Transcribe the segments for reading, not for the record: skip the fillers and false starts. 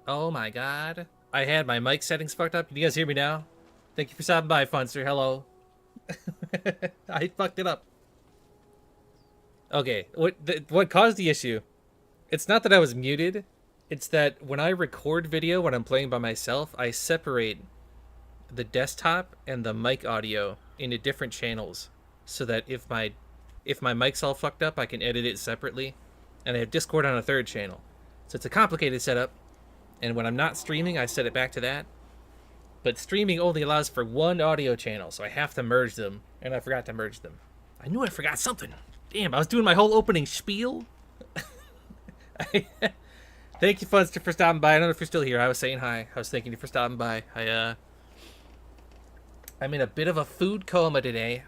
Oh my god. I had my mic settings fucked up. Can you guys hear me now? Thank you for stopping by, Funster. Hello. I fucked it up. Okay, what caused the issue? It's not that I was muted. It's that when I record video when I'm playing by myself, I separate the desktop and the mic audio into different channels so that if my mic's all fucked up, I can edit it separately. And I have Discord on a third channel. So it's a complicated setup. And when I'm not streaming, I set it back to that. But streaming only allows for one audio channel, so I have to merge them. And I forgot to merge them. I knew I forgot something. Damn, I was doing my whole opening spiel. Thank you, Funster, for stopping by. I don't know if you're still here. I was saying hi. I was thanking you for stopping by. I'm in a bit of a food coma today.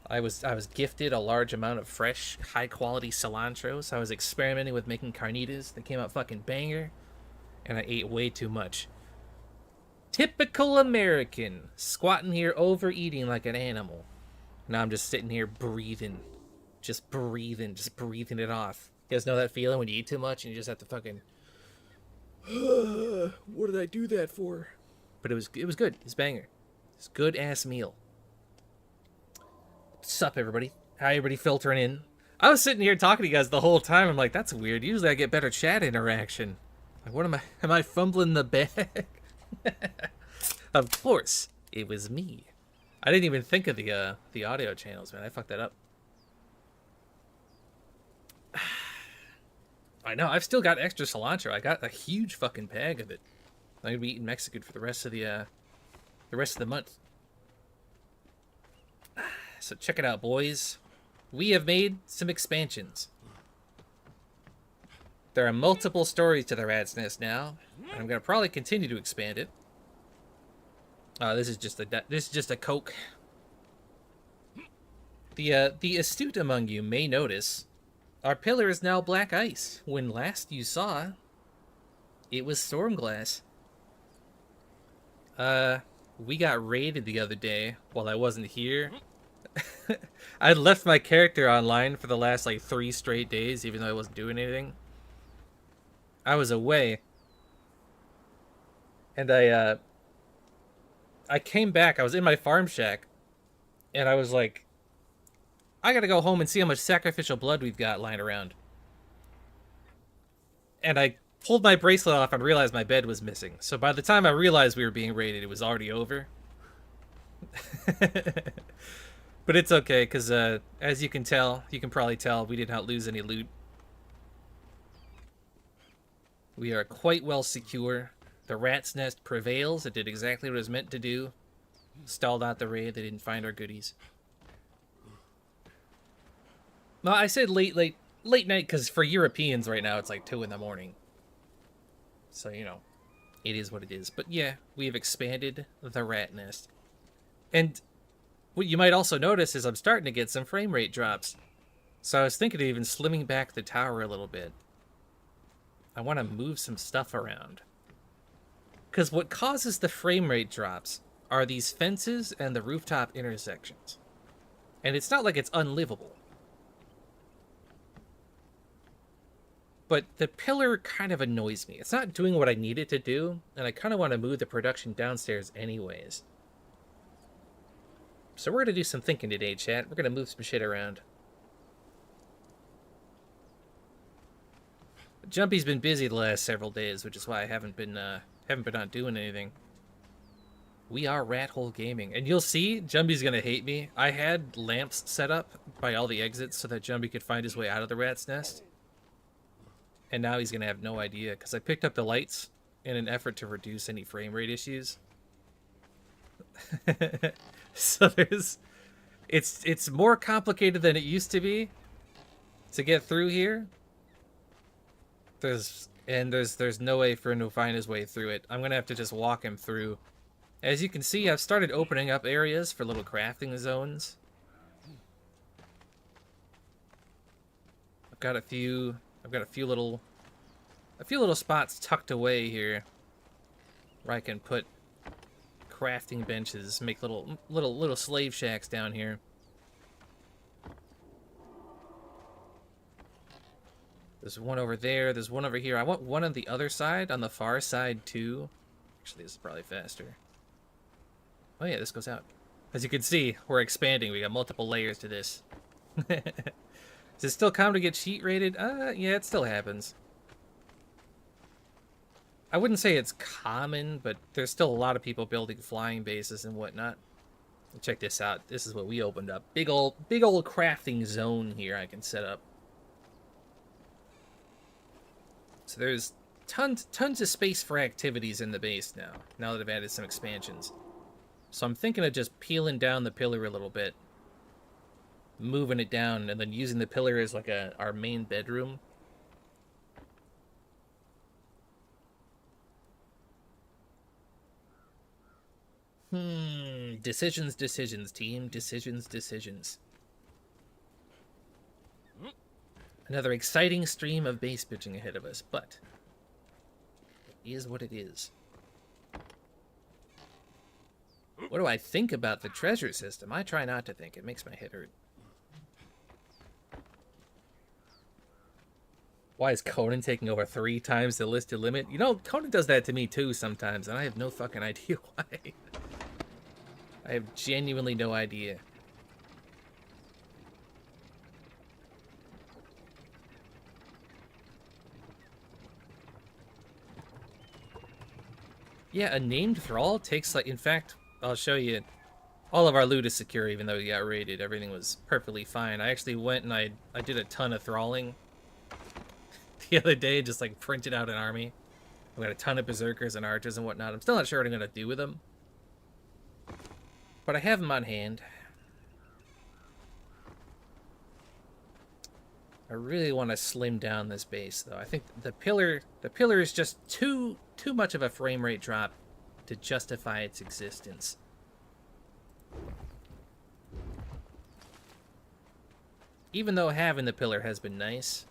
I was gifted a large amount of fresh, high-quality cilantro, so I was experimenting with making carnitas. They came out fucking banger, and I ate way too much. Typical American, squatting here overeating like an animal. Now I'm just sitting here breathing it off. You guys know that feeling when you eat too much and you just have to fucking... what did I do that for? But it was good. It's banger. It's good ass meal. What's up, everybody? How everybody filtering in? I was sitting here talking to you guys the whole time. I'm like, that's weird. Usually I get better chat interaction. Like, what am I? Am I fumbling the bag? Of course, it was me. I didn't even think of the audio channels, man. I fucked that up. I know. I've still got extra cilantro. I got a huge fucking bag of it. I'm gonna be eating Mexican for the rest of the month. So check it out, boys. We have made some expansions. There are multiple stories to the Rat's Nest now. And I'm gonna probably continue to expand it. This is just a Coke. The astute among you may notice our pillar is now black ice. When last you saw, it was storm glass. We got raided the other day while I wasn't here. I left my character online for the last like 3 straight days, even though I wasn't doing anything. I was away, and I came back. I was in my farm shack, and I was like, I gotta go home and see how much sacrificial blood we've got lying around. And I pulled my bracelet off and realized my bed was missing. So by the time I realized we were being raided, it was already over. But it's okay, because as you can probably tell, we did not lose any loot. We are quite well secure. The Rat's Nest prevails. It did exactly what it was meant to do. Stalled out the raid. They didn't find our goodies. Well, I said late night because for Europeans right now it's like 2 in the morning. So, you know, it is what it is. But yeah, we have expanded the Rat Nest. And what you might also notice is I'm starting to get some frame rate drops. So I was thinking of even slimming back the tower a little bit. I want to move some stuff around. Because what causes the frame rate drops are these fences and the rooftop intersections. And it's not like it's unlivable. But the pillar kind of annoys me. It's not doing what I need it to do, and I kind of want to move the production downstairs anyways. So we're going to do some thinking today, chat. We're going to move some shit around. Jumpy's been busy the last several days, which is why I haven't been on doing anything. We are Rat Hole Gaming. And you'll see, Jumpy's going to hate me. I had lamps set up by all the exits so that Jumpy could find his way out of the Rat's Nest. And now he's going to have no idea, because I picked up the lights in an effort to reduce any frame rate issues. So it's more complicated than it used to be to get through here. There's no way for him to find his way through it. I'm going to have to just walk him through. As you can see, I've started opening up areas for little crafting zones. I've got a few little spots tucked away here where I can put crafting benches, make little slave shacks down here. There's one over there. There's one over here. I want one on the other side, on the far side, too. Actually, this is probably faster. Oh, yeah, this goes out. As you can see, we're expanding. We got multiple layers to this. Is it still common to get cheat rated? Yeah, it still happens. I wouldn't say it's common, but there's still a lot of people building flying bases and whatnot. Check this out. This is what we opened up. Big old crafting zone here I can set up. So there's tons of space for activities in the base now that I've added some expansions. So I'm thinking of just peeling down the pillar a little bit, moving it down, and then using the pillar as like our main bedroom. Decisions, team. Decisions. Another exciting stream of base pitching ahead of us, but it is what it is. What do I think about the treasure system? I try not to think. It makes my head hurt. Why is Conan taking over 3 times the listed limit? You know, Conan does that to me too sometimes, and I have no fucking idea why. I have genuinely no idea. Yeah, a named thrall takes, like, in fact, I'll show you. All of our loot is secure, even though we got raided. Everything was perfectly fine. I actually went and I did a ton of thralling the other day, just like printed out an army. We got a ton of berserkers and archers and whatnot. I'm still not sure what I'm gonna do with them, but I have them on hand. I really want to slim down this base, though. I think the pillar is just too much of a frame rate drop to justify its existence. Even though having the pillar has been nice.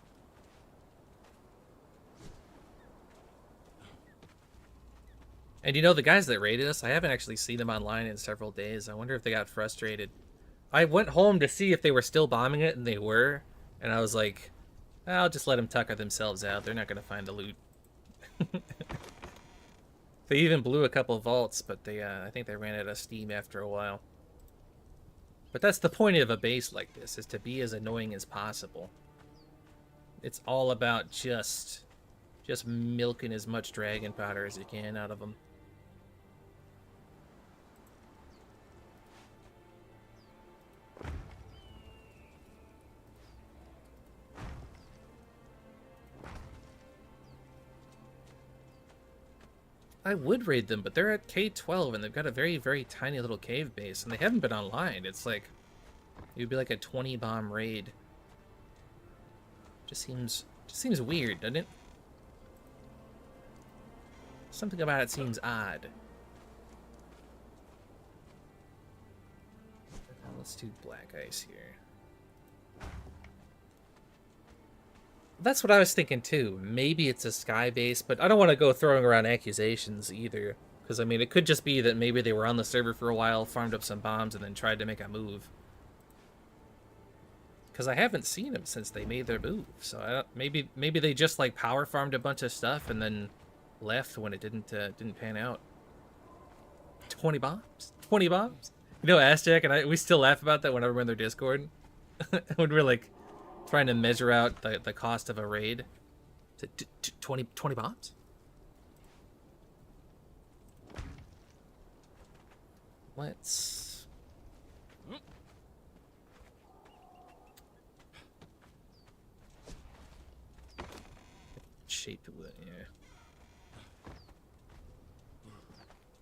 And you know, the guys that raided us, I haven't actually seen them online in several days. I wonder if they got frustrated. I went home to see if they were still bombing it, and they were. And I was like, I'll just let them tucker themselves out. They're not going to find the loot. They even blew a couple vaults, but they, I think they ran out of steam after a while. But that's the point of a base like this, is to be as annoying as possible. It's all about just milking as much dragon powder as you can out of them. I would raid them, but they're at K12 and they've got a very, very tiny little cave base, and they haven't been online. It's like, it would be like a 20 bomb raid. Just seems weird, doesn't it? Something about it seems odd. Let's do black ice here. That's what I was thinking too. Maybe it's a sky base, but I don't want to go throwing around accusations either. Because, I mean, it could just be that maybe they were on the server for a while, farmed up some bombs, and then tried to make a move. Because I haven't seen them since they made their move. So maybe they just, like, power farmed a bunch of stuff and then left when it didn't pan out. 20 bombs? 20 bombs? You know, Aztec and we still laugh about that whenever we're in their Discord. When we're, like, trying to measure out the cost of a raid. 20 bombs? Let's... shape it with, yeah.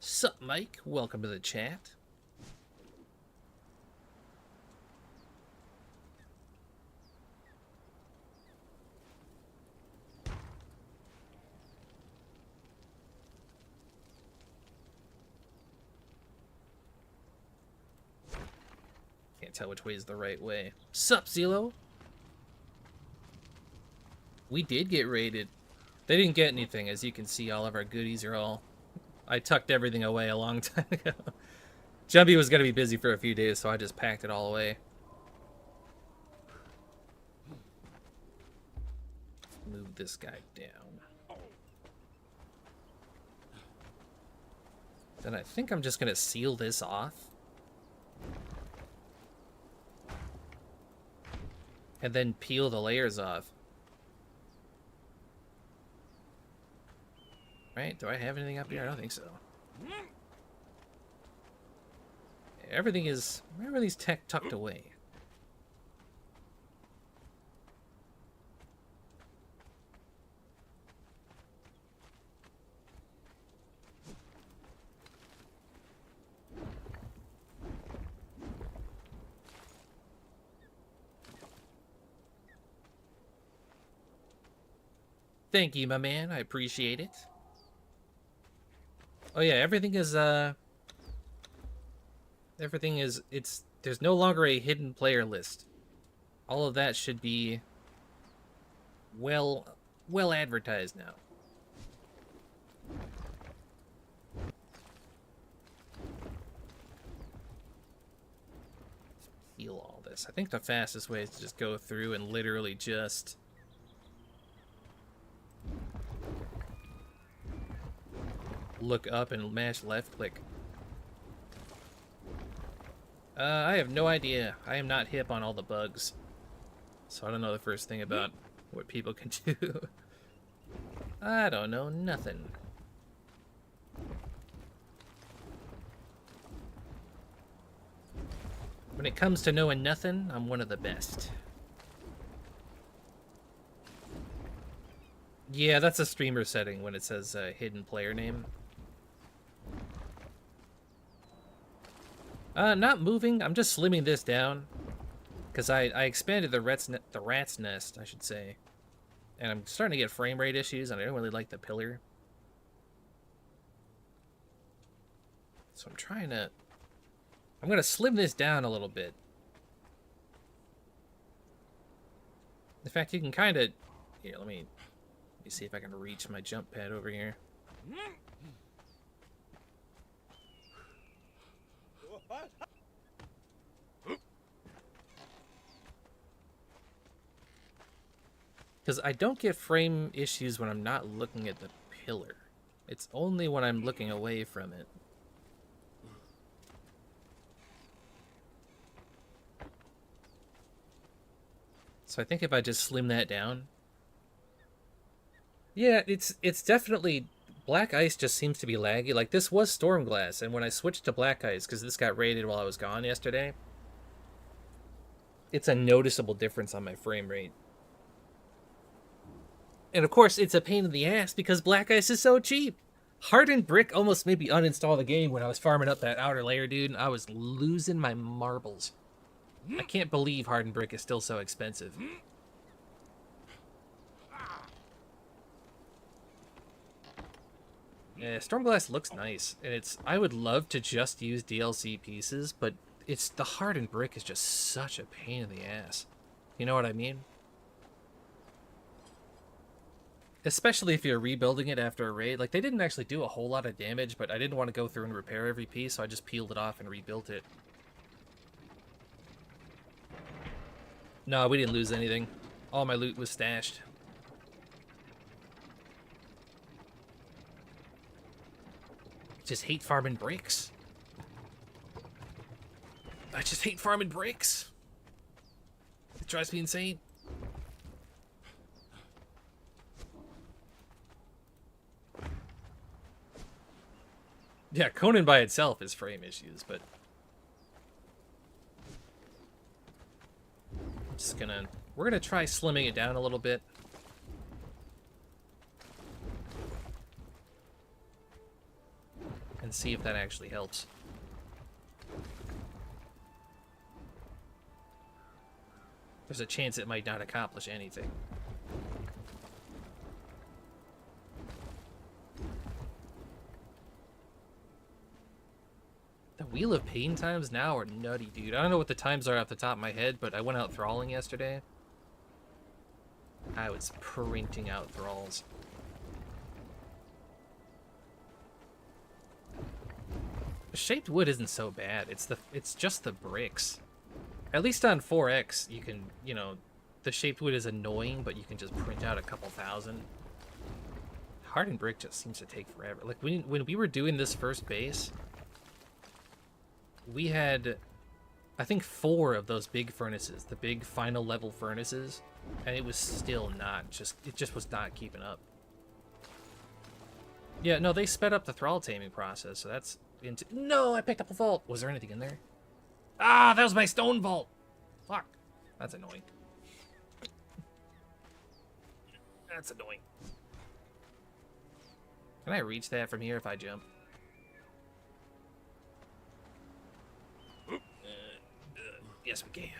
Sup, Mike? Welcome to the chat. Can't tell which way is the right way. Sup, Zelo? We did get raided. They didn't get anything. As you can see, all of our goodies are all... I tucked everything away a long time ago. Jumpy was going to be busy for a few days, so I just packed it all away. this guy down. Then I think I'm just gonna seal this off. And then peel the layers off. Right? Do I have anything up here? I don't think so. Everything's tucked away. Thank you, my man. I appreciate it. Oh yeah, everything is there's no longer a hidden player list. All of that should be well advertised now. Heal all this. I think the fastest way is to just go through and literally just look up and mash left click. I have no idea. I am not hip on all the bugs. So I don't know the first thing about what people can do. I don't know nothing. When it comes to knowing nothing, I'm one of the best. Yeah, that's a streamer setting when it says hidden player name. Not moving. I'm just slimming this down. Because I expanded the rat's nest, I should say. And I'm starting to get frame rate issues, and I don't really like the pillar. So I'm gonna slim this down a little bit. In fact, you can kind of... Here, let me see if I can reach my jump pad over here. Because I don't get frame issues when I'm not looking at the pillar. It's only when I'm looking away from it. So I think if I just slim that down... Yeah, it's definitely... Black ice just seems to be laggy. Like, this was Stormglass, and when I switched to black ice, because this got raided while I was gone yesterday, it's a noticeable difference on my frame rate. And of course, it's a pain in the ass because black ice is so cheap. Hardened brick almost made me uninstall the game when I was farming up that outer layer, dude. I was losing my marbles. I can't believe hardened brick is still so expensive. Yeah, Stormglass looks nice, and I would love to just use DLC pieces, but the hardened brick is just such a pain in the ass. You know what I mean? Especially if you're rebuilding it after a raid. Like, they didn't actually do a whole lot of damage, but I didn't want to go through and repair every piece, so I just peeled it off and rebuilt it. No, we didn't lose anything. All my loot was stashed. Just hate farming bricks. I just hate farming bricks. It drives me insane. Yeah, Conan by itself is frame issues, but... We're gonna try slimming it down a little bit. And see if that actually helps. There's a chance it might not accomplish anything. The Wheel of Pain times now are nutty, dude. I don't know what the times are off the top of my head, but I went out thralling yesterday. I was printing out thralls. Shaped wood isn't so bad. It's just the bricks. At least on 4X, you can, the shaped wood is annoying, but you can just print out a couple thousand. Hardened brick just seems to take forever. Like when we were doing this first base, we had, I think, 4 of those big furnaces, the big final level furnaces, and it was still not it just was not keeping up. Yeah, no, they sped up the thrall taming process, so that's into. No, I picked up a vault. Was there anything in there? Ah, that was my stone vault. Fuck, that's annoying. That's annoying. Can I reach that from here if I jump? Yes, we can.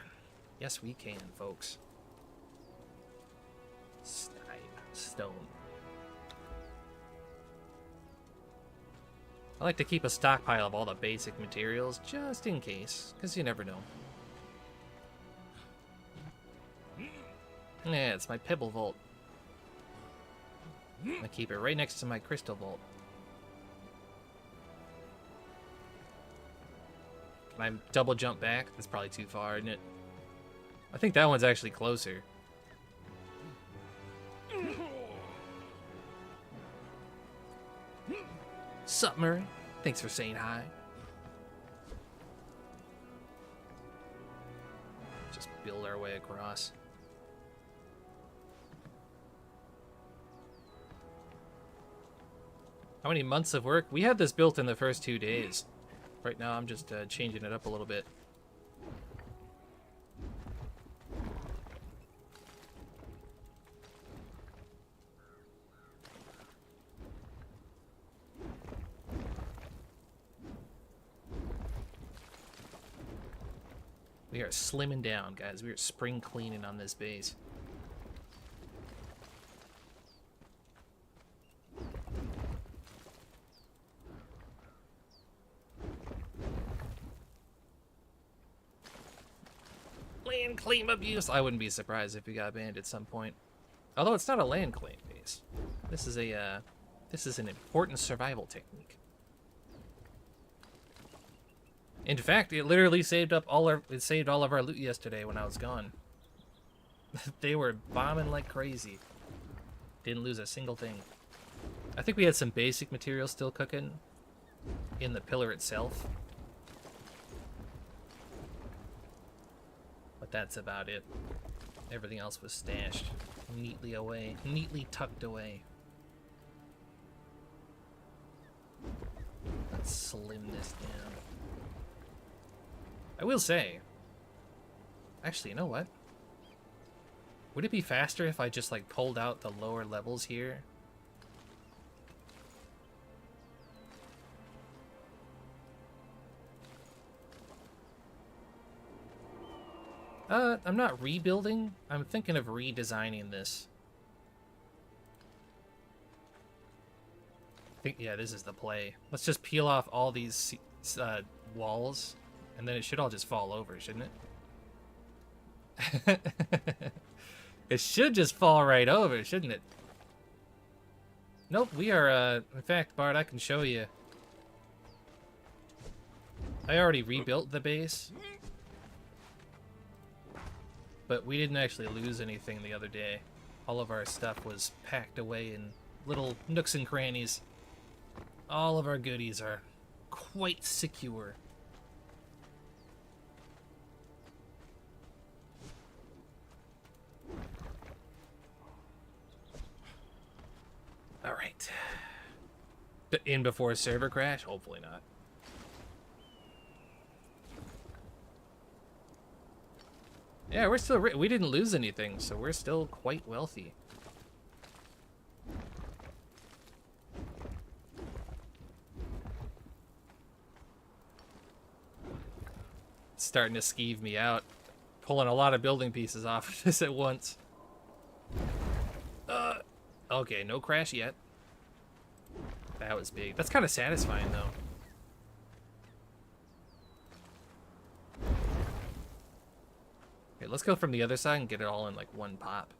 Yes, we can, folks. Stone. I like to keep a stockpile of all the basic materials, just in case, because you never know. Yeah, it's my pebble vault. I keep it right next to my crystal vault. Can I double jump back? That's probably too far, isn't it? I think that one's actually closer. Sup, Murray? Thanks for saying hi. Just build our way across. How many months of work? We had this built in the first 2 days. Right now I'm just changing it up a little bit. We are slimming down, guys. We are spring cleaning on this base. Land claim abuse. I wouldn't be surprised if we got banned at some point. Although it's not a land claim base. This is an important survival technique. In fact, it literally saved all of our loot yesterday when I was gone. They were bombing like crazy. Didn't lose a single thing. I think we had some basic materials still cooking in the pillar itself. But that's about it. Everything else was stashed neatly away, neatly tucked away. Let's slim this down. I will say, actually, you know what? Would it be faster if I just like pulled out the lower levels here? I'm not rebuilding. I'm thinking of redesigning this. I think, yeah, this is the play. Let's just peel off all these walls, and then it should all just fall over, shouldn't it? It should just fall right over, shouldn't it? Nope, we are, in fact, Bart, I can show you. I already rebuilt the base. But we didn't actually lose anything the other day. All of our stuff was packed away in little nooks and crannies. All of our goodies are quite secure. All right. In before a server crash? Hopefully not. Yeah, we're still we didn't lose anything, so we're still quite wealthy. It's starting to skeeve me out. Pulling a lot of building pieces off of this at once. Okay, no crash yet. That was big. That's kind of satisfying, though. Okay, let's go from the other side and get it all in like one pop.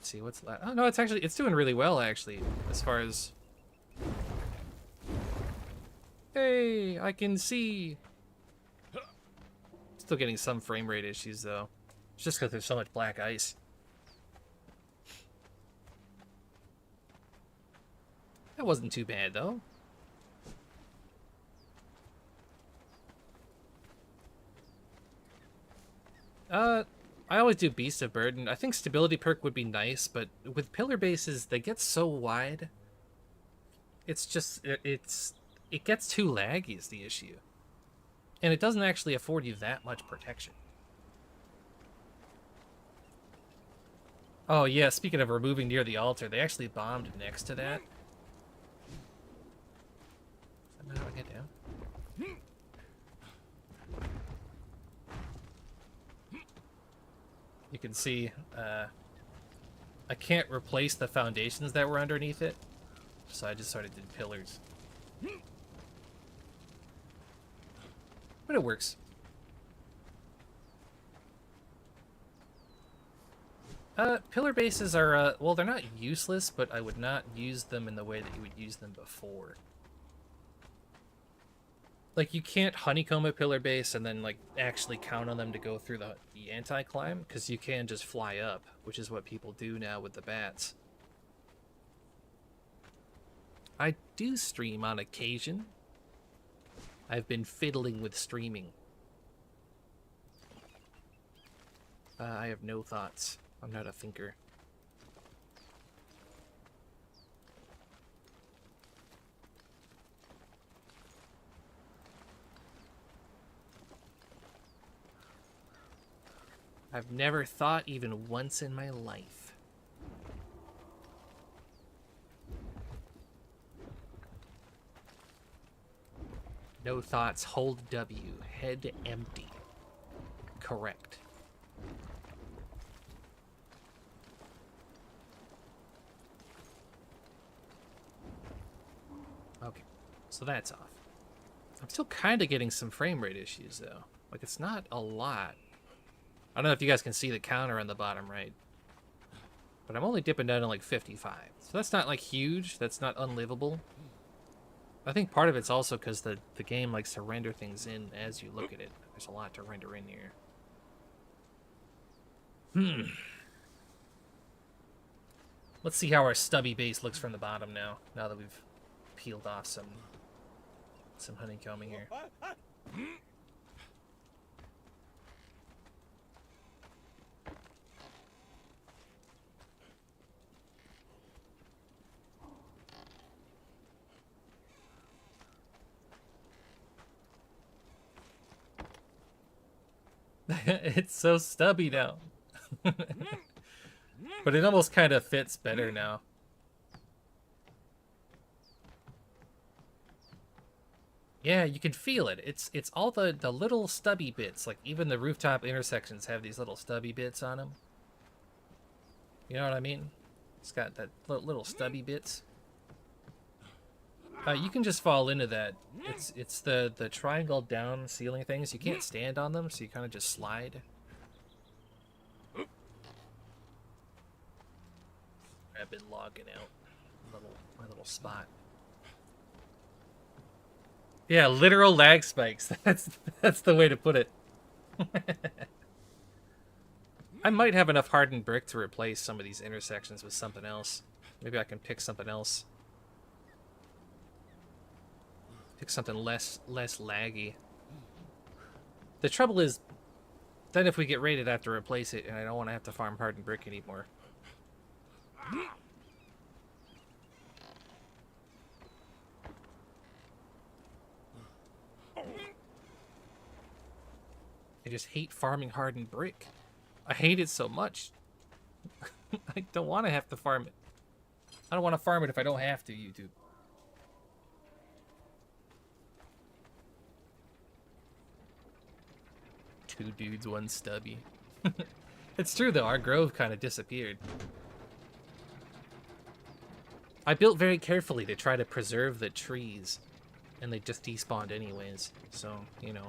Let's see, what's that? Oh, no, it's doing really well, actually, as far as... Hey, I can see! Still getting some frame rate issues, though. It's just because there's so much black ice. That wasn't too bad, though. I always do Beast of Burden. I think stability perk would be nice, but with pillar bases, they get so wide. It's just, it gets too laggy is the issue. And it doesn't actually afford you that much protection. Oh yeah, speaking of removing near the altar, they actually bombed next to that. Is that not how I get down? You can see, I can't replace the foundations that were underneath it, so I just sort of did pillars. But it works. Pillar bases are, well, they're not useless, but I would not use them in the way that you would use them before. Like, you can't honeycomb a pillar base and then, like, actually count on them to go through the anti-climb, because you can just fly up, which is what people do now with the bats. I do stream on occasion. I've been fiddling with streaming. I have no thoughts. I'm not a thinker. I've never thought even once in my life. No thoughts, hold W, head empty. Correct. Okay, so that's off. I'm still kind of getting some frame rate issues, though. Like, it's not a lot. I don't know if you guys can see the counter on the bottom right. But I'm only dipping down to like 55. So that's not like huge. That's not unlivable. I think part of it's also because the game likes to render things in as you look at it. There's a lot to render in here. Let's see how our stubby base looks from the bottom now that we've peeled off some honeycombing here. It's so stubby now. But it almost kind of fits better now. Yeah, you can feel it. It's all the little stubby bits. Like, even the rooftop intersections have these little stubby bits on them. You know what I mean? It's got that little stubby bits. You can just fall into that. It's the triangle down ceiling things. You can't stand on them, so you kind of just slide. I've been logging out my little spot. Yeah, literal lag spikes. That's the way to put it. I might have enough hardened brick to replace some of these intersections with something else. Maybe I can pick something else. Pick something less laggy. The trouble is, then if we get raided, I have to replace it, and I don't want to have to farm hardened brick anymore. I just hate farming hardened brick. I hate it so much. I don't want to have to farm it. I don't want to farm it if I don't have to, YouTube. Two dudes, one stubby. It's true, though. Our grove kind of disappeared. I built very carefully to try to preserve the trees, and they just despawned anyways, so, you know.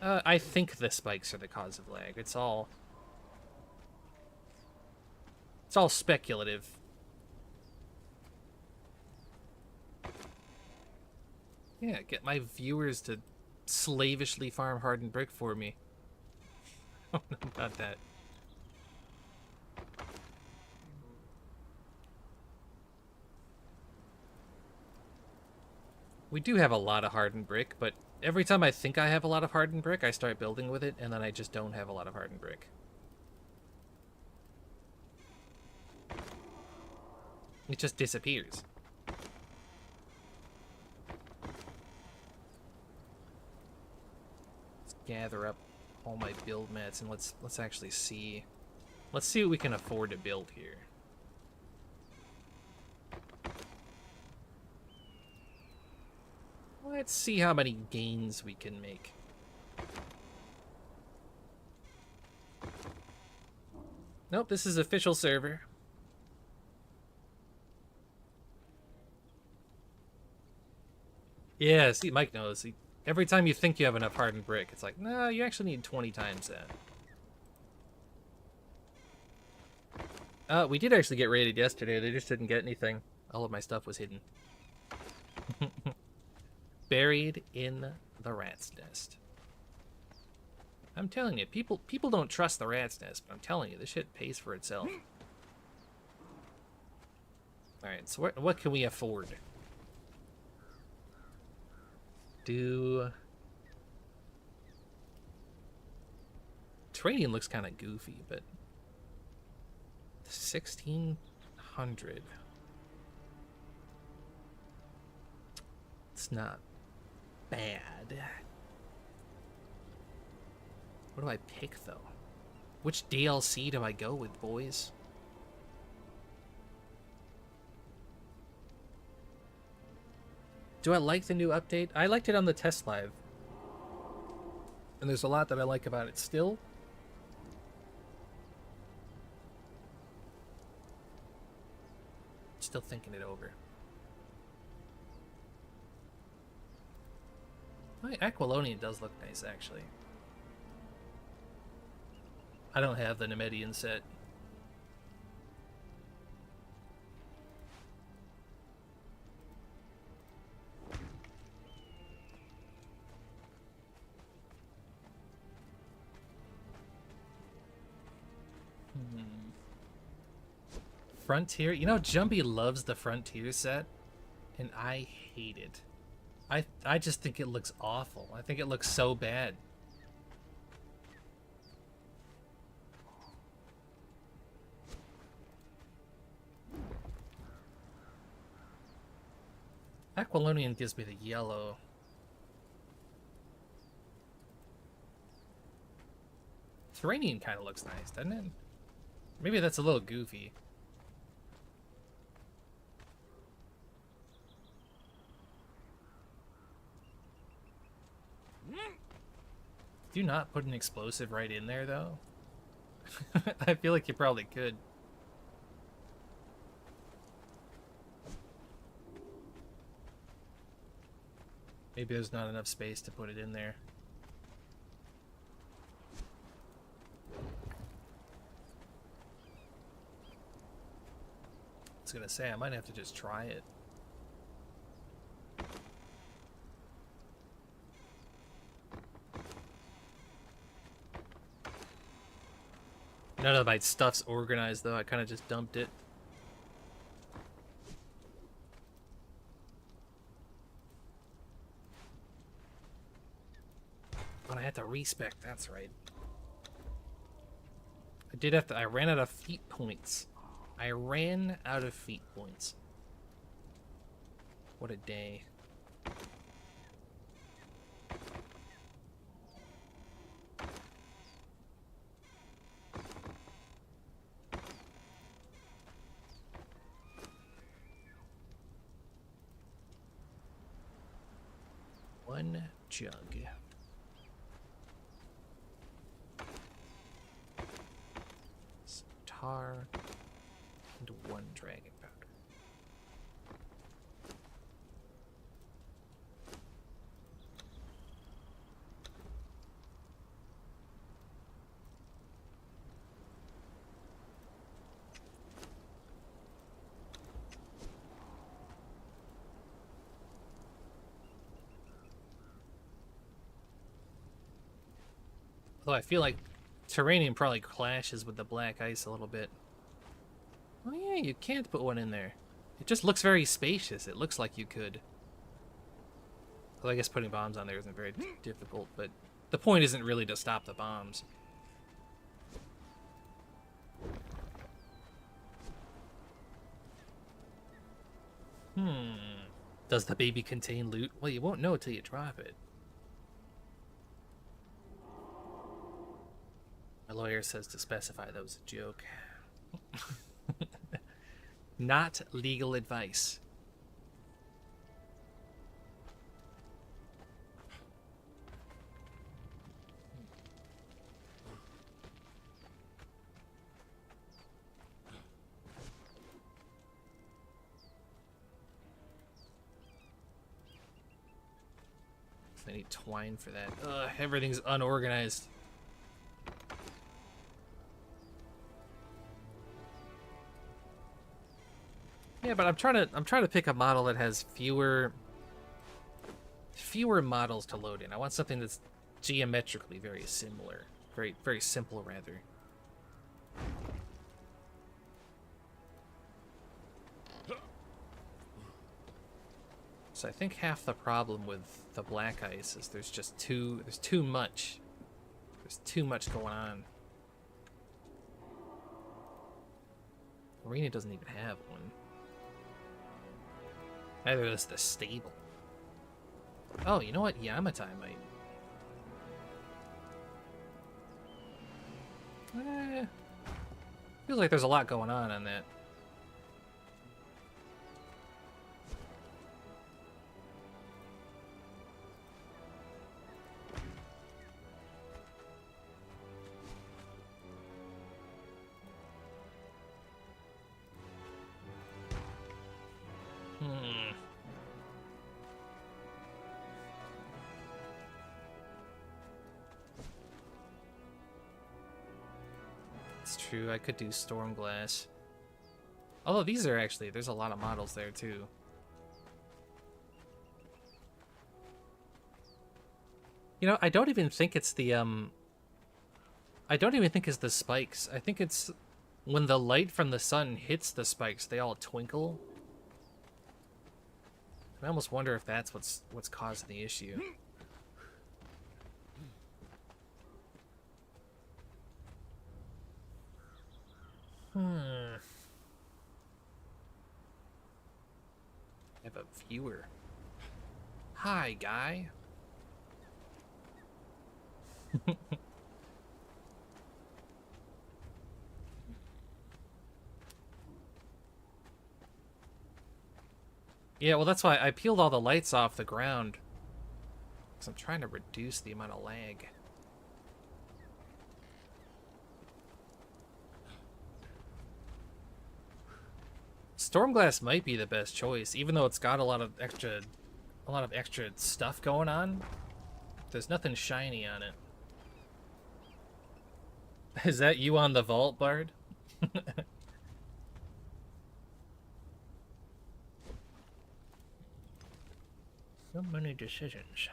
I think the spikes are the cause of lag. It's all It's all speculative. Yeah, get my viewers to slavishly farm hardened brick for me. I don't know about that. We do have a lot of hardened brick, but every time I think I have a lot of hardened brick, I start building with it, and then I just don't have a lot of hardened brick. It just disappears. Let's gather up all my build mats and let's actually see. Let's see what we can afford to build here. Let's see how many gains we can make. Nope, this is official server. Yeah, see, Mike knows. Every time you think you have enough hardened brick, it's like, no, you actually need 20 times that. We did actually get raided yesterday. They just didn't get anything. All of my stuff was hidden. Buried in the rat's nest. I'm telling you, people don't trust the rat's nest, but I'm telling you, this shit pays for itself. Alright, so what can we afford? Training looks kind of goofy, but 1600. It's not bad. What do I pick though? Which DLC do I go with, boys? Do I like the new update? I liked it on the test live. And there's a lot that I like about it still. Still thinking it over. My Aquilonian does look nice, actually. I don't have the Nemedian set. Frontier? You know, Jumpy loves the Frontier set, and I hate it. I just think it looks awful. I think it looks so bad. Aquilonian gives me the yellow. Terranian kind of looks nice, doesn't it? Maybe that's a little goofy. Do you not put an explosive right in there, though? I feel like you probably could. Maybe there's not enough space to put it in there. I was gonna say, I might have to just try it. None of my stuff's organized, though. I kind of just dumped it. But I had to respec, that's right. I did have to, I ran out of feat points. I ran out of feat points. What a day. One jug. Some tar and one dragon powder. Although I feel like terranium probably clashes with the black ice a little bit. Oh yeah, you can't put one in there. It just looks very spacious. It looks like you could. Well, I guess putting bombs on there isn't very difficult, but the point isn't really to stop the bombs. Does the baby contain loot? Well, you won't know until you drop it. My lawyer says to specify that was a joke. Not legal advice. I need twine for that. Ugh, everything's unorganized. Yeah, but I'm trying to pick a model that has fewer models to load in. I want something that's geometrically very similar. Very simple rather. So I think half the problem with the black ice is there's too much. There's too much going on. Arena doesn't even have one. Neither does the stable. Oh, you know what? Yamatai might. Feels like there's a lot going on that. It's true, I could do Stormglass. Although these are actually, there's a lot of models there too. You know, I don't even think it's the, I don't even think it's the spikes. I think it's when the light from the sun hits the spikes, they all twinkle. I almost wonder if that's what's causing the issue. I have a viewer. Hi, guy. Yeah, well, that's why I peeled all the lights off the ground. Because I'm trying to reduce the amount of lag. Stormglass might be the best choice, even though it's got a lot of extra stuff going on. There's nothing shiny on it. Is that you on the vault, Bard? So many decisions.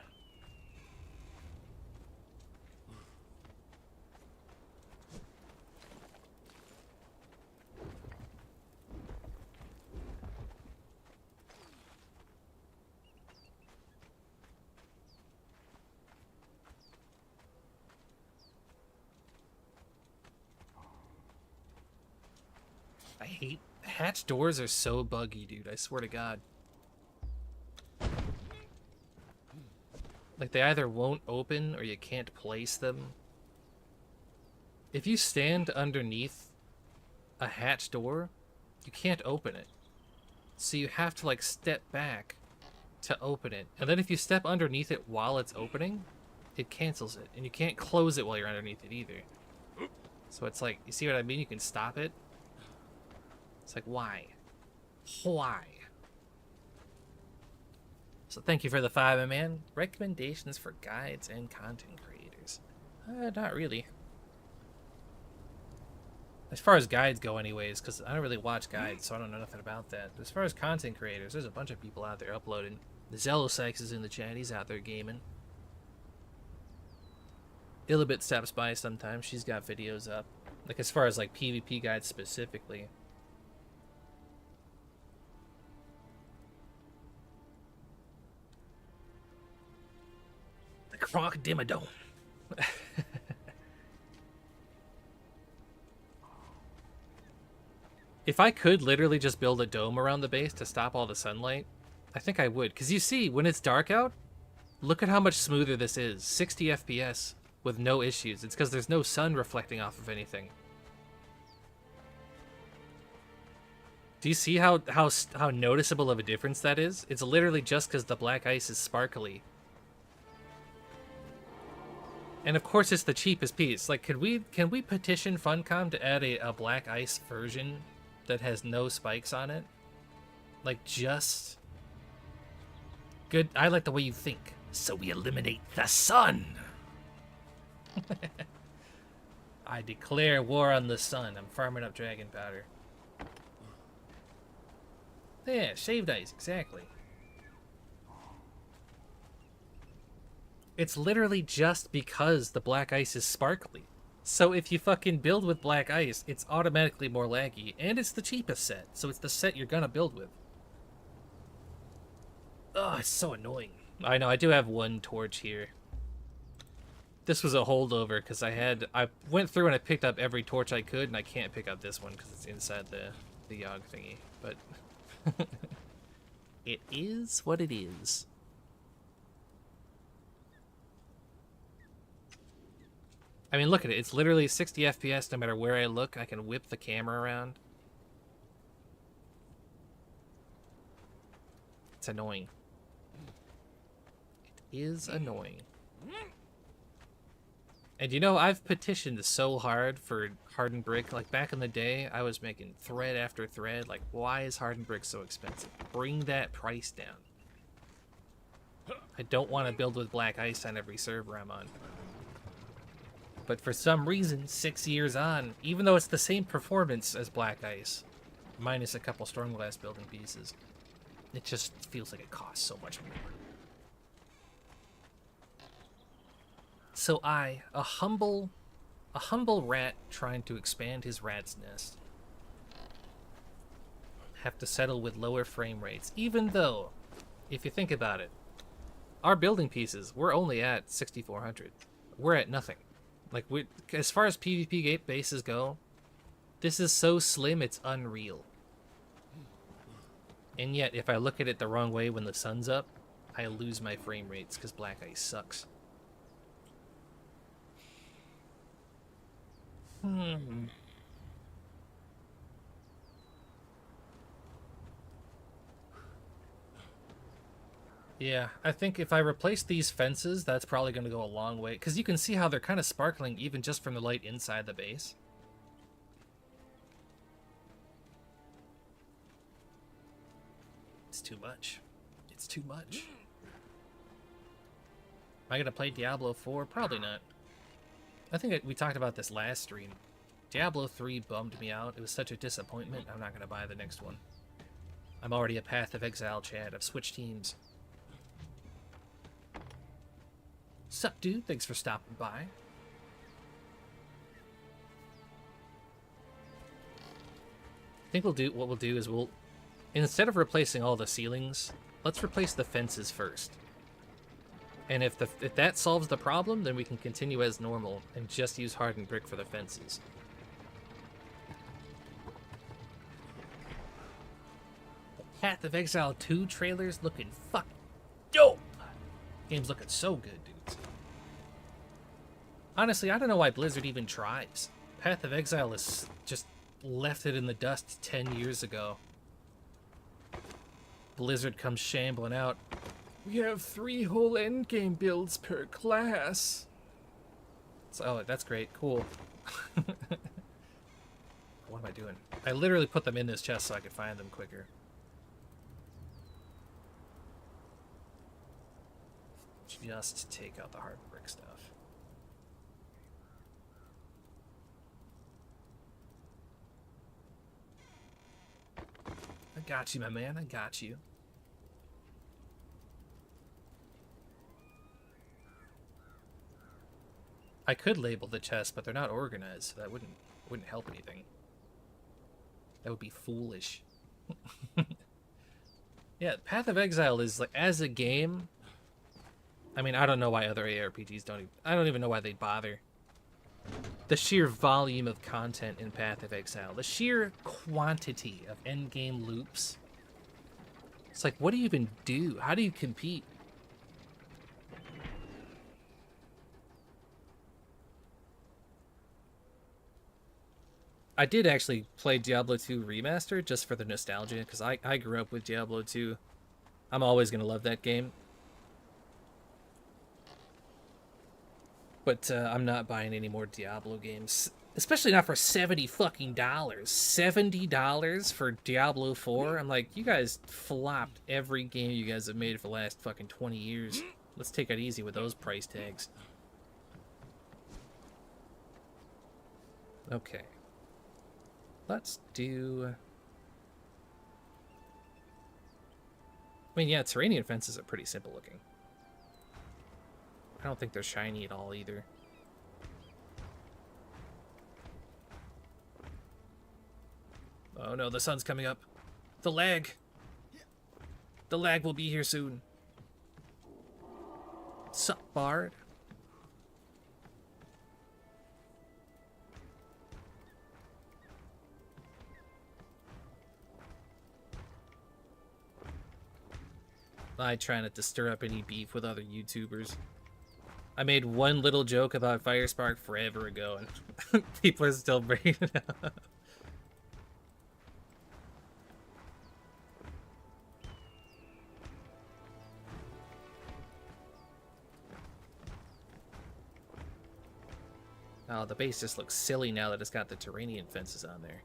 I hate hatch doors are so buggy, dude. I swear to God. Like, they either won't open or you can't place them. If you stand underneath a hatch door, you can't open it. So you have to, like, step back to open it. And then if you step underneath it while it's opening, it cancels it. And you can't close it while you're underneath it either. So it's like, you see what I mean? You can stop it. It's like, why? Why? So thank you for the 5, man. Recommendations for guides and content creators. Not really. As far as guides go anyways, because I don't really watch guides, so I don't know nothing about that. But as far as content creators, there's a bunch of people out there uploading. Zelosex is in the chat. He's out there gaming. Illibit stops by sometimes. She's got videos up. Like, as far as, like, PvP guides specifically. The Croc Dimmadome. If I could literally just build a dome around the base to stop all the sunlight, I think I would. Because you see, when it's dark out, look at how much smoother this is. 60 FPS with no issues. It's because there's no sun reflecting off of anything. Do you see how noticeable of a difference that is? It's literally just because the black ice is sparkly. And of course it's the cheapest piece. Like, can we petition Funcom to add a black ice version that has no spikes on it? Like, just... Good, I like the way you think. So we eliminate the sun! I declare war on the sun. I'm farming up dragon powder. Yeah, shaved ice, exactly. It's literally just because the black ice is sparkly. So if you fucking build with black ice, it's automatically more laggy, and it's the cheapest set, so it's the set you're gonna build with. Oh, it's so annoying. I know, I do have one torch here. This was a holdover, because I went through and I picked up every torch I could, and I can't pick up this one, because it's inside the Yogg thingy, but... It is what it is. I mean, look at it. It's literally 60 FPS no matter where I look. I can whip the camera around. It's annoying. It is annoying. And you know, I've petitioned so hard for hardened brick. Like, back in the day, I was making thread after thread. Like, why is hardened brick so expensive? Bring that price down. I don't want to build with black ice on every server I'm on. But for some reason, 6 years on, even though it's the same performance as black ice, minus a couple stormglass building pieces, it just feels like it costs so much more. So I, a humble rat trying to expand his rat's nest, have to settle with lower frame rates, even though, if you think about it, our building pieces, we're only at 6400. We're at nothing. Like, as far as PvP bases go, this is so slim it's unreal. And yet, if I look at it the wrong way when the sun's up, I lose my frame rates because black ice sucks. Yeah, I think if I replace these fences, that's probably going to go a long way. Because you can see how they're kind of sparkling even just from the light inside the base. It's too much. It's too much. Am I going to play Diablo 4? Probably not. I think we talked about this last stream. Diablo 3 bummed me out. It was such a disappointment. I'm not going to buy the next one. I'm already a Path of Exile Chad. I've switched teams. Sup, dude? Thanks for stopping by. I think what we'll do is instead of replacing all the ceilings, let's replace the fences first. And if that solves the problem, then we can continue as normal and just use hardened brick for the fences. The Path of Exile 2 trailer's looking fucking dope. Game's looking so good, dudes. Honestly, I don't know why Blizzard even tries. Path of Exile is just left it in the dust 10 years ago. Blizzard comes shambling out. We have 3 whole endgame builds per class. So, oh, that's great. Cool. What am I doing? I literally put them in this chest so I could find them quicker. Just take out the hard brick stuff. I got you, my man. I got you. I could label the chests, but they're not organized, so that wouldn't help anything. That would be foolish. Yeah, Path of Exile is, like, as a game... I mean, I don't know why other ARPGs don't even... I don't even know why they'd bother. The sheer volume of content in Path of Exile. The sheer quantity of endgame loops. It's like, what do you even do? How do you compete? I did actually play Diablo 2 Remastered just for the nostalgia, because I grew up with Diablo 2. I'm always going to love that game. But I'm not buying any more Diablo games. Especially not for $70 fucking dollars. $70 for Diablo 4? I'm like, you guys flopped every game you guys have made for the last fucking 20 years. Let's take it easy with those price tags. Okay. Let's do... I mean, yeah, Terranian fences are pretty simple looking. I don't think they're shiny at all either. Oh no, the sun's coming up. The lag! The lag will be here soon. Sup, Bard? I try not to stir up any beef with other YouTubers. I made one little joke about Firespark forever ago, and people are still bringing it up. Oh, the base just looks silly now that it's got the Terranian fences on there.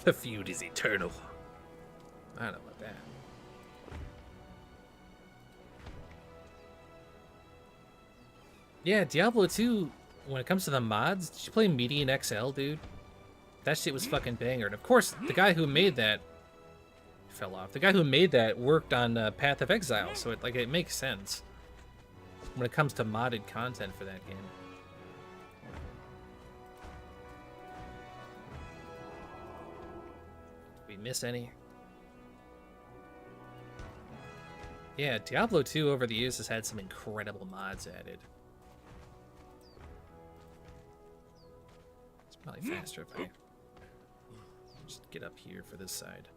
The feud is eternal. I don't know about that. Yeah, Diablo 2, when it comes to the mods, did you play Median XL, dude? That shit was fucking banger. And of course, the guy who made that fell off. The guy who made that worked on Path of Exile, so it makes sense when it comes to modded content for that game. Did we miss any? Yeah, Diablo 2 over the years has had some incredible mods added. It's probably faster if I just get up here for this side.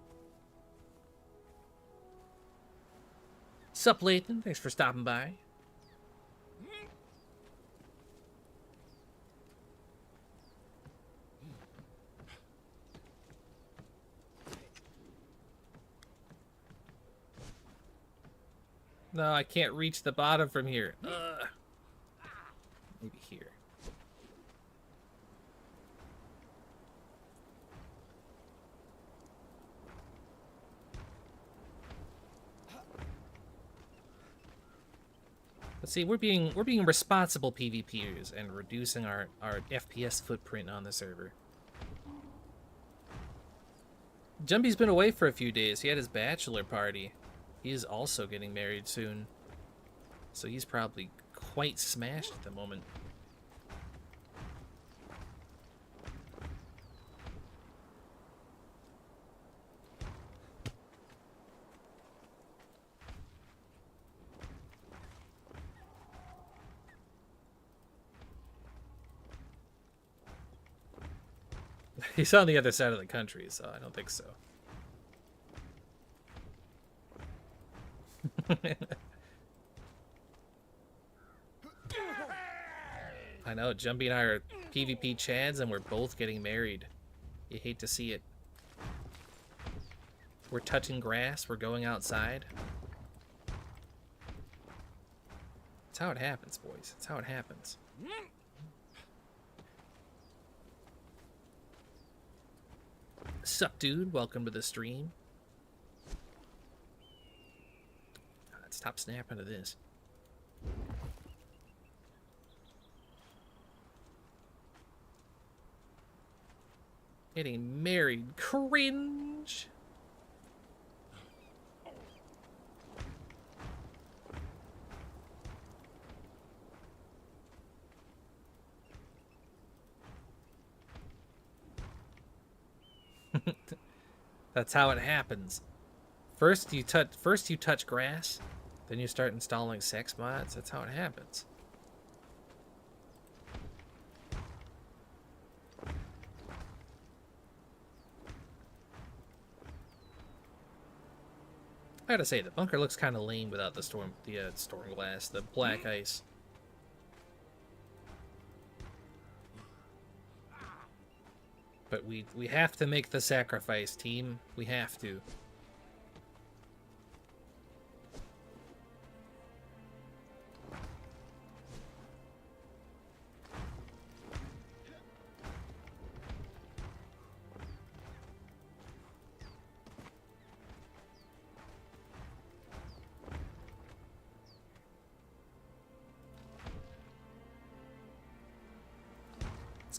Sup, Layton? Thanks for stopping by. No, I can't reach the bottom from here. Maybe here. Let's see, we're being responsible PvPers and reducing our FPS footprint on the server. Jumpy's been away for a few days. He had his bachelor party. He is also getting married soon. So he's probably quite smashed at the moment. He's on the other side of the country, so I don't think so. I know, Jumpy and I are PvP Chads, and we're both getting married. You hate to see it. We're touching grass, we're going outside. That's how it happens, boys. That's how it happens. Sup, dude? Welcome to the stream. Stop snapping to this. Getting married. Cringe. That's how it happens. First you touch grass, then you start installing sex mods. That's how it happens. I gotta say, the bunker looks kind of lame without the storm glass, the black ice. But we have to make the sacrifice, team. We have to.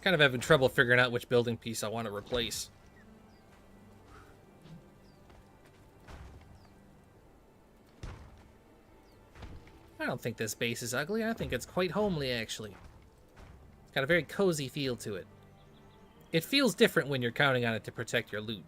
Kind of having trouble figuring out which building piece I want to replace. I don't think this base is ugly. I think it's quite homely, actually. It's got a very cozy feel to it. It feels different when you're counting on it to protect your loot.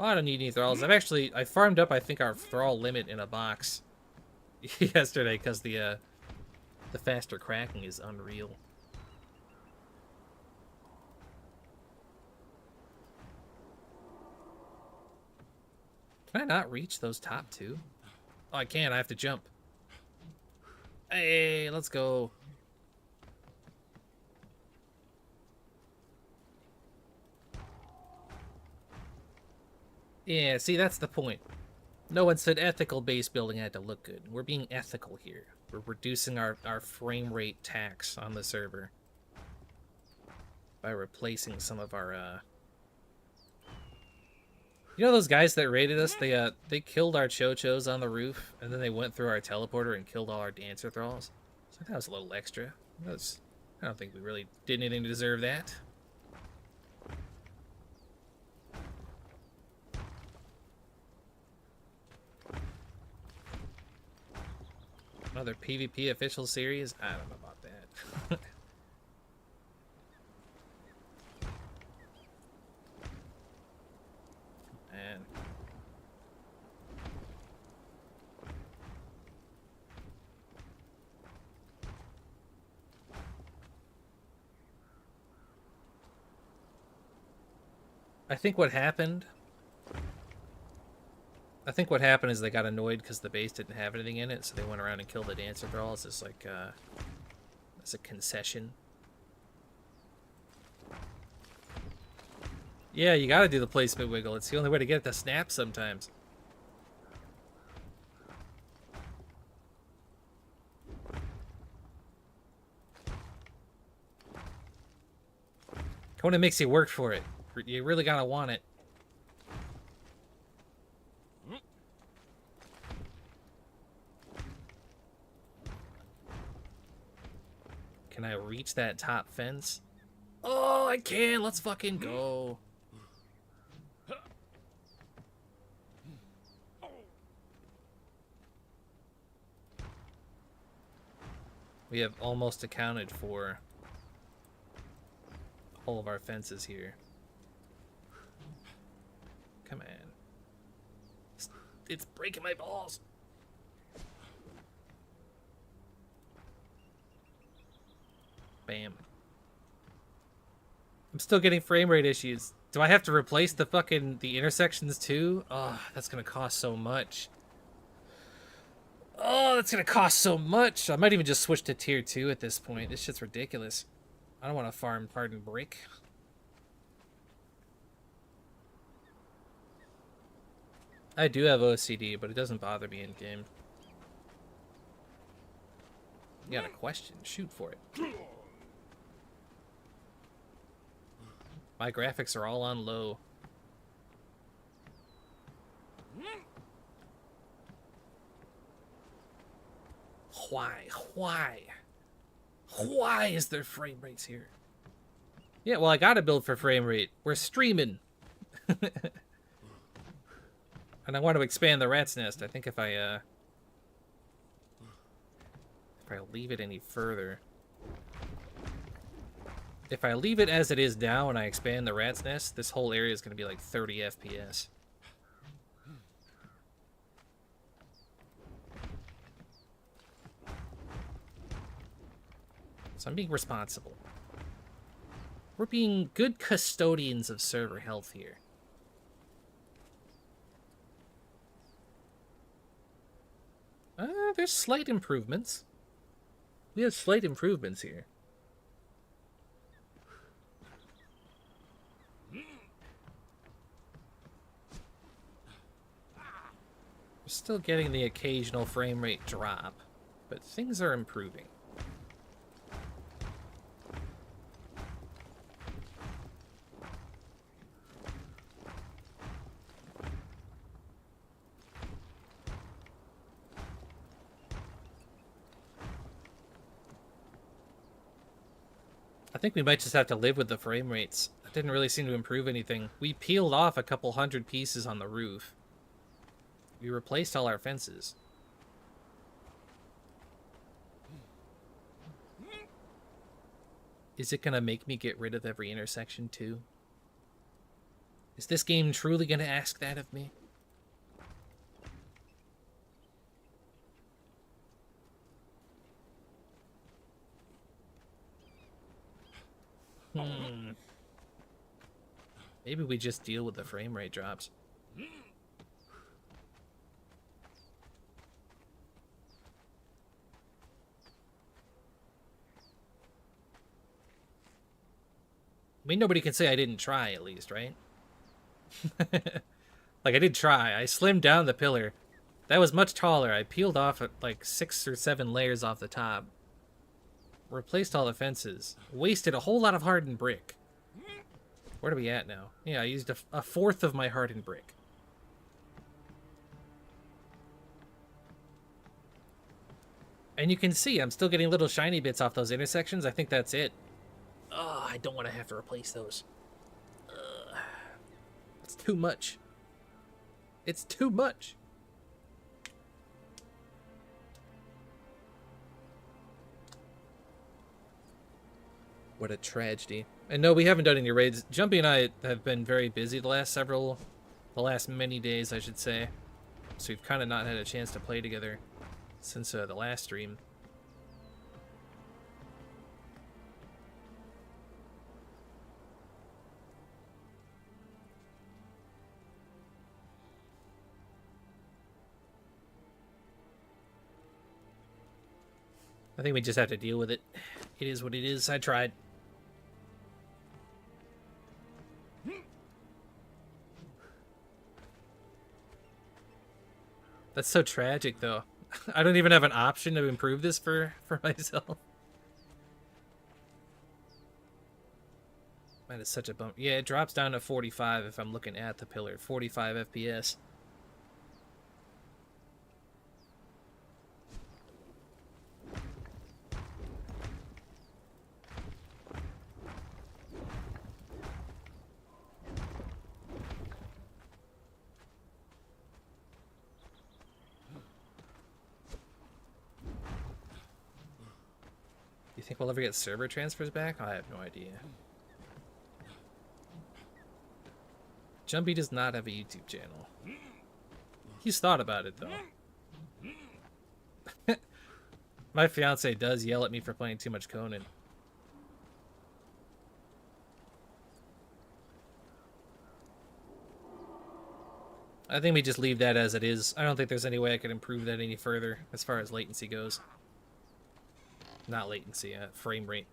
Oh, I don't need any thralls. I farmed up, I think, our thrall limit in a box yesterday because the faster cracking is unreal. Can I not reach those top two? Oh, I can't. I have to jump. Hey, let's go. Yeah, see, that's the point. No one said ethical base building had to look good. We're being ethical here. We're reducing our frame rate tax on the server by replacing some of our, You know those guys that raided us? They killed our chochos on the roof, and then they went through our teleporter and killed all our dancer thralls. So that was a little extra. I don't think we really did anything to deserve that. Another PvP official series? I don't know about that. Man. I think what happened is they got annoyed because the base didn't have anything in it, so they went around and killed the dancer thralls as like as a concession. Yeah, you gotta do the placement wiggle. It's the only way to get the snap sometimes. Conan makes you work for it. You really gotta want it. Can I reach that top fence? Oh, I can! Let's fucking go. We have almost accounted for all of our fences here. Come on. It's breaking my balls. Bam. I'm still getting frame rate issues. Do I have to replace the intersections too? Oh, that's gonna cost so much. Oh, that's gonna cost so much. I might even just switch to tier 2 at this point. This shit's ridiculous. I don't want to farm hardened brick. I do have OCD, but it doesn't bother me in game. You got a question? Shoot for it. My graphics are all on low. Why? Why is there frame rates here? Yeah, well, I gotta build for frame rate. We're streaming. And I want to expand the rat's nest. I think if I leave it any further... If I leave it as it is now and I expand the rat's nest, this whole area is going to be like 30 FPS. So I'm being responsible. We're being good custodians of server health here. There's slight improvements. We have slight improvements here. We're still getting the occasional frame rate drop, but things are improving. I think we might just have to live with the frame rates. It didn't really seem to improve anything. We peeled off a couple hundred pieces on the roof. We replaced all our fences. Is it gonna make me get rid of every intersection too? Is this game truly gonna ask that of me? Maybe we just deal with the frame rate drops. I mean, nobody can say I didn't try, at least, right? Like, I did try. I slimmed down the pillar. That was much taller. I peeled off, like, 6 or 7 layers off the top. Replaced all the fences. Wasted a whole lot of hardened brick. Where are we at now? Yeah, I used a fourth of my hardened brick. And you can see I'm still getting little shiny bits off those intersections. I think that's it. Oh, I don't want to have to replace those. It's too much. It's too much. What a tragedy. And no, we haven't done any raids. Jumpy and I have been very busy the last many days, I should say. So we've kind of not had a chance to play together since the last stream. I think we just have to deal with it. It is what it is. I tried. That's so tragic, though. I don't even have an option to improve this for myself. That is such a bump. Yeah, it drops down to 45 if I'm looking at the pillar. 45 FPS. You think we'll ever get server transfers back? I have no idea. Jumpy does not have a YouTube channel. He's thought about it, though. My fiance does yell at me for playing too much Conan. I think we just leave that as it is. I don't think there's any way I could improve that any further as far as latency goes. Not latency, frame rate.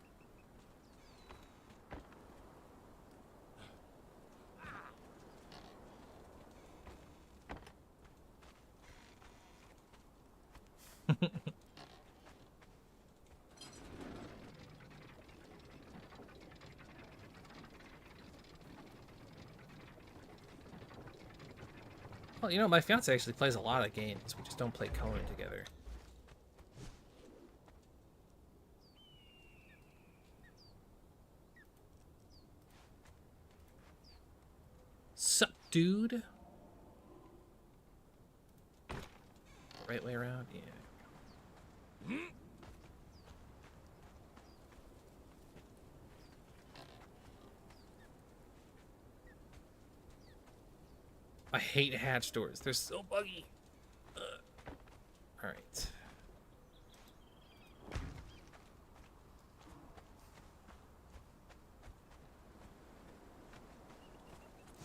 Well, you know, my fiance actually plays a lot of games. We just don't play Conan together. Sup, dude? Right way around? Yeah. I hate hatch doors. They're so buggy. Alright.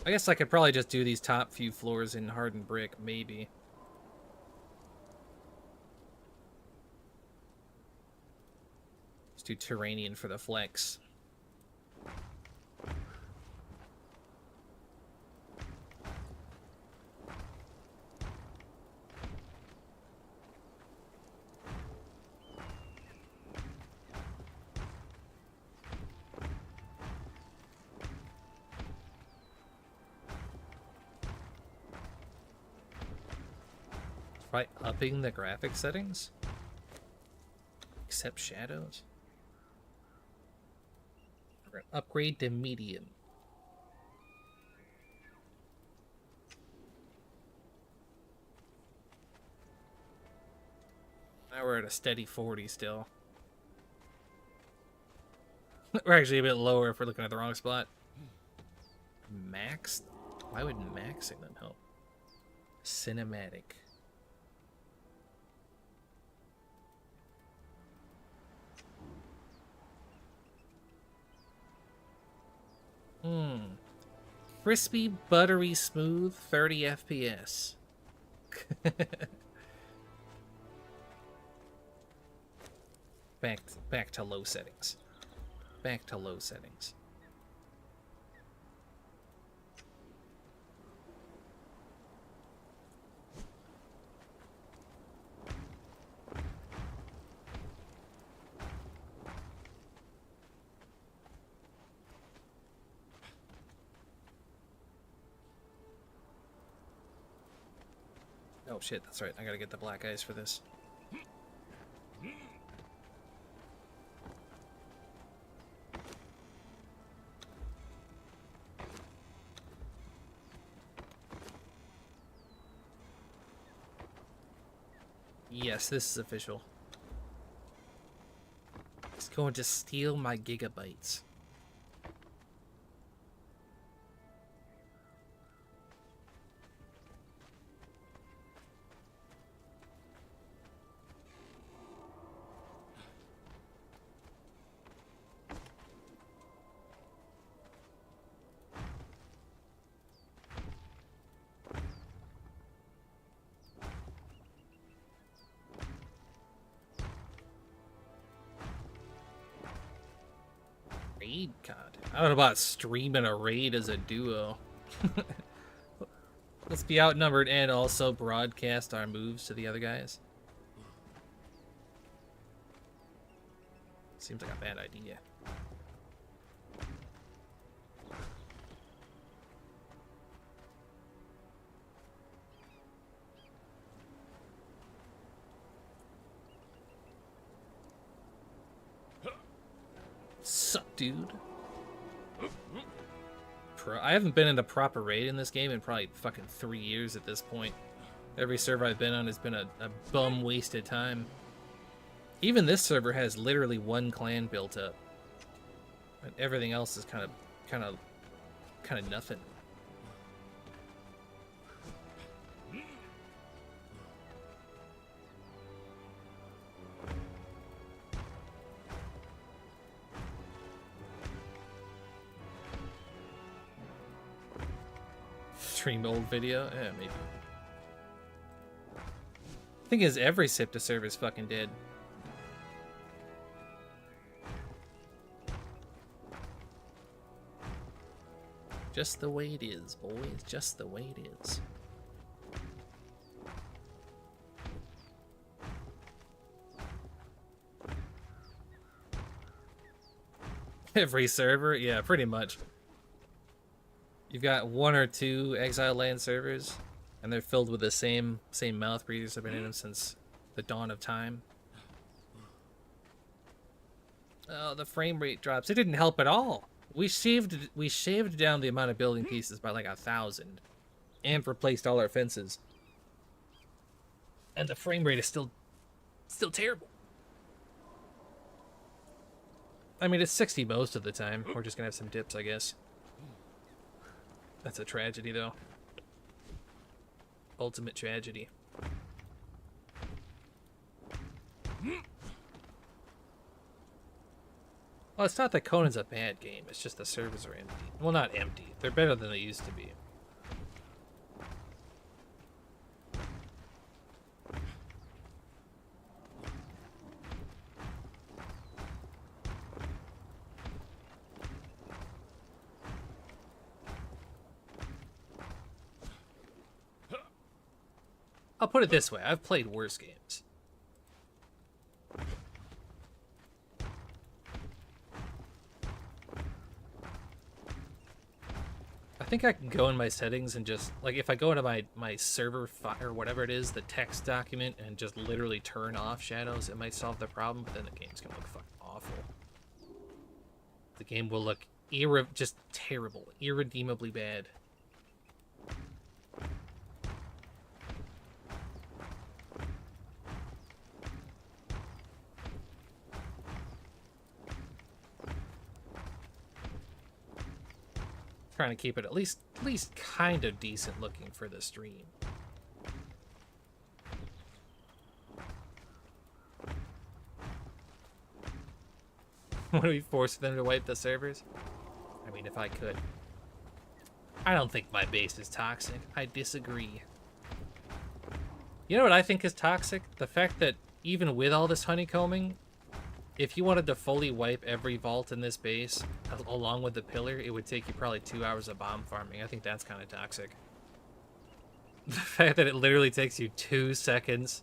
I guess I could probably just do these top few floors in hardened brick, maybe. Let's do Terranian for the flex. By upping the graphic settings? Except shadows? We're gonna upgrade to medium. Now we're at a steady 40 still. We're actually a bit lower if we're looking at the wrong spot. Max? Why would maxing them help? Cinematic. Crispy, buttery smooth, 30 FPS. Back to low settings. Back to low settings. Oh shit, that's right. I gotta get the black eyes for this. Yes, this is official. It's going to steal my gigabytes. Raid COD. I don't know about streaming a raid as a duo. Let's be outnumbered and also broadcast our moves to the other guys. Seems like a bad idea. Sup, dude? I haven't been in a proper raid in this game in probably fucking 3 years at this point. Every server I've been on has been a bum wasted time. Even this server has literally one clan built up, and everything else is kind of nothing. Stream old video? Yeah, maybe. Thing is, every SIP to server is fucking dead. Just the way it is, boys. Just the way it is. Every server? Yeah, pretty much. You've got 1 or 2 Exile Land servers, and they're filled with the same mouth breathers that have been in them since the dawn of time. Oh, the frame rate drops. It didn't help at all. We shaved down the amount of building pieces by like 1,000, and replaced all our fences. And the frame rate is still terrible. I mean, it's 60 most of the time. We're just gonna have some dips, I guess. That's a tragedy, though. Ultimate tragedy. Well, it's not that Conan's a bad game. It's just the servers are empty. Well, not empty. They're better than they used to be. I'll put it this way. I've played worse games. I think I can go in my settings and just, like, if I go into my server or whatever it is, the text document, and just literally turn off shadows, it might solve the problem, but then the game's gonna look fucking awful. The game will look just terrible, irredeemably bad. Trying to keep it at least kind of decent looking for the stream. Would we force them to wipe the servers? I mean, if I could. I don't think my base is toxic. I disagree. You know what I think is toxic? The fact that even with all this honeycombing, if you wanted to fully wipe every vault in this base, along with the pillar, it would take you probably 2 hours of bomb farming. I think that's kind of toxic. The fact that it literally takes you 2 seconds.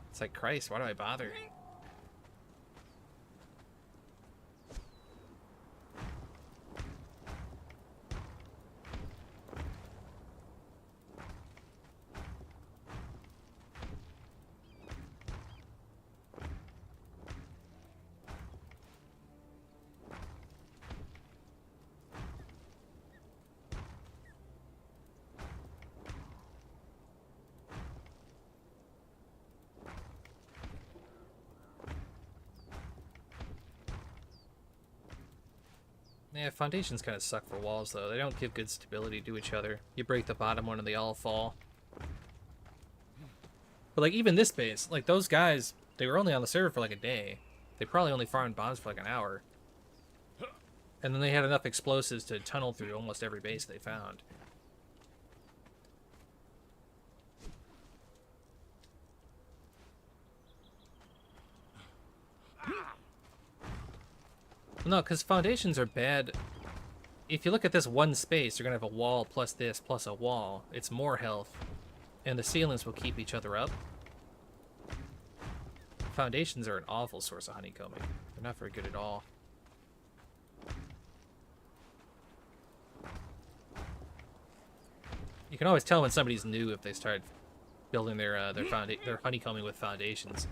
It's like, Christ, why do I bother? Yeah, foundations kind of suck for walls, though. They don't give good stability to each other. You break the bottom one and they all fall. But, like, even this base, like, those guys, they were only on the server for, like, a day. They probably only farmed bombs for, like, an hour. And then they had enough explosives to tunnel through almost every base they found. No, because foundations are bad. If you look at this one space, you're going to have a wall plus this plus a wall. It's more health. And the ceilings will keep each other up. Foundations are an awful source of honeycombing. They're not very good at all. You can always tell when somebody's new if they start building their honeycombing with foundations.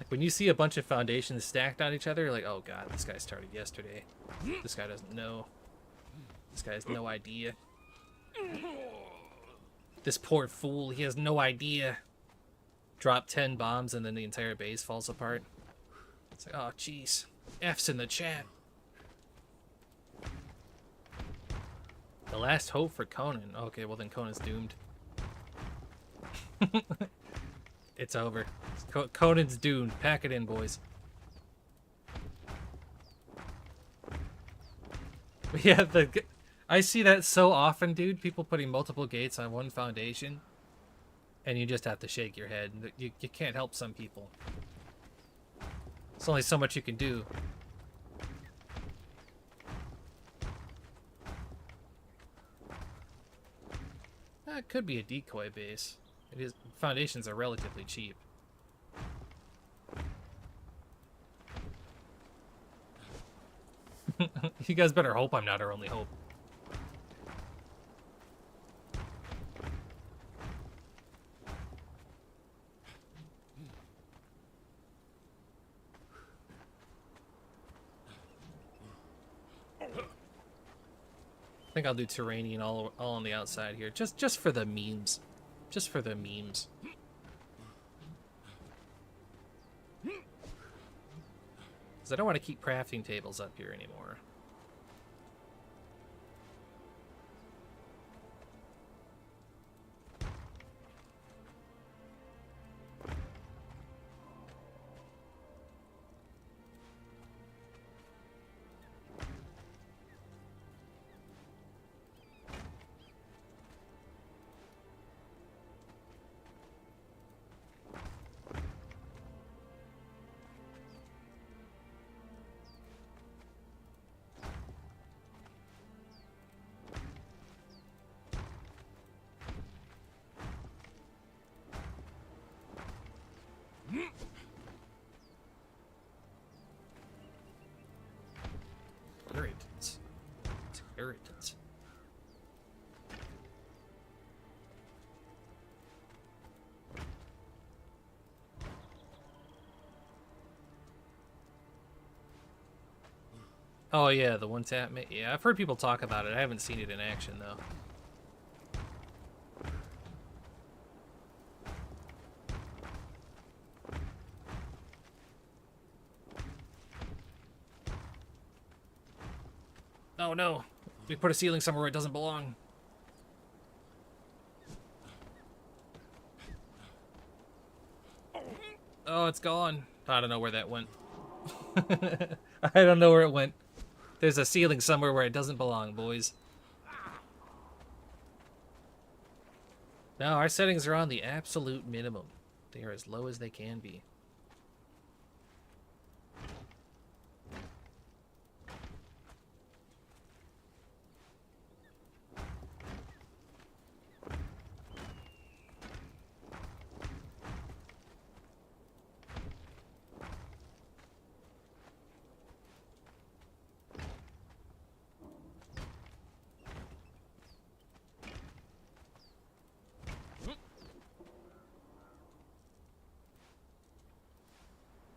When you see a bunch of foundations stacked on each other, you're like, oh god, this guy started yesterday. This guy doesn't know. This guy has no idea. This poor fool, he has no idea. Drop 10 bombs and then the entire base falls apart. It's like, oh jeez. F's in the chat. The last hope for Conan. Okay, well then Conan's doomed. It's over. Conan's doomed. Pack it in, boys. Yeah, I see that so often, dude. People putting multiple gates on one foundation, and you just have to shake your head. You can't help some people. There's only so much you can do. It could be a decoy base. It is. Foundations are relatively cheap. You guys better hope I'm not our only hope. I think I'll do Terranian all on the outside here, just for the memes, just for the memes. Because I don't want to keep crafting tables up here anymore. Irritants. It's irritants. Oh yeah, the one tap. Yeah, I've heard people talk about it. I haven't seen it in action though. Oh no, we put a ceiling somewhere where it doesn't belong. Oh, it's gone. I don't know where that went. I don't know where it went. There's a ceiling somewhere where it doesn't belong, boys. No, our settings are on the absolute minimum. They are as low as they can be.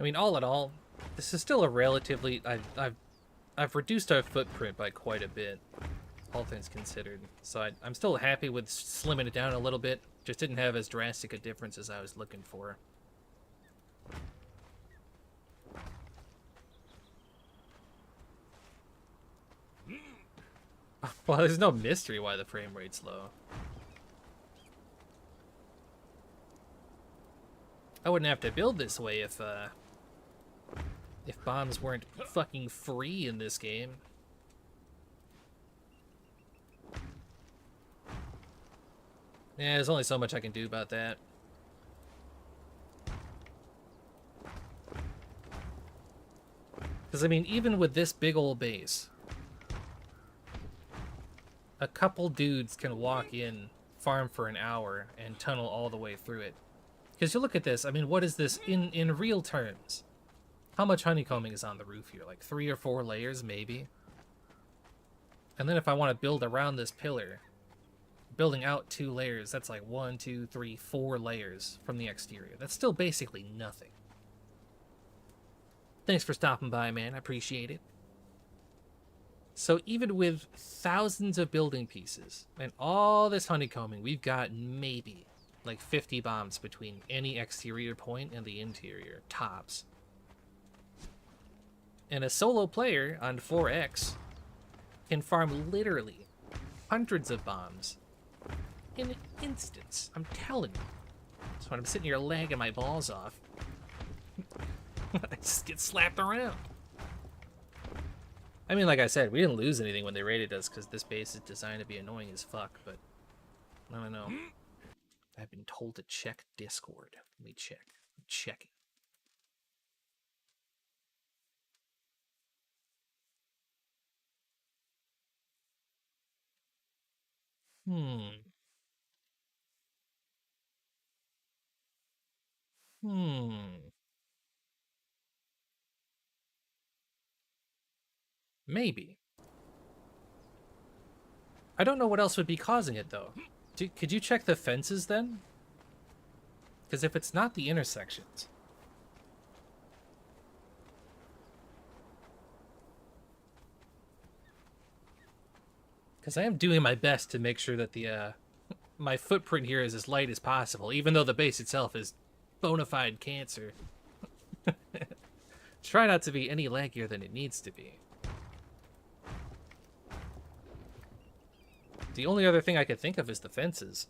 I mean, all in all, this is still a relatively... I've reduced our footprint by quite a bit, all things considered. So I'm still happy with slimming it down a little bit. Just didn't have as drastic a difference as I was looking for. Well, there's no mystery why the frame rate's low. I wouldn't have to build this way if bombs weren't fucking free in this game. Yeah, there's only so much I can do about that. Because, I mean, even with this big old base, a couple dudes can walk in, farm for an hour, and tunnel all the way through it. Because you look at this, I mean, what is this in real terms? How much honeycombing is on the roof here? Like 3 or 4 layers, maybe? And then if I want to build around this pillar, building out 2 layers, that's like 1, 2, 3, 4 layers from the exterior. That's still basically nothing. Thanks for stopping by, man. I appreciate it. So even with thousands of building pieces and all this honeycombing, we've got maybe like 50 bombs between any exterior point and the interior, tops. And a solo player on 4X can farm literally hundreds of bombs in an instance. I'm telling you. So when I'm sitting here lagging my balls off, I just get slapped around. I mean, like I said, we didn't lose anything when they raided us because this base is designed to be annoying as fuck, but I don't know. I've been told to check Discord. Let me check. I'm checking. Hmm. Hmm. Maybe. I don't know what else would be causing it, though. Could you check the fences, then? Because if it's not the intersections... Because I am doing my best to make sure that the my footprint here is as light as possible, even though the base itself is bona fide cancer. Try not to be any laggier than it needs to be. The only other thing I could think of is the fences.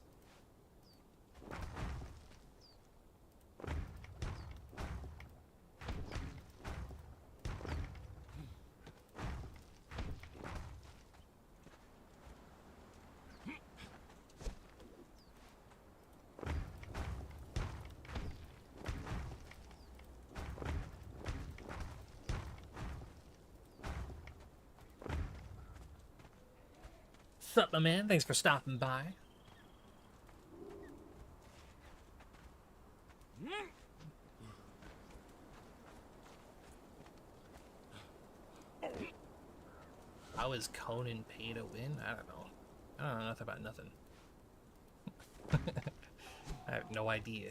Sup, my man? Thanks for stopping by. How is Conan pay to win? I don't know. I don't know nothing about nothing. I have no idea.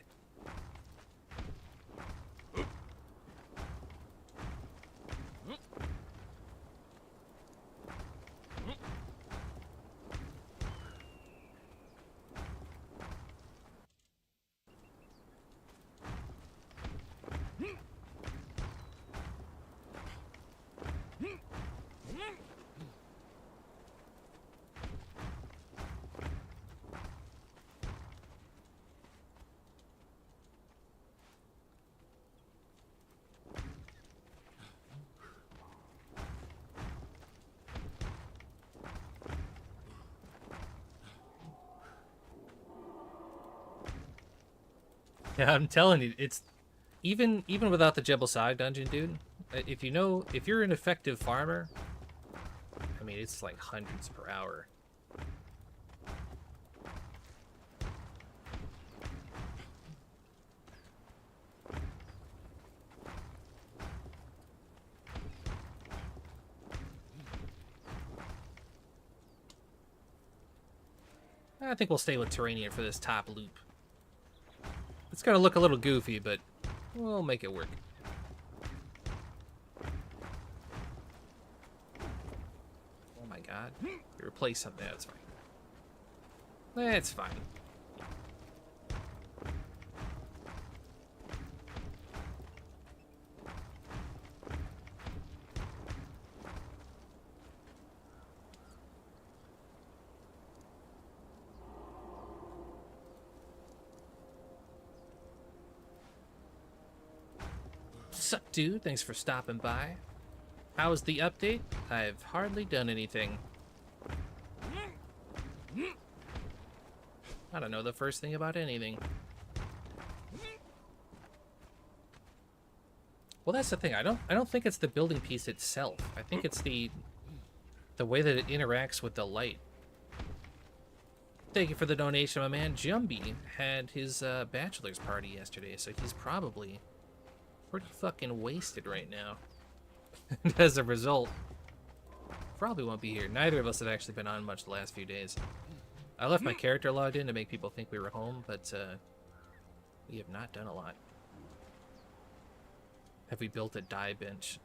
Yeah, I'm telling you, it's even without the Jebel Sag dungeon, dude. If you're an effective farmer, I mean, it's like hundreds per hour. I think we'll stay with Terranian for this top loop. It's gonna look a little goofy, but we'll make it work. Oh my god. We replaced something. That's fine. That's fine. Sup, dude? Thanks for stopping by. How's the update? I've hardly done anything. I don't know the first thing about anything. Well, that's the thing. I don't think it's the building piece itself. I think it's the way that it interacts with the light. Thank you for the donation, my man. Jumby had his bachelor's party yesterday, so he's probably pretty fucking wasted right now. As a result, probably won't be here. Neither of us have actually been on much the last few days. I left my character logged in to make people think we were home, but we have not done a lot. Have we built a dye bench?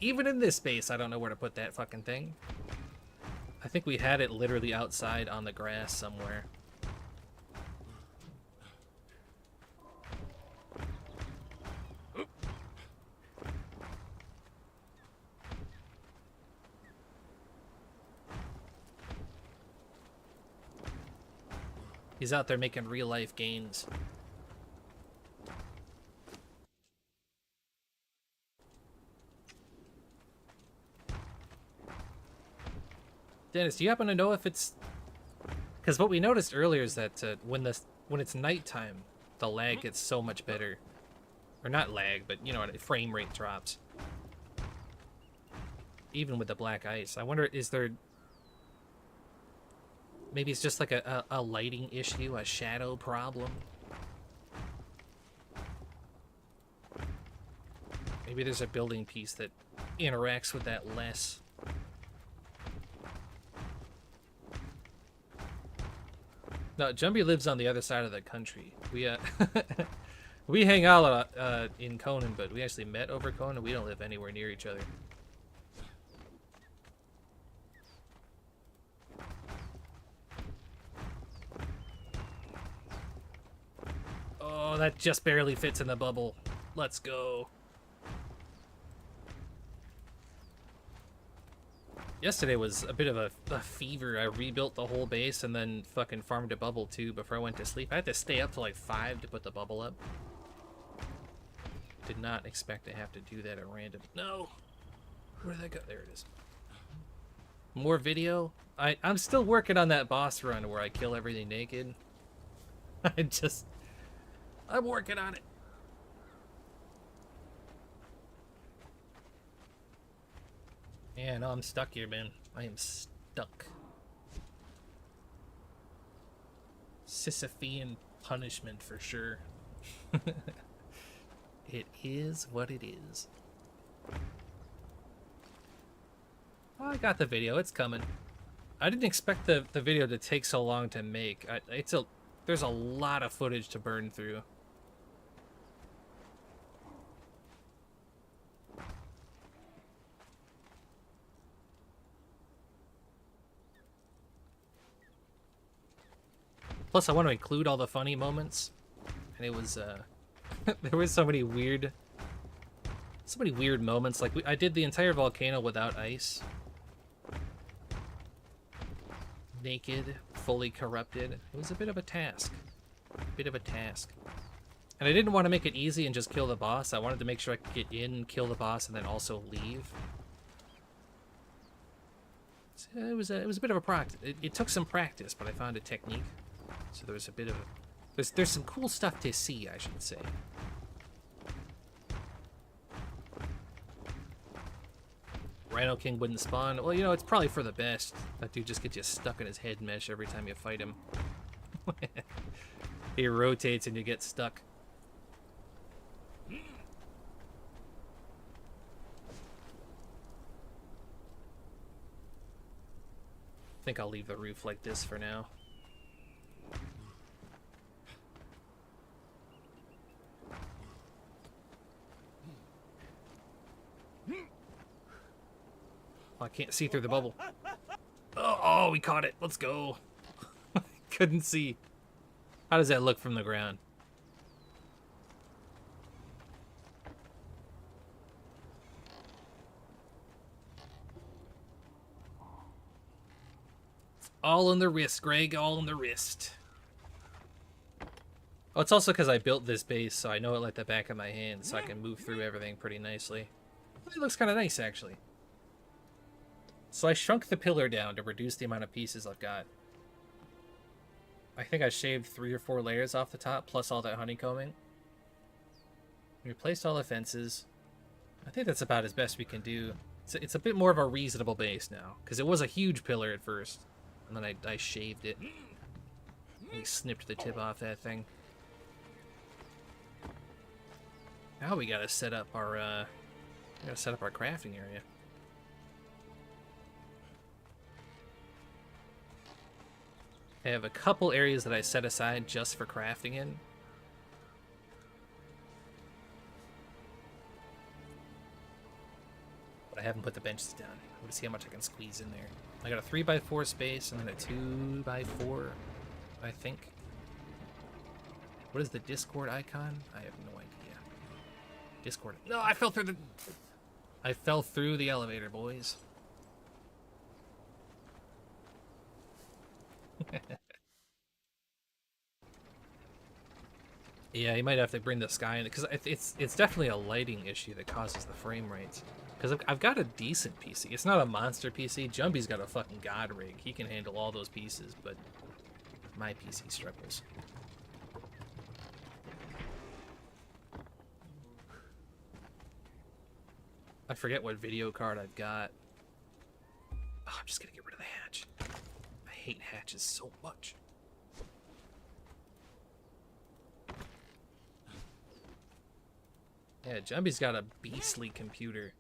Even in this space, I don't know where to put that fucking thing. I think we had it literally outside on the grass somewhere. He's out there making real-life gains. Dennis, do you happen to know if it's... Because what we noticed earlier is that when it's nighttime, the lag gets so much better. Or not lag, but you know, frame rate drops. Even with the black ice. I wonder, is there... Maybe it's just like a lighting issue, a shadow problem? Maybe there's a building piece that interacts with that less. No, Jumbie lives on the other side of the country. We we hang out in Conan, but we actually met over Conan. We don't live anywhere near each other. Oh, that just barely fits in the bubble. Let's go. Yesterday was a bit of a fever. I rebuilt the whole base and then fucking farmed a bubble too before I went to sleep. I had to stay up till like 5 to put the bubble up. Did not expect to have to do that at random. No! Where did that go? There it is. More video? I'm still working on that boss run where I kill everything naked. I'm working on it. Yeah, no, I'm stuck here, man. I am stuck. Sisyphean punishment for sure. It is what it is. Oh, I got the video. It's coming. I didn't expect the video to take so long to make. There's a lot of footage to burn through. Plus, I want to include all the funny moments, and it was there was so many weird moments. Like I did the entire volcano without ice, naked, fully corrupted. It was a bit of a task, And I didn't want to make it easy and just kill the boss. I wanted to make sure I could get in, kill the boss, and then also leave. So it was a bit of a practice. It took some practice, but I found a technique. So there was a bit of a... There's some cool stuff to see, I should say. Rhino King wouldn't spawn. Well, you know, it's probably for the best. That dude just gets you stuck in his head mesh every time you fight him. He rotates and you get stuck. I think I'll leave the roof like this for now. I can't see through the bubble. Oh, we caught it. Let's go. Couldn't see. How does that look from the ground? All in the wrist, Greg. All in the wrist. Oh, it's also because I built this base, so I know it like the back of my hand, so I can move through everything pretty nicely. It looks kind of nice, actually. So I shrunk the pillar down to reduce the amount of pieces I've got. I think I shaved 3 or 4 layers off the top, plus all that honeycombing. Replaced all the fences. I think that's about as best we can do. It's a bit more of a reasonable base now, because it was a huge pillar at first. And then I shaved it. We snipped the tip off that thing. Now we gotta set up our crafting area. I have a couple areas that I set aside just for crafting in. But I haven't put the benches down. I want to see how much I can squeeze in there. I got a 3x4 space and then a 2x4, I think. What is the Discord icon? I have no idea. Discord. No, I fell through the elevator, boys. Yeah, you might have to bring the sky in because it's definitely a lighting issue that causes the frame rates. Because I've got a decent PC. It's not a monster PC. Jumpy's got a fucking god rig. He can handle all those pieces, but my PC struggles. I forget what video card I've got. Oh, I'm just gonna get rid of the hatch. I hate hatches so much. Yeah, Jumpy's got a beastly computer.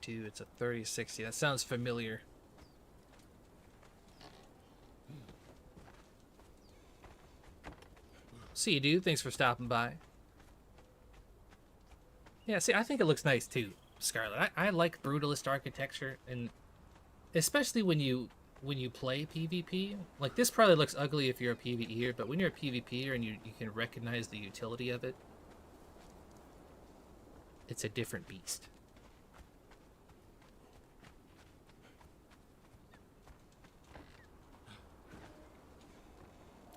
Dude, it's a 3060. That sounds familiar. See you, dude. Thanks for stopping by. Yeah, see, I think it looks nice too, Scarlet. I like brutalist architecture, and especially when you play PvP. Like, this probably looks ugly if you're a PvEer, but when you're a PvPer and you can recognize the utility of it, it's a different beast.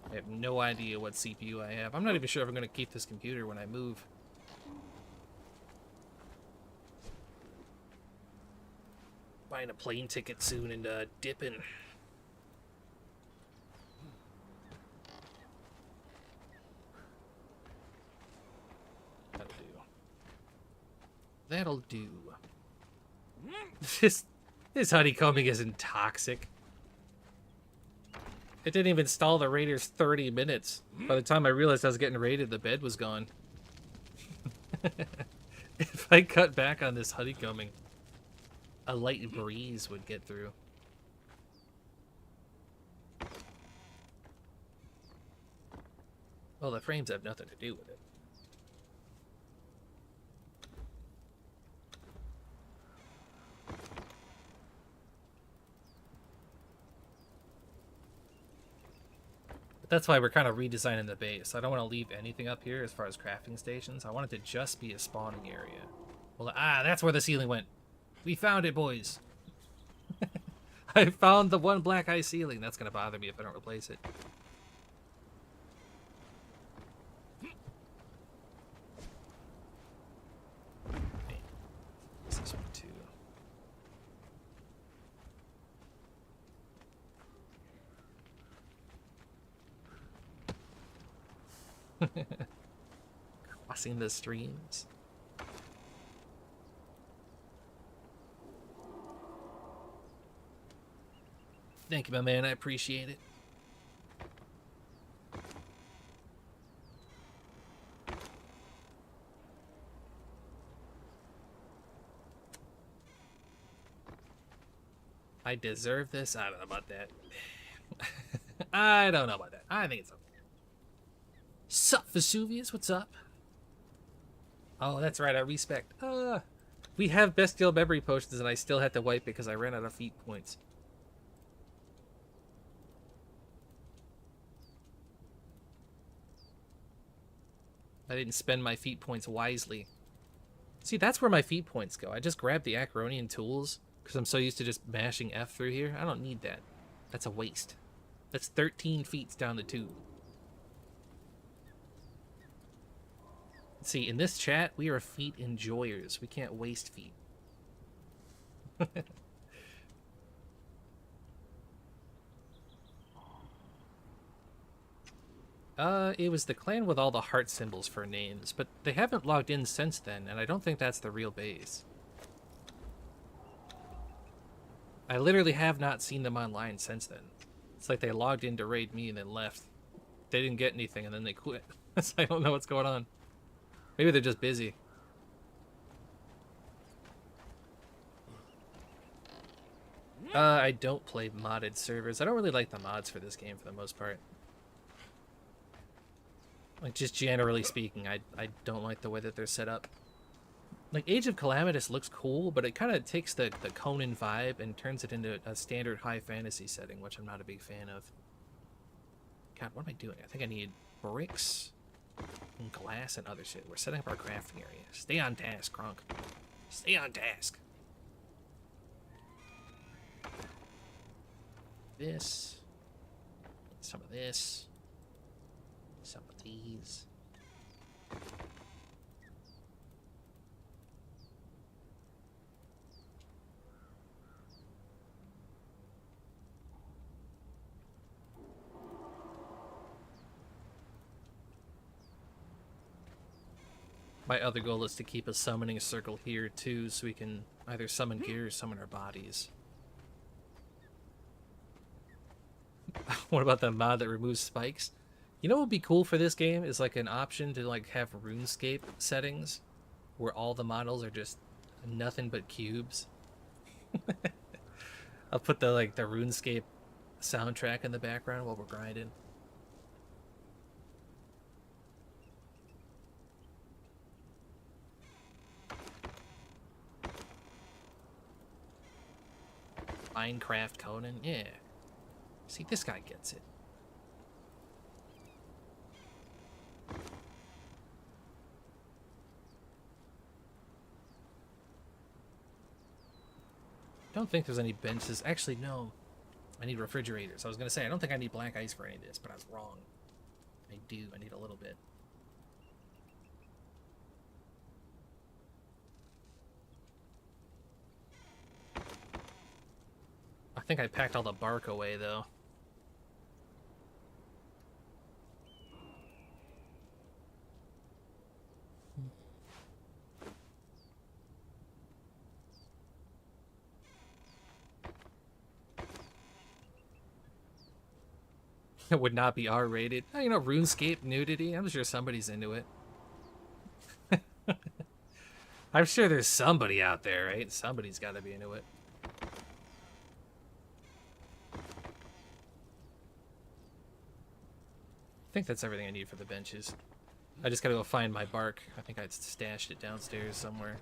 I have no idea what CPU I have. I'm not even sure if I'm going to keep this computer when I move. Buying a plane ticket soon and dipping. That'll do. That'll do. This honeycombing isn't toxic. It didn't even stall the raiders 30 minutes. By the time I realized I was getting raided, the bed was gone. If I cut back on this honeycombing, a light breeze would get through. Well, the frames have nothing to do with it. But that's why we're kind of redesigning the base. I don't want to leave anything up here as far as crafting stations. I want it to just be a spawning area. Well, that's where the ceiling went. We found it, boys. I found the one black eye ceiling. That's going to bother me if I don't replace it. This one too. Crossing the streams. Thank you, my man. I appreciate it. I deserve this? I don't know about that. I don't know about that. I think it's okay. Sup, Vesuvius? What's up? Oh, that's right. I respect. We have bestial memory potions, and I still had to wipe it because I ran out of feat points. I didn't spend my feat points wisely. See, that's where my feat points go. I just grab the Acronian tools because I'm so used to just mashing F through here. I don't need that. That's a waste. That's 13 feats down the tube. See, in this chat, we are feat enjoyers. We can't waste feat. It was the clan with all the heart symbols for names, but they haven't logged in since then, and I don't think that's the real base. I literally have not seen them online since then. It's like they logged in to raid me and then left. They didn't get anything, and then they quit. So I don't know what's going on. Maybe they're just busy. I don't play modded servers. I don't really like the mods for this game for the most part. Like, just generally speaking, I don't like the way that they're set up. Like, Age of Calamitous looks cool, but it kind of takes the Conan vibe and turns it into a standard high fantasy setting, which I'm not a big fan of. God, what am I doing? I think I need bricks and glass and other shit. We're setting up our crafting area. Stay on task, Kronk. Stay on task. This. Some of this. Some of these. My other goal is to keep a summoning circle here too, so we can either summon gear or summon our bodies. What about the mod that removes spikes? You know what would be cool for this game is like an option to like have RuneScape settings where all the models are just nothing but cubes. I'll put the RuneScape soundtrack in the background while we're grinding. Minecraft Conan, yeah. See, this guy gets it. Don't think there's any benches. Actually, no. I need refrigerators. I was going to say, I don't think I need black ice for any of this, but I was wrong. I do. I need a little bit. I think I packed all the bark away, though. It would not be R-rated. Oh, you know, RuneScape nudity. I'm sure somebody's into it. I'm sure there's somebody out there, right? Somebody's got to be into it. I think that's everything I need for the benches. I just gotta go find my bark. I think I stashed it downstairs somewhere.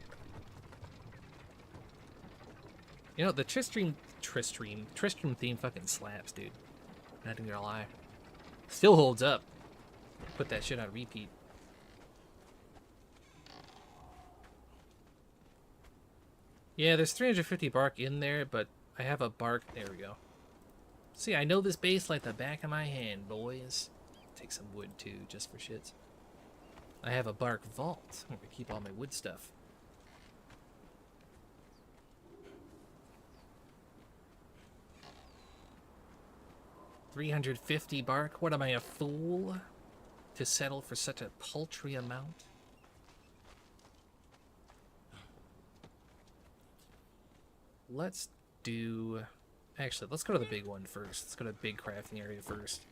You know, the Tristram theme fucking slaps, dude. Not even gonna lie. Still holds up. Put that shit on repeat. Yeah, there's 350 bark in there, but I have a bark. There we go. See, I know this base like the back of my hand, boys. Take some wood too, just for shits. I have a bark vault. I'm gonna keep all my wood stuff. $350 bark? What am I, a fool? To settle for such a paltry amount? Let's do... Actually, let's go to the big one first. Let's go to the big crafting area first.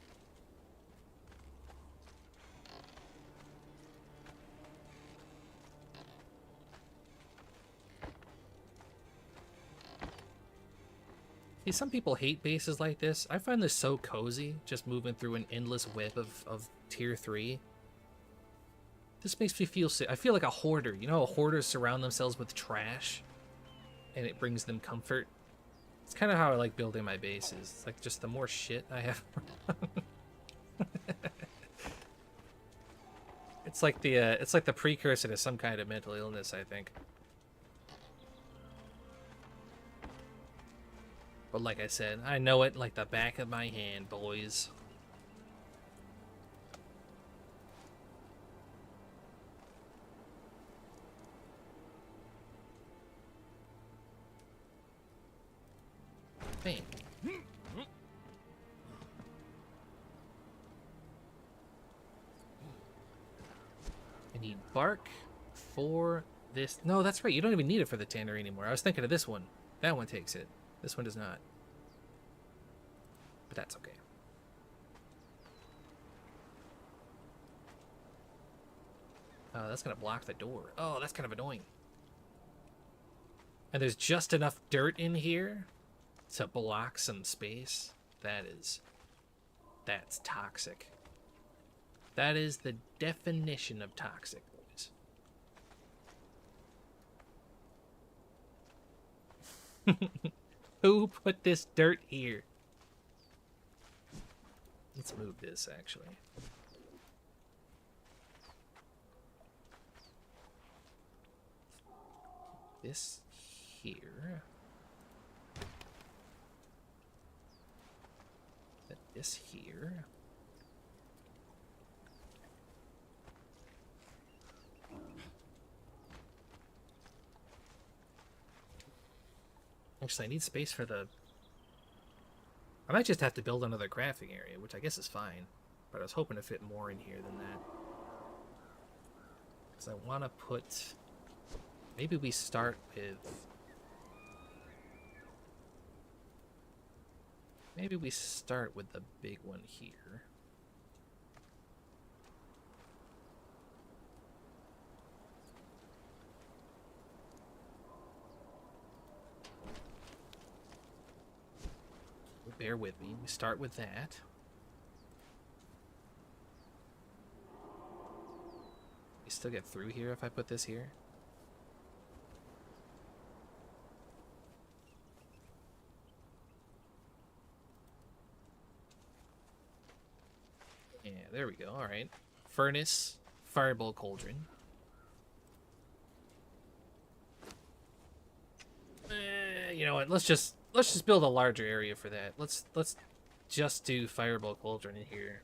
See, some people hate bases like this. I find this so cozy, just moving through an endless web of tier 3. This makes me feel sick. I feel like a hoarder. You know how hoarders surround themselves with trash? And it brings them comfort? It's kind of how I like building my bases. It's like just the more shit I have. It's like the precursor to some kind of mental illness, I think. But like I said, I know it like the back of my hand, boys. Bam. I need bark for this. No, that's right. You don't even need it for the tannery anymore. I was thinking of this one. That one takes it. This one does not. But that's okay. Oh, that's going to block the door. Oh, that's kind of annoying. And there's just enough dirt in here to block some space. That's toxic. That is the definition of toxic, boys. Who put this dirt here? Let's move this, actually. this here. Set this here. Actually, I need space for the... I might just have to build another crafting area, which I guess is fine. But I was hoping to fit more in here than that. Because I want to put... Maybe we start with... Maybe we start with the big one here. Bear with me. We start with that. We still get through here if I put this here. Yeah, there we go. All right. Furnace, fireball cauldron. You know what? Let's just build a larger area for that. Let's just do fireball cauldron in here.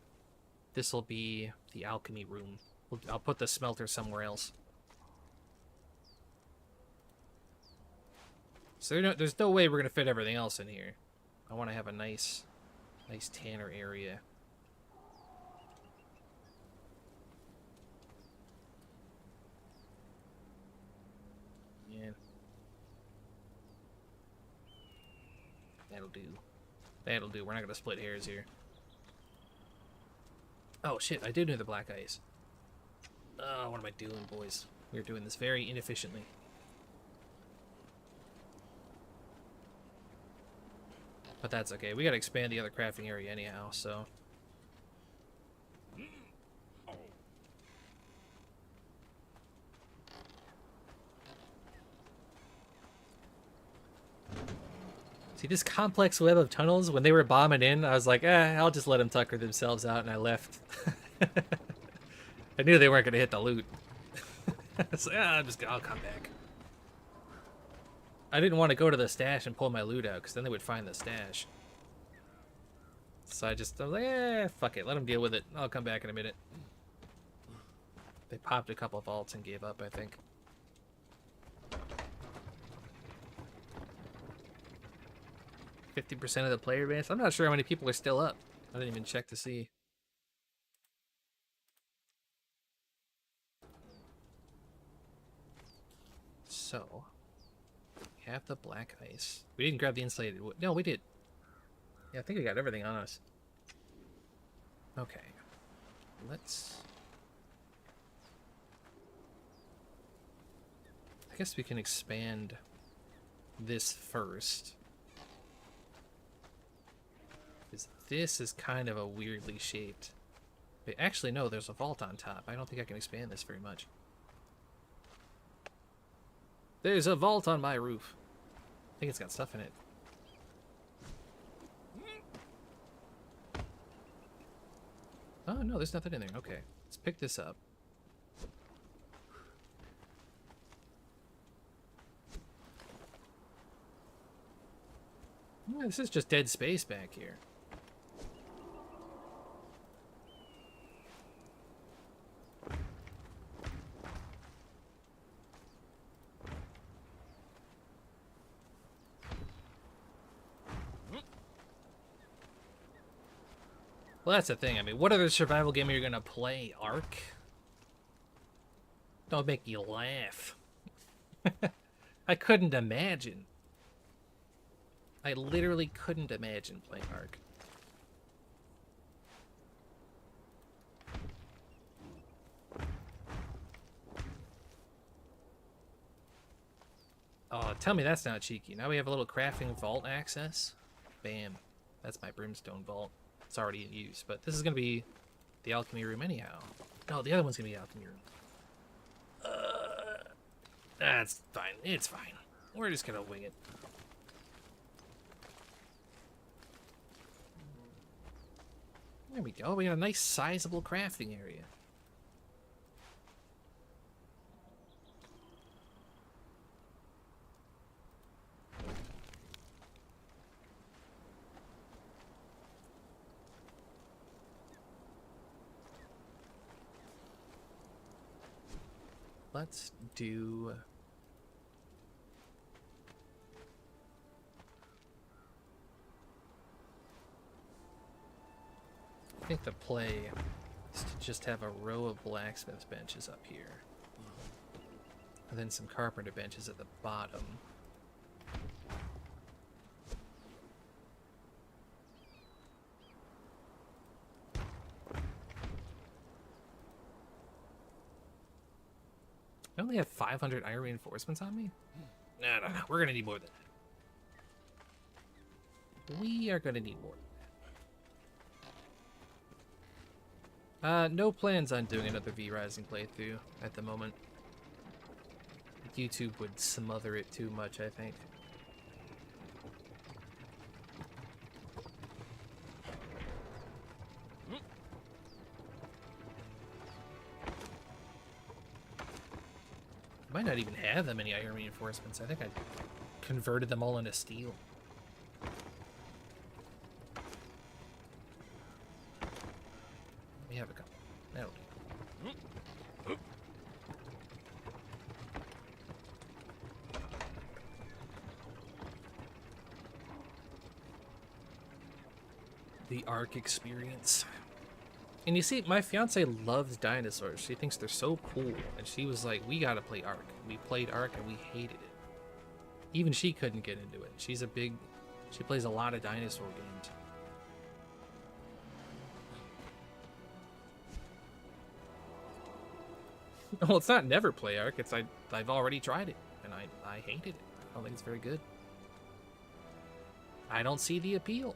This will be the alchemy room. I'll put the smelter somewhere else. So there's no way we're gonna fit everything else in here. I want to have a nice tanner area. Yeah. That'll do. That'll do. We're not gonna split hairs here. Oh shit, I did know the black ice. Oh, what am I doing, boys? We're doing this very inefficiently. But that's okay. We gotta expand the other crafting area anyhow, so... See, this complex web of tunnels, when they were bombing in, I was like, I'll just let them tucker themselves out, and I left. I knew they weren't going to hit the loot. So, I'll come back. I didn't want to go to the stash and pull my loot out, because then they would find the stash. So I was like, fuck it, let them deal with it. I'll come back in a minute. They popped a couple vaults and gave up, I think. %50 of the player base. I'm not sure how many people are still up. I didn't even check to see. So, we have the black ice. We didn't grab the insulated wood. No, we did. Yeah, I think we got everything on us. Okay. Let's... I guess we can expand this first. Because this is kind of a weirdly shaped... But actually, no, there's a vault on top. I don't think I can expand this very much. There's a vault on my roof. I think it's got stuff in it. Oh, no, there's nothing in there. Okay, let's pick this up. Yeah, this is just dead space back here. Well, that's the thing. I mean, what other survival game are you gonna play? Ark? Don't make me laugh. I couldn't imagine. I literally couldn't imagine playing Ark. Oh, tell me that's not cheeky. Now we have a little crafting vault access. Bam. That's my brimstone vault. It's already in use, but this is going to be the alchemy room anyhow. No, the other one's going to be the alchemy room. That's fine. It's fine. We're just going to wing it. There we go. We got a nice sizable crafting area. let's do... I think the play is to just have a row of blacksmith benches up here. And then some carpenter benches at the bottom. I only have 500 iron reinforcements on me? No, we're gonna need more than that. We are gonna need more than that. No plans on doing another V-Rising playthrough at the moment. YouTube would smother it too much, I think. I might not even have that many iron reinforcements. I think I converted them all into steel. We have a couple. That'll do. The Ark experience. And you see, my fiance loves dinosaurs. She thinks they're so cool. And she was like, we gotta play Ark. We played Ark and we hated it. Even she couldn't get into it. She plays a lot of dinosaur games. Well, it's not never play Ark. It's I've already tried it. And I hated it. I don't think it's very good. I don't see the appeal.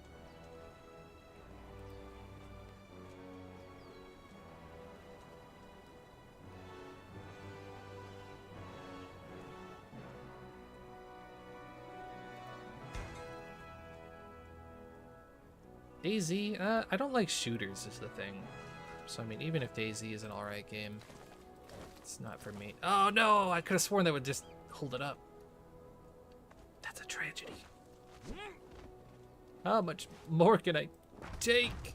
DayZ, I don't like shooters is the thing. So, I mean, even if DayZ is an alright game, it's not for me. Oh no, I could have sworn that would just hold it up. That's a tragedy. How much more can I take?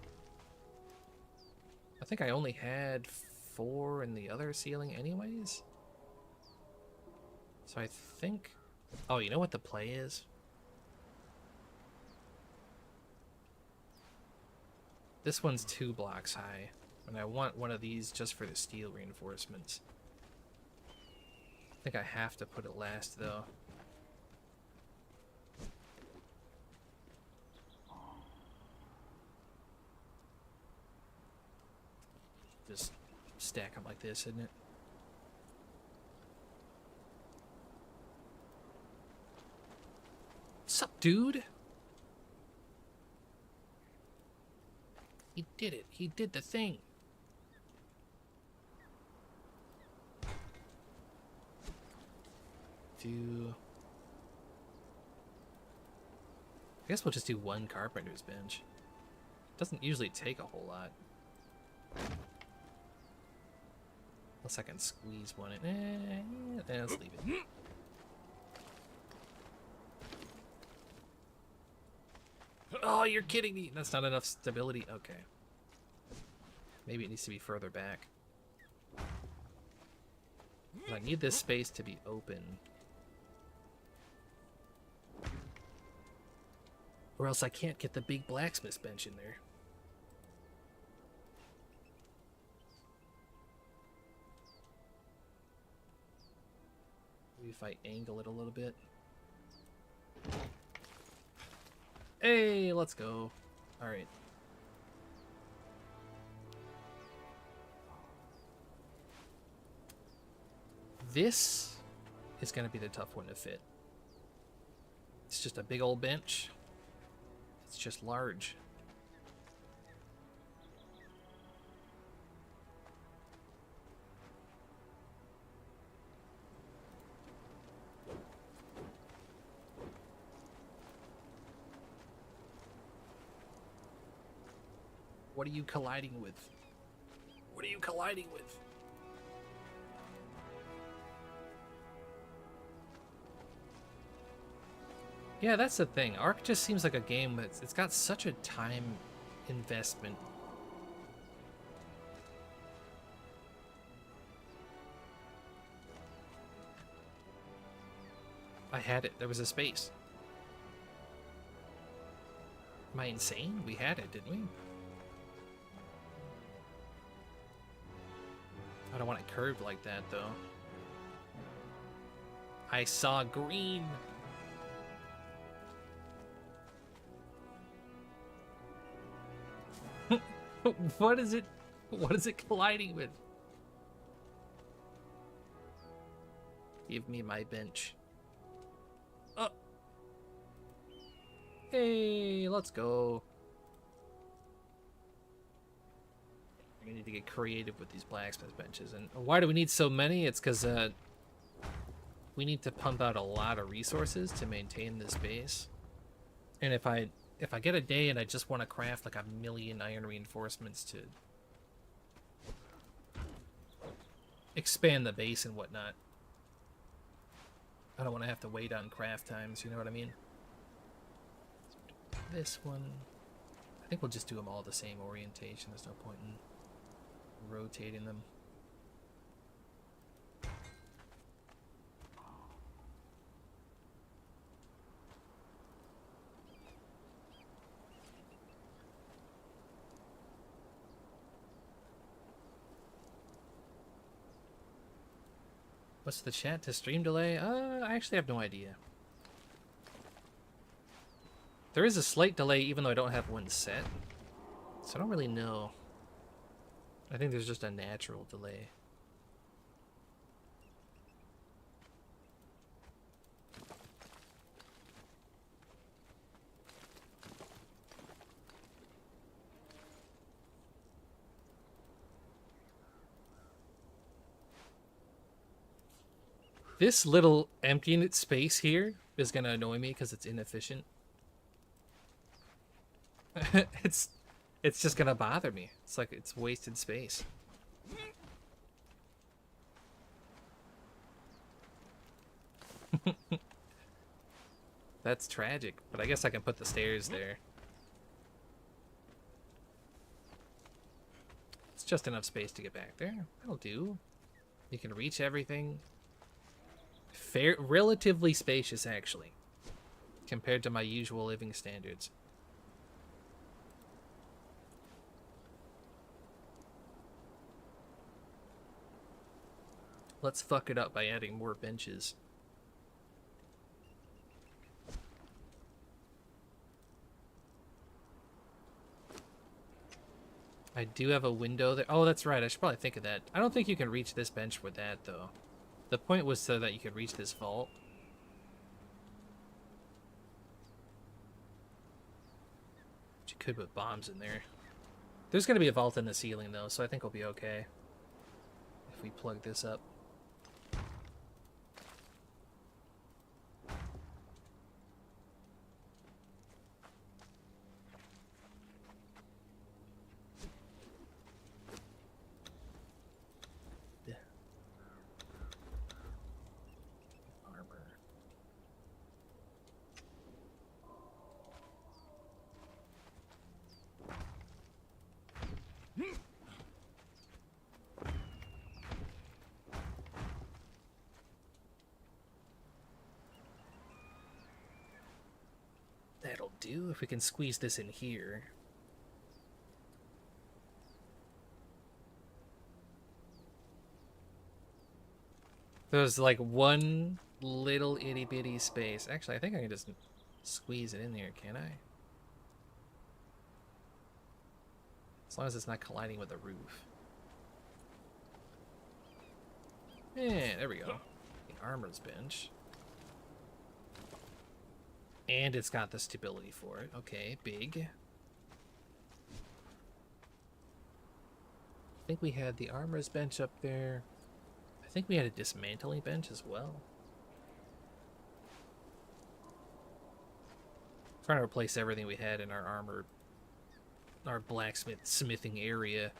I think I only had 4 in the other ceiling anyways. So I think... Oh, you know what the play is? This one's 2 blocks high, and I want one of these just for the steel reinforcements. I think I have to put it last, though. Just stack them like this, isn't it? Sup, dude? He did it. He did the thing. I guess we'll just do 1 carpenter's bench. Doesn't usually take a whole lot. Unless I can squeeze one in. Let's leave it. Oh, you're kidding me. That's not enough stability. Okay. Maybe it needs to be further back. I need this space to be open. Or else I can't get the big blacksmith bench in there. Maybe if I angle it a little bit. Hey, let's go. All right. This is going to be the tough one to fit. It's just a big old bench. It's just large. What are you colliding with? What are you colliding with? Yeah, that's the thing. Ark just seems like a game that's it's got such a time investment. I had it. There was a space. Am I insane? We had it, didn't we? I don't want it curved like that, though. I saw green. What is it? What is it colliding with? Give me my bench. Oh. Hey, let's go. We need to get creative with these blacksmith benches. And why do we need so many? It's because we need to pump out a lot of resources to maintain this base. And if I get a day and I just want to craft like 1,000,000 iron reinforcements to expand the base and whatnot, I don't want to have to wait on craft times, you know what I mean? This one, I think we'll just do them all the same orientation. There's no point in rotating them. What's the chat to stream delay? I actually have no idea. There is a slight delay even though I don't have one set. So I don't really know. I think there's just a natural delay. This little empty space here is gonna annoy me because it's inefficient. it's just gonna bother me. It's like it's wasted space. That's tragic, but I guess I can put the stairs there. It's just enough space to get back there. That'll do. You can reach everything. Relatively spacious, actually, compared to my usual living standards. Let's fuck it up by adding more benches. I do have a window there. Oh, that's right. I should probably think of that. I don't think you can reach this bench with that, though. The point was so that you could reach this vault. But you could put bombs in there. There's going to be a vault in the ceiling, though, so I think we'll be okay if we plug this up. That'll do if we can squeeze this in here. There's like one little itty bitty space. Actually, I think I can just squeeze it in there, can I? As long as it's not colliding with the roof. Yeah, there we go. The armor's bench. And it's got the stability for it. Okay, big. I think we had the armor's bench up there. I think we had a dismantling bench as well. Trying to replace everything we had in our armor, our smithing area.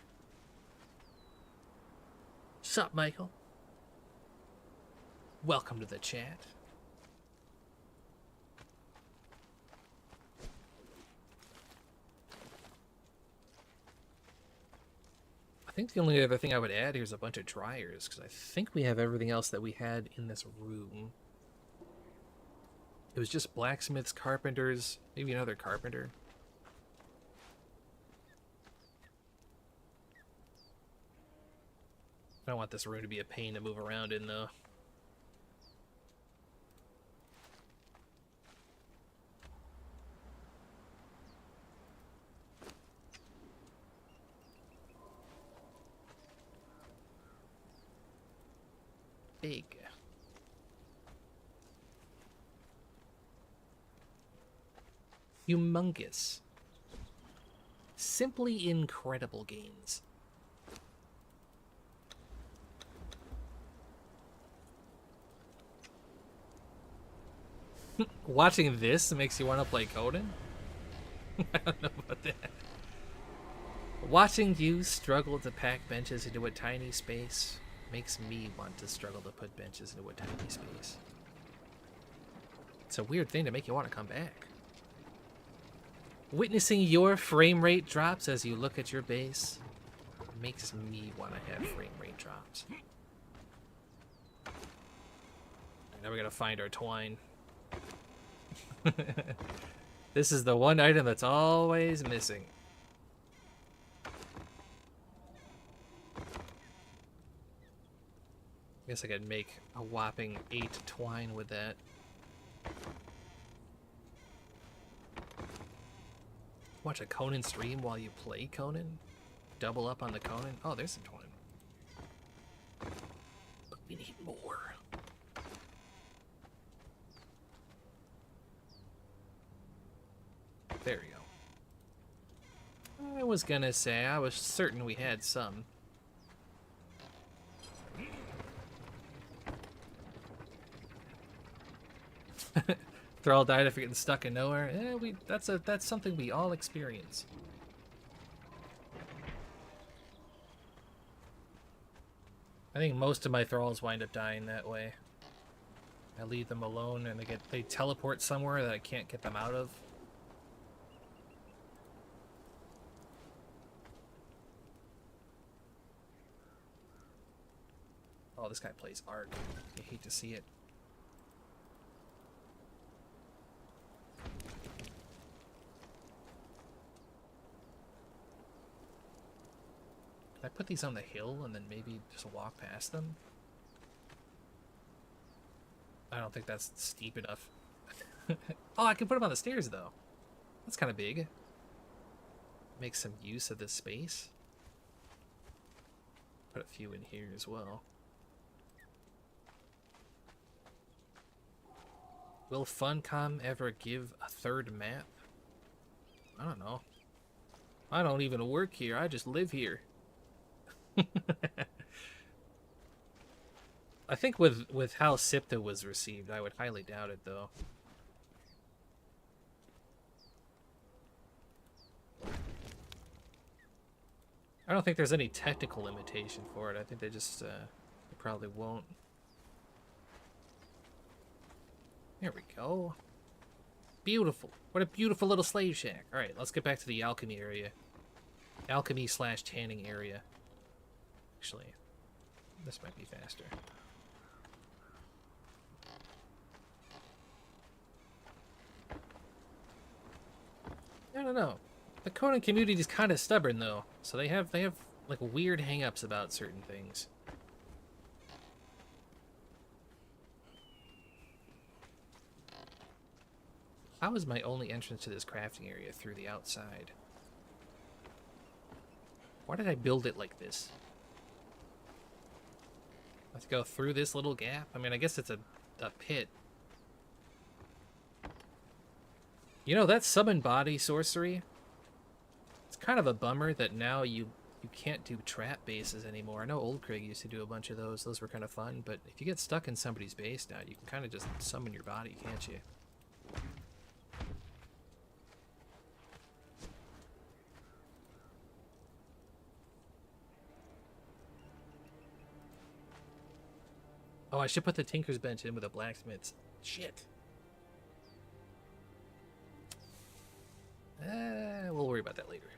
Sup, Michael? Welcome to the chat. I think the only other thing I would add here is a bunch of dryers, because I think we have everything else that we had in this room. It was just blacksmiths, carpenters, maybe another carpenter. I don't want this room to be a pain to move around in, though. Big. Humongous. Simply incredible gains. Watching this makes you want to play Conan? I don't know about that. Watching you struggle to pack benches into a tiny space makes me want to struggle to put benches into a tiny space. It's a weird thing to make you want to come back. Witnessing your frame rate drops as you look at your base makes me want to have frame rate drops. Now we gotta find our twine. This is the one item that's always missing. I guess I could make a whopping 8 twine with that. Watch a Conan stream while you play Conan? Double up on the Conan? Oh, there's some twine. But we need more. There we go. I was gonna say, I was certain we had some. Thrall died after getting stuck in nowhere. That's something we all experience. I think most of my thralls wind up dying that way. I leave them alone and they teleport somewhere that I can't get them out of. Oh, this guy plays Ark. I hate to see it. Can I put these on the hill and then maybe just walk past them? I don't think that's steep enough. Oh, I can put them on the stairs, though. That's kind of big. Make some use of this space. Put a few in here as well. Will Funcom ever give a third map? I don't know. I don't even work here. I just live here. I think with how Sipta was received, I would highly doubt it, though. I don't think there's any technical limitation for it. I think they just they probably won't. There we go. Beautiful. What a beautiful little slave shack. All right, let's get back to the alchemy area. Alchemy/tanning area. Actually, this might be faster. I don't know. The Conan community is kind of stubborn, though, so they have like weird hang-ups about certain things. How is my only entrance to this crafting area through the outside? Why did I build it like this? I have to go through this little gap? I mean, I guess it's a pit. You know, that summon body sorcery, it's kind of a bummer that now you can't do trap bases anymore. I know Old Craig used to do a bunch of those. Those were kind of fun, but if you get stuck in somebody's base now, you can kind of just summon your body, can't you? Oh, I should put the Tinker's Bench in with a blacksmith's. Shit. We'll worry about that later.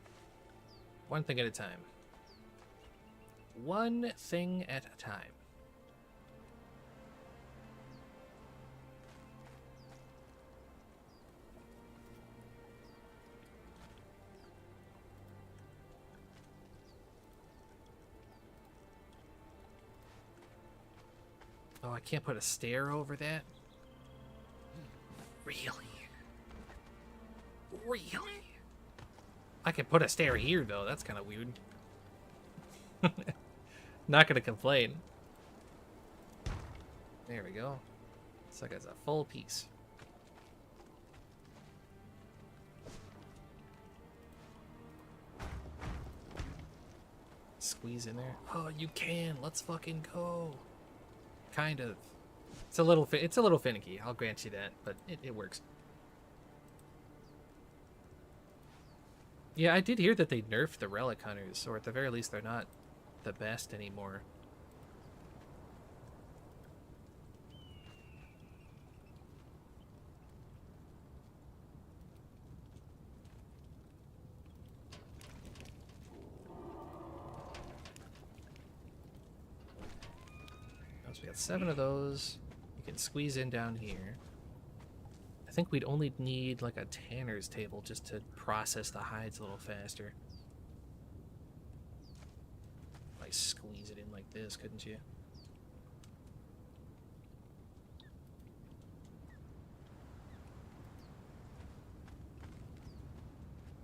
One thing at a time. One thing at a time. I can't put a stair over that? Really? Really? I can put a stair here, though. That's kind of weird. Not gonna complain. There we go. It's like it's a full piece. Squeeze in there. Oh, you can. Let's fucking go. Kind of. It's a little finicky. I'll grant you that, but it works. Yeah, I did hear that they nerfed the relic hunters, or at the very least, they're not the best anymore. So we got 7 of those. We can squeeze in down here. I think we'd only need like a tanner's table just to process the hides a little faster. Like squeeze it in like this, couldn't you?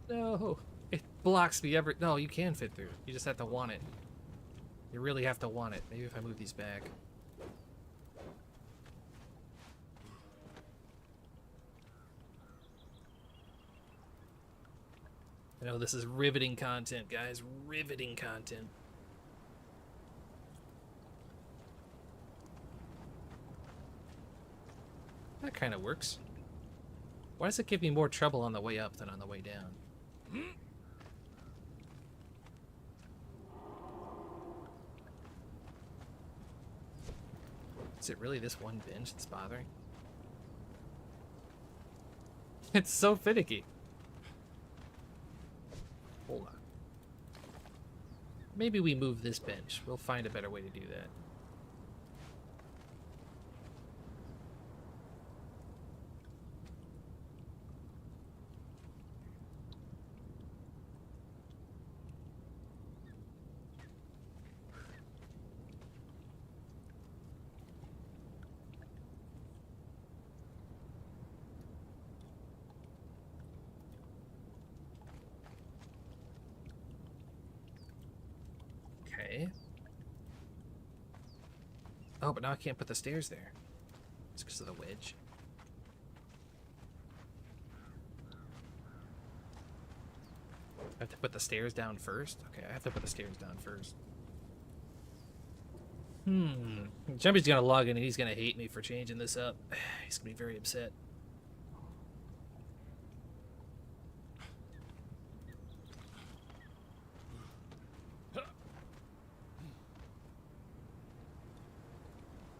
No, it blocks me ever. No, you can fit through. You just have to want it. You really have to want it. Maybe if I move these back. I know this is riveting content, guys. Riveting content. That kind of works. Why does it give me more trouble on the way up than on the way down? Is it really this one bench that's bothering? It's so finicky. Hold on. Maybe we move this bench. We'll find a better way to do that. Okay. Oh, but now I can't put the stairs there. It's because of the wedge. I have to put the stairs down first? Okay, I have to put the stairs down first. Jumpy's gonna log in and he's gonna hate me for changing this up. He's gonna be very upset.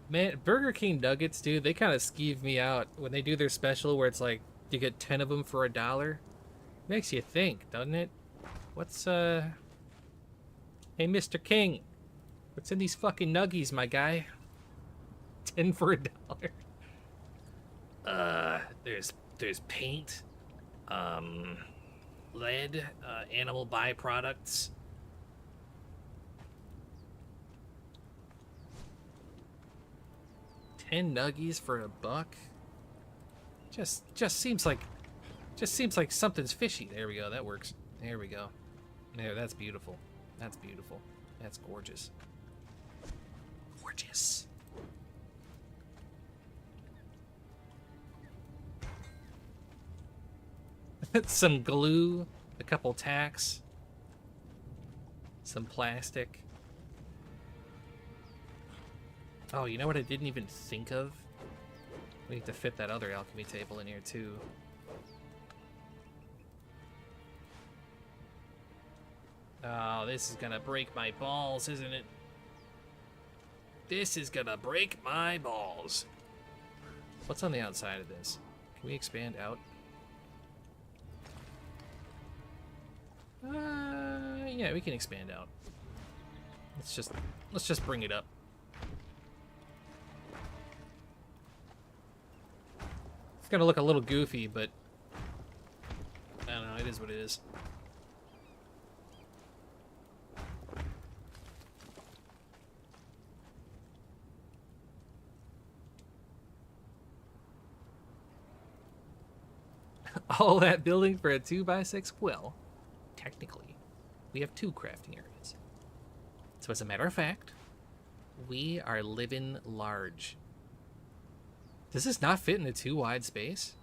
Man, Burger King nuggets, dude, they kind of skeeve me out when they do their special where it's like you get 10 of them for $1. Makes you think, doesn't it? What's, Hey, Mr. King. What's in these fucking nuggies, my guy? 10 for $1. There's paint, lead, animal byproducts. $10 for $1? Just seems like something's fishy. There we go. That works. There we go. There, that's beautiful. That's beautiful. That's gorgeous. Gorgeous. Some glue, a couple tacks, some plastic. Oh, you know what I didn't even think of? We need to fit that other alchemy table in here too. Oh, this is gonna break my balls, isn't it? This is gonna break my balls. What's on the outside of this? Can we expand out? Yeah, we can expand out. Let's just bring it up. It's gonna look a little goofy, but I don't know, it is what it is. All that building for a 2x6? Well, technically, we have 2 crafting areas. So as a matter of fact, we are living large. Does this not fit in a 2 wide space?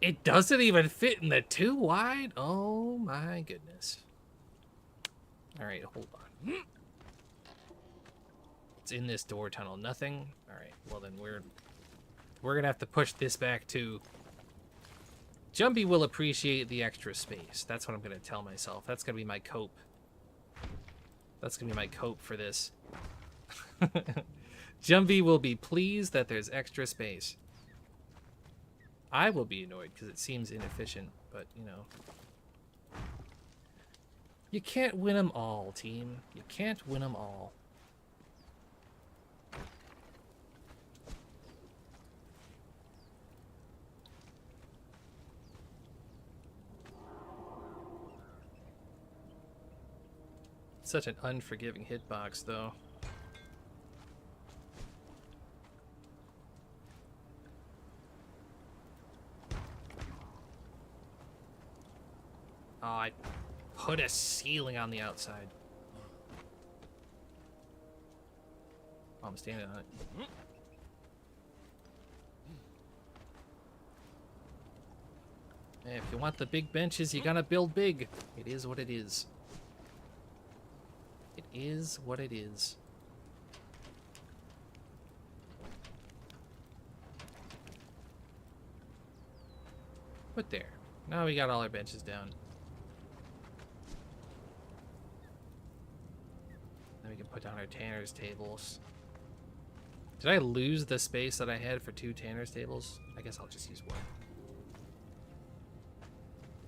It doesn't even fit in the 2 wide? Oh my goodness. Alright, hold on. It's in this door tunnel. Nothing? Alright, well then we're gonna have to push this back too. Jumpy will appreciate the extra space. That's what I'm gonna tell myself. That's gonna be my cope. That's gonna be my cope for this. Jumpy will be pleased that there's extra space. I will be annoyed because it seems inefficient, but you know. You can't win them all, team. You can't win them all. Such an unforgiving hitbox, though. Oh, I put a ceiling on the outside. Oh, I'm standing on it. Hey, if you want the big benches, you gotta build big. It is what it is. It is what it is. But there. Now we got all our benches down. Then we can put down our tanner's tables. Did I lose the space that I had for 2 tanner's tables? I guess I'll just use 1.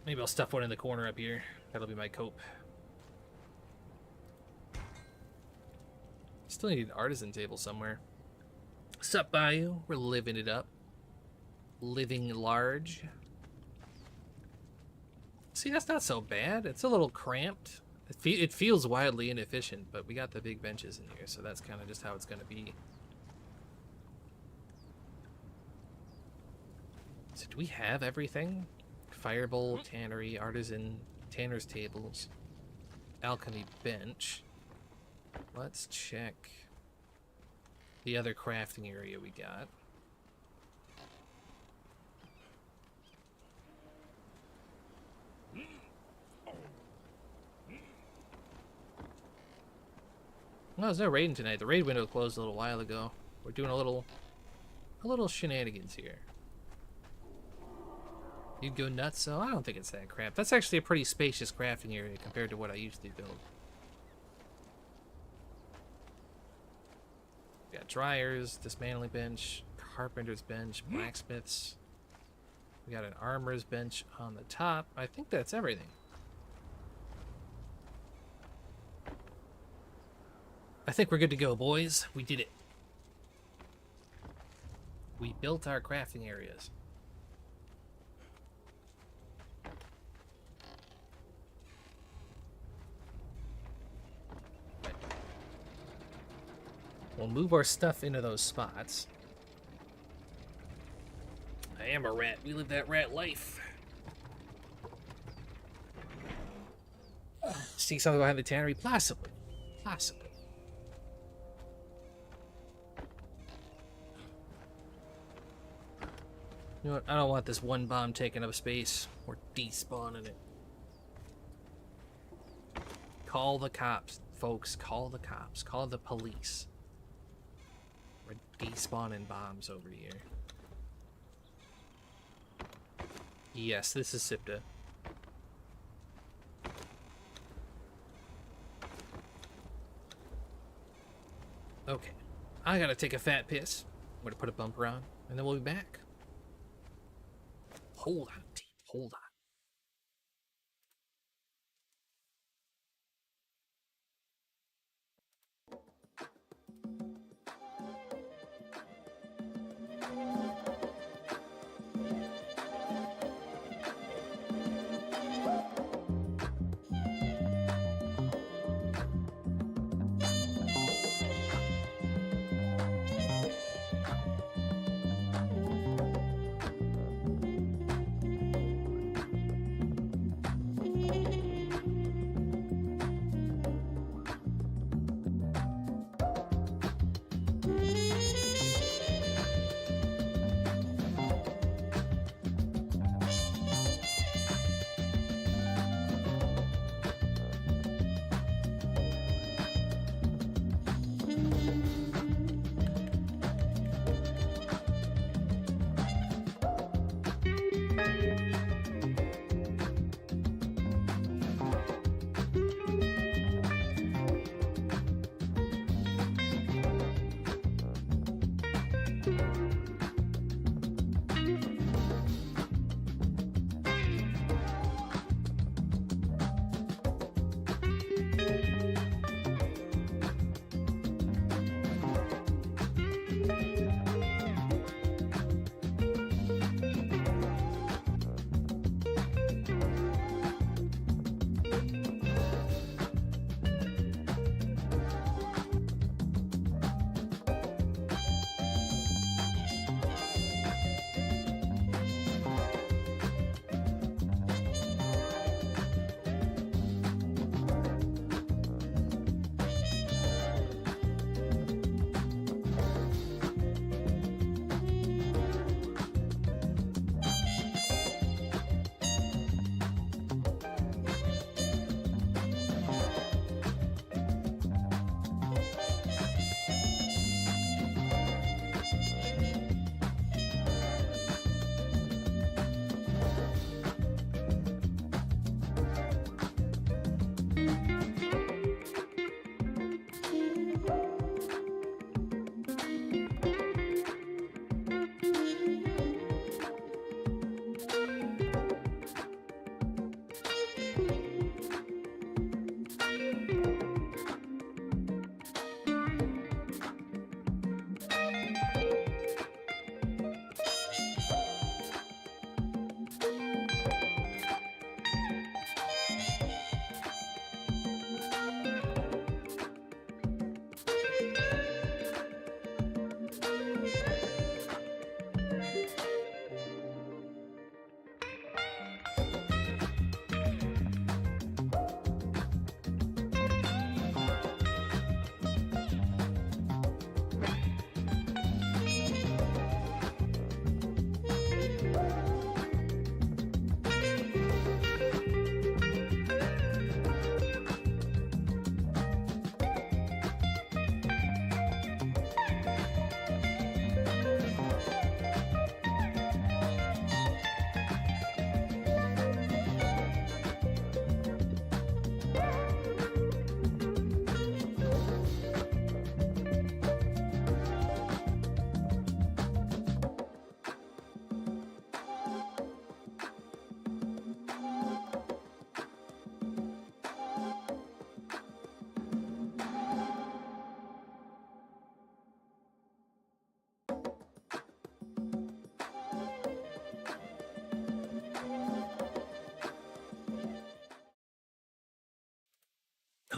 Maybe I'll stuff 1 in the corner up here. That'll be my cope. Still need an artisan table somewhere. Sup, Bayou? We're living it up. Living large. See, that's not so bad. It's a little cramped. It feels wildly inefficient, but we got the big benches in here, so that's kind of just how it's going to be. So do we have everything? Firebowl, tannery, artisan, tanner's tables, alchemy bench. Let's check the other crafting area we got. No, there's no raiding tonight. The raid window closed a little while ago. We're doing a little shenanigans here. You'd go nuts, so I don't think it's that crap. That's actually a pretty spacious crafting area compared to what I usually build. We got dryers, dismantling bench, carpenter's bench, blacksmiths. We got an armorer's bench on the top. I think that's everything. I think we're good to go, boys. We did it. We built our crafting areas. We'll move our stuff into those spots. I am a rat. We live that rat life. See something behind the tannery? Possibly. Possibly. You know what? I don't want this one bomb taking up space. We're despawning it. Call the cops, folks. Call the cops. Call the police. We're despawning bombs over here. Yes, this is Sipta. Okay. I gotta take a fat piss. I'm gonna put a bumper on, and then we'll be back. Hold on, team. Hold on.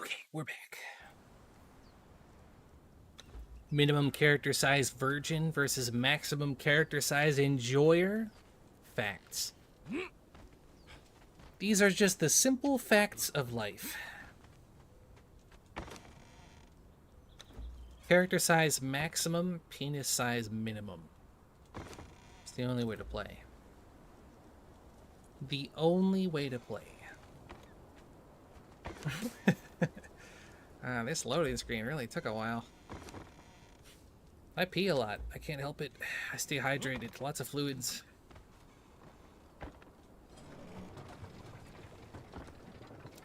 Okay, we're back. Minimum character size virgin versus maximum character size enjoyer. Facts. These are just the simple facts of life. Character size maximum, penis size minimum. It's the only way to play. The only way to play. This loading screen really took a while. I pee a lot. I can't help it. I stay hydrated. Lots of fluids.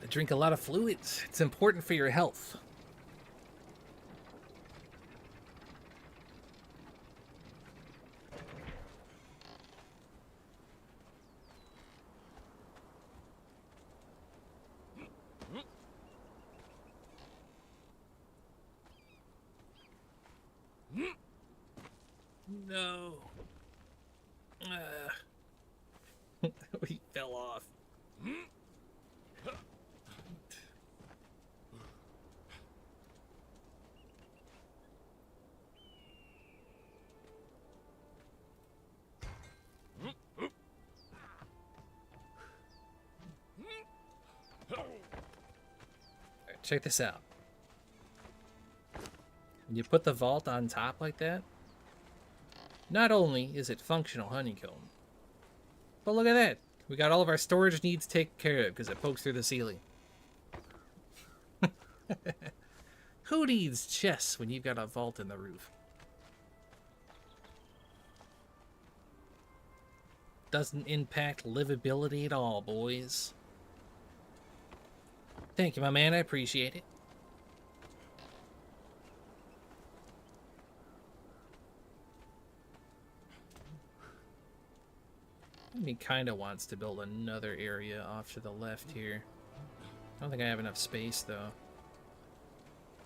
I drink a lot of fluids. It's important for your health. No. We fell off. Alright, check this out. When you put the vault on top like that, not only is it functional honeycomb, but look at that. We got all of our storage needs taken care of because it pokes through the ceiling. Who needs chests when you've got a vault in the roof? Doesn't impact livability at all, boys. Thank you, my man. I appreciate it. He kind of wants to build another area off to the left here. I don't think I have enough space, though.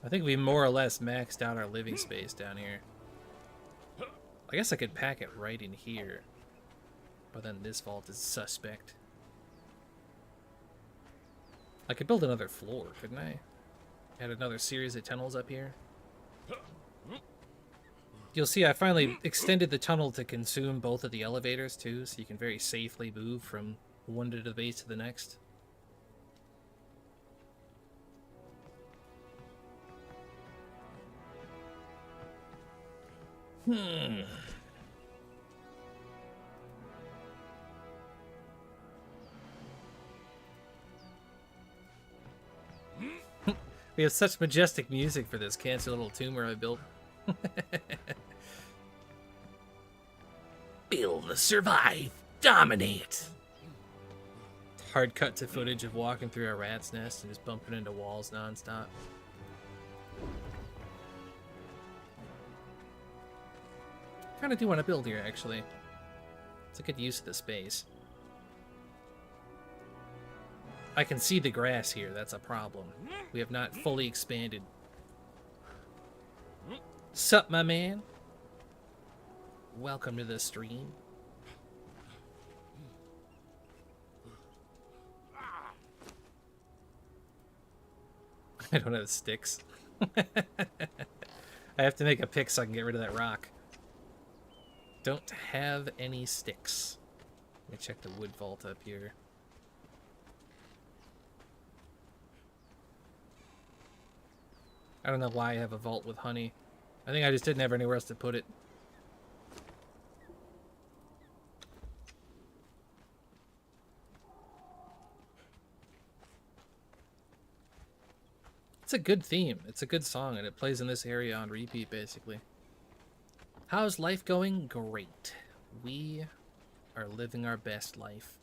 I think we more or less maxed out our living space down here. I guess I could pack it right in here. But then this vault is suspect. I could build another floor, couldn't I? Add another series of tunnels up here. You'll see I finally extended the tunnel to consume both of the elevators too, so you can very safely move from one end of the base to the next. We have such majestic music for this cancer little tumor I built. Build, survive, dominate. Hard cut to footage of walking through a rat's nest and just bumping into walls nonstop. Kind of do want to build here, actually. It's a good use of the space. I can see the grass here, that's a problem. We have not fully expanded. Sup, my man? Welcome to the stream. I don't have sticks. I have to make a pick so I can get rid of that rock. Don't have any sticks. Let me check the wood vault up here. I don't know why I have a vault with honey. I think I just didn't have anywhere else to put it. It's a good theme. It's a good song, and it plays in this area on repeat, basically. How's life going? Great. We are living our best life.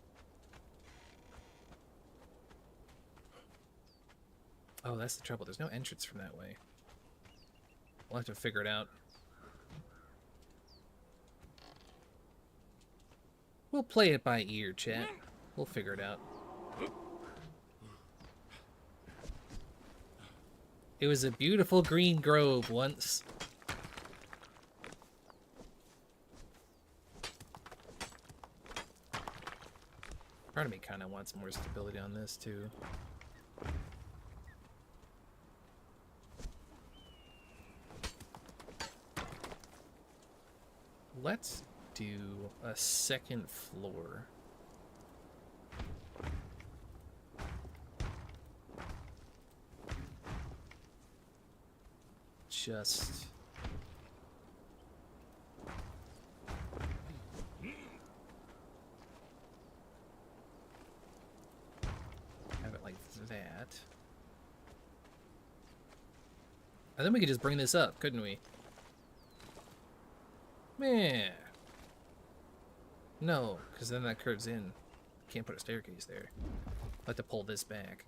Oh, that's the trouble. There's no entrance from that way. We'll have to figure it out. We'll play it by ear, chat. We'll figure it out. It was a beautiful green grove once. Part of me kind of wants more stability on this, too. Let's do a second floor. Just... have it like that. And then we could just bring this up, couldn't we? Man. No, because then that curves in. Can't put a staircase there. I'll have to pull this back.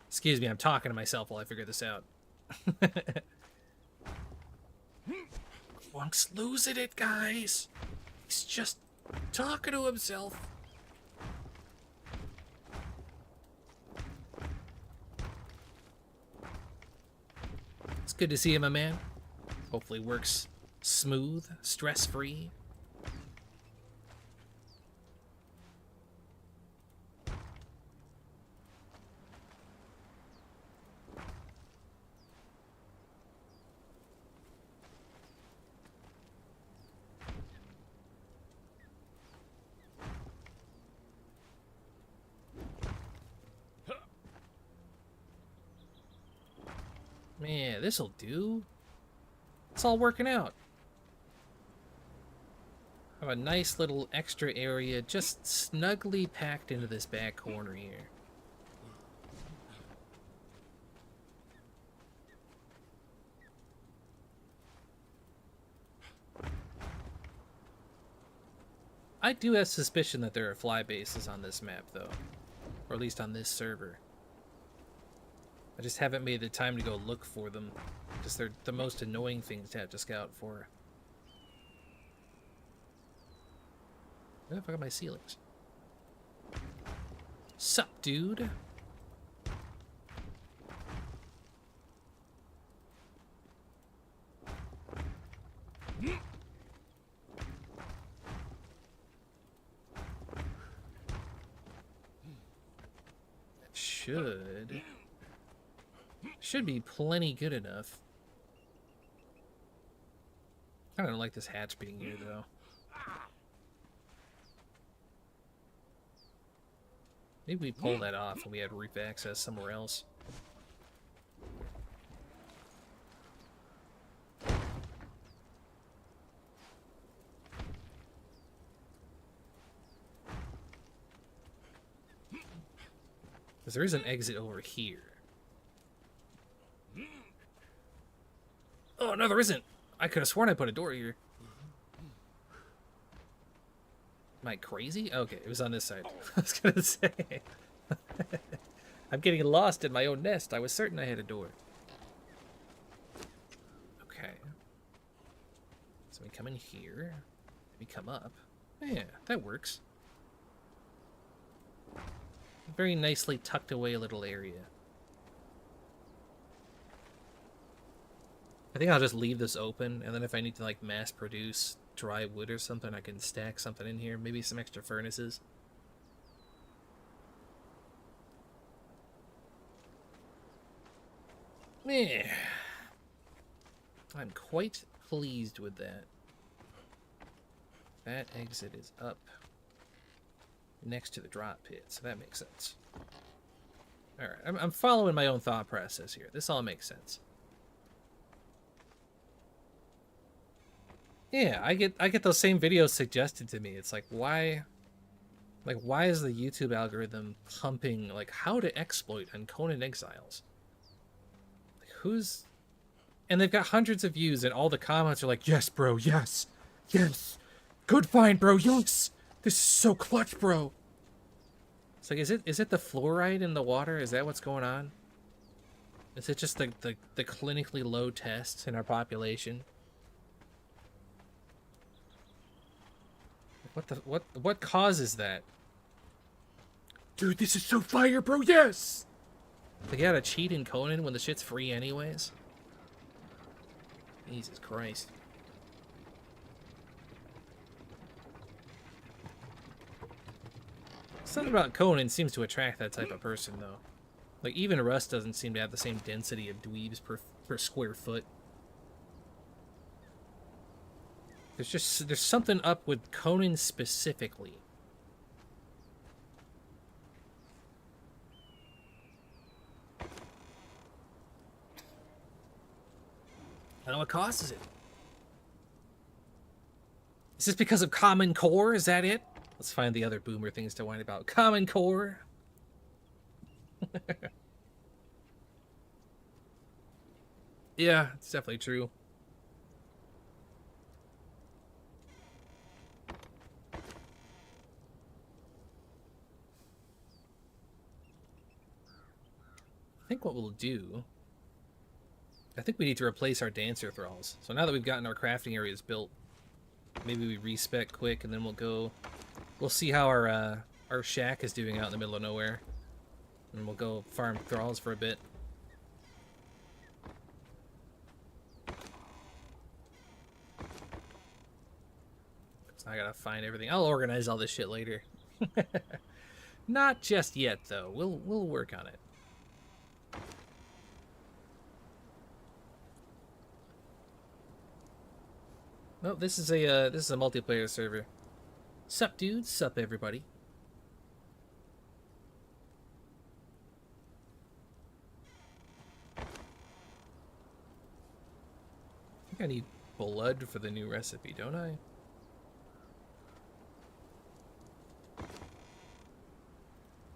Excuse me, I'm talking to myself while I figure this out. Flunk's losing it, guys. He's just talking to himself. It's good to see you, my man. Hopefully works smooth, stress-free. Man, this'll do. It's all working out. Have a nice little extra area just snugly packed into this back corner here. I do have suspicion that there are fly bases on this map, though. Or at least on this server. I just haven't made the time to go look for them, because they're the most annoying things to have to scout for. Where the fuck are my ceilings? Sup, dude? Should be plenty good enough. I don't like this hatch being here, though. Maybe we pull that off when we had roof access somewhere else. Because there is an exit over here. Oh, no, there isn't. I could have sworn I put a door here. Am I crazy? Okay, it was on this side. I was gonna say. I'm getting lost in my own nest. I was certain I had a door. Okay. So we come in here. We come up. Yeah, that works. Very nicely tucked away little area. I think I'll just leave this open, and then if I need to like mass produce dry wood or something, I can stack something in here. Maybe some extra furnaces. Yeah. I'm quite pleased with that. That exit is up next to the drop pit, so that makes sense. Alright, I'm following my own thought process here. This all makes sense. Yeah, I get those same videos suggested to me. It's like, why is the YouTube algorithm pumping like how to exploit on Conan Exiles? Like, who's... And they've got hundreds of views, and all the comments are like, yes, bro, yes, yes, good find, bro, yes, this is so clutch, bro. It's like, is it the fluoride in the water? Is that what's going on? Is it just the clinically low tests in our population? What causes that? Dude, this is so fire, bro, yes! They gotta cheat in Conan when the shit's free anyways? Jesus Christ. Something about Conan seems to attract that type of person, though. Like, even Rust doesn't seem to have the same density of dweebs per square foot. There's something up with Conan specifically. I don't know what causes it. Is this because of Common Core? Is that it? Let's find the other boomer things to whine about. Common Core. Yeah, it's definitely true. I think what we'll do... I think we need to replace our dancer thralls. So now that we've gotten our crafting areas built, maybe we respec quick and then we'll go... We'll see how our shack is doing out in the middle of nowhere. And we'll go farm thralls for a bit. So I gotta find everything. I'll organize all this shit later. Not just yet, though. We'll work on it. No, this is a multiplayer server. Sup, dudes? Sup, everybody? I think I need blood for the new recipe, don't I?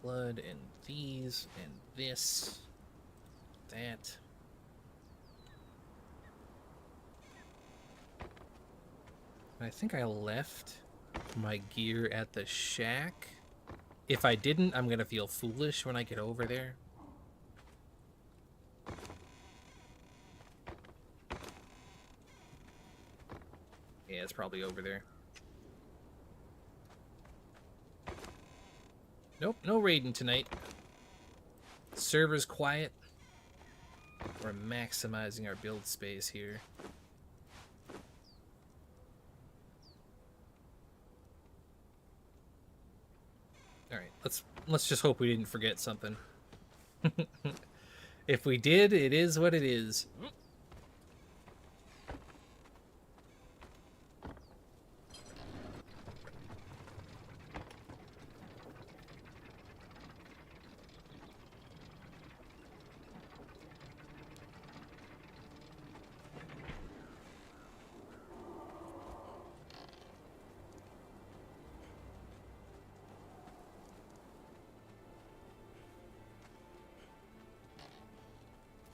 Blood and these and this, that. I think I left my gear at the shack. If I didn't, I'm gonna feel foolish when I get over there. Yeah, it's probably over there. Nope, no raiding tonight. Server's quiet. We're maximizing our build space here. Alright, let's just hope we didn't forget something. If we did, it is what it is.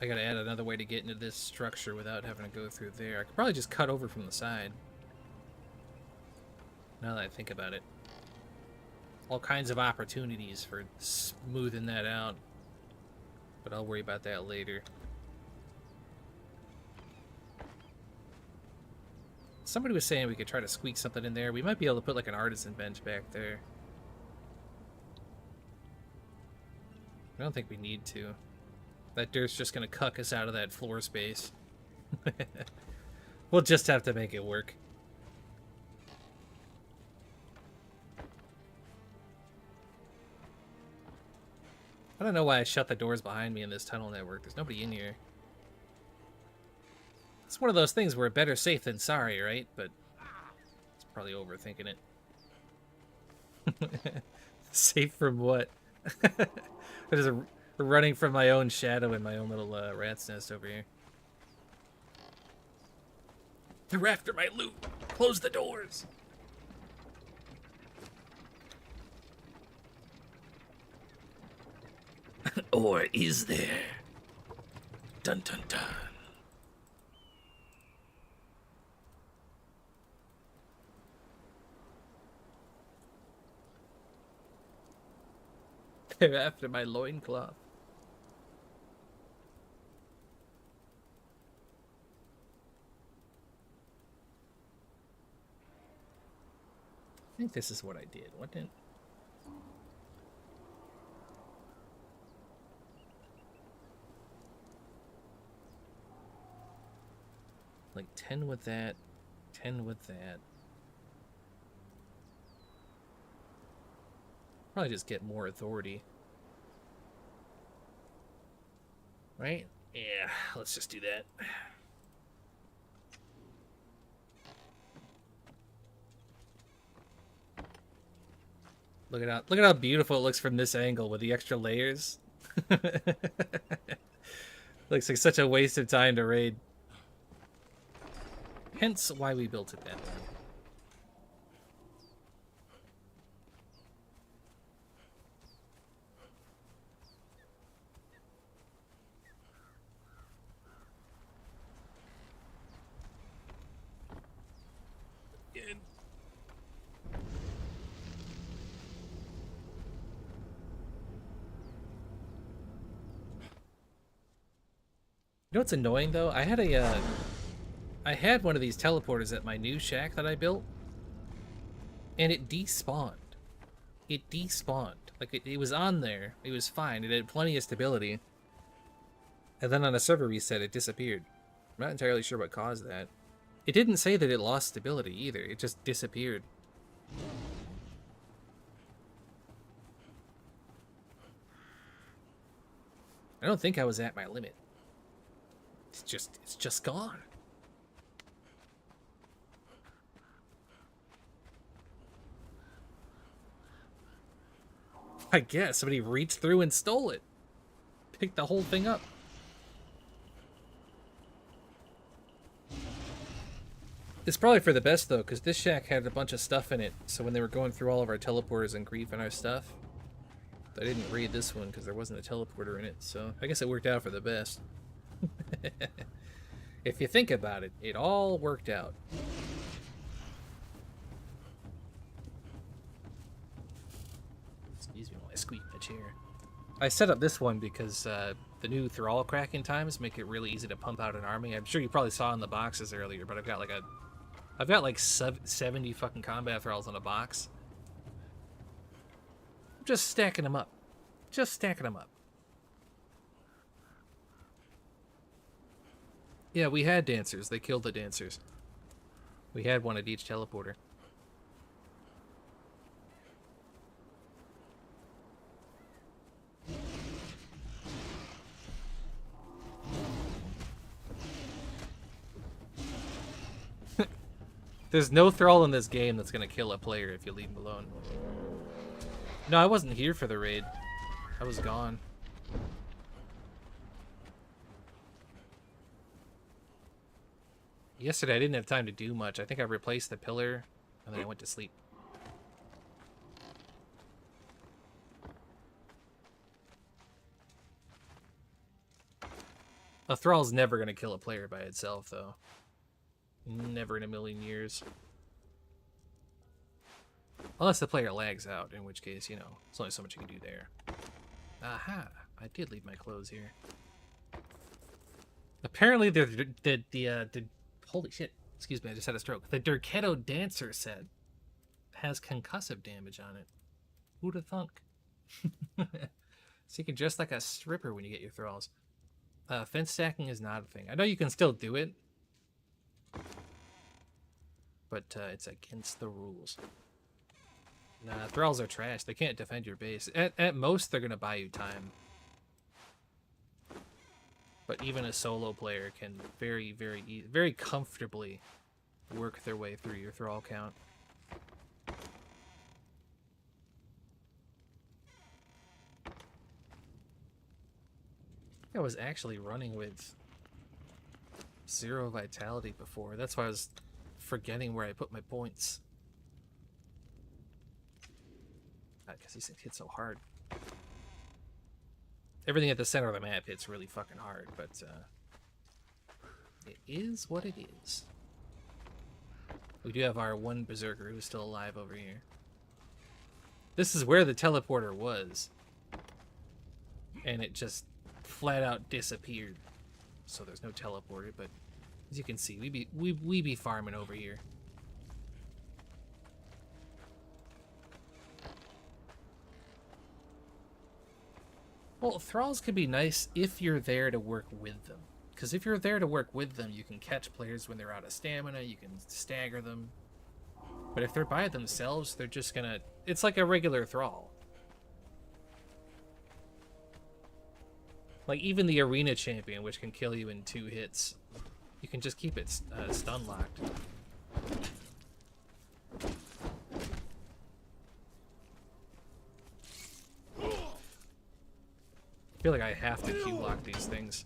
I gotta add another way to get into this structure without having to go through there. I could probably just cut over from the side. Now that I think about it. All kinds of opportunities for smoothing that out. But I'll worry about that later. Somebody was saying we could try to squeak something in there. We might be able to put like an artisan bench back there. I don't think we need to. That dirt's just gonna cuck us out of that floor space. We'll just have to make it work. I don't know why I shut the doors behind me in this tunnel network. There's nobody in here. It's one of those things where better safe than sorry, right? But it's probably overthinking it. Safe from what? There's running from my own shadow in my own little rat's nest over here. They're after my loot. Close the doors. Or is there? Dun dun dun. They're after my loincloth. I think this is what I did, wasn't it? Like 10 with that, 10 with that. Probably just get more authority. Right? Yeah, let's just do that. Look at how beautiful it looks from this angle with the extra layers. Looks like such a waste of time to raid. Hence why we built it that way. You know what's annoying though? I had one of these teleporters at my new shack that I built, and it despawned. It despawned. Like it was on there. It was fine. It had plenty of stability. And then on a server reset, it disappeared. I'm not entirely sure what caused that. It didn't say that it lost stability either. It just disappeared. I don't think I was at my limit. It's just gone. I guess somebody reached through and stole it. Picked the whole thing up. It's probably for the best though, because this shack had a bunch of stuff in it, so when they were going through all of our teleporters and grief and our stuff, I didn't raid this one because there wasn't a teleporter in it, so I guess it worked out for the best. If you think about it, it all worked out. Excuse me while I squeak my chair. I set up this one because the new thrall cracking times make it really easy to pump out an army. I'm sure you probably saw in the boxes earlier, but I've got like 70 fucking combat thralls in a box. I'm just stacking them up. Just stacking them up. Yeah, we had dancers. They killed the dancers. We had one at each teleporter. There's no thrall in this game that's gonna kill a player if you leave him alone. No, I wasn't here for the raid. I was gone. Yesterday I didn't have time to do much. I think I replaced the pillar and then I went to sleep. A thrall's never gonna kill a player by itself though. Never in a million years. Unless the player lags out, in which case, you know, there's only so much you can do there. Aha! I did leave my clothes here. Apparently the holy shit, excuse me, I just had a stroke. The Durketo Dancer set has concussive damage on it. Who'd have thunk? So you can dress like a stripper when you get your thralls. Fence stacking is not a thing. I know you can still do it, but it's against the rules. Nah, thralls are trash. They can't defend your base. At most, they're gonna buy you time. But even a solo player can very comfortably work their way through your thrall count. I was actually running with 0 vitality before. That's why I was forgetting where I put my points. Because these things hit so hard. Everything at the center of the map hits really fucking hard, but it is what it is. We do have our one berserker who's still alive over here. This is where the teleporter was, and it just flat out disappeared. So there's no teleporter, but as you can see, we be farming over here. Well, thralls can be nice if you're there to work with them. Because if you're there to work with them, you can catch players when they're out of stamina, you can stagger them. But if they're by themselves, they're just gonna... It's like a regular thrall. Like, even the arena champion, which can kill you in 2 hits, you can just keep it stun locked. I feel like I have to Q-lock these things.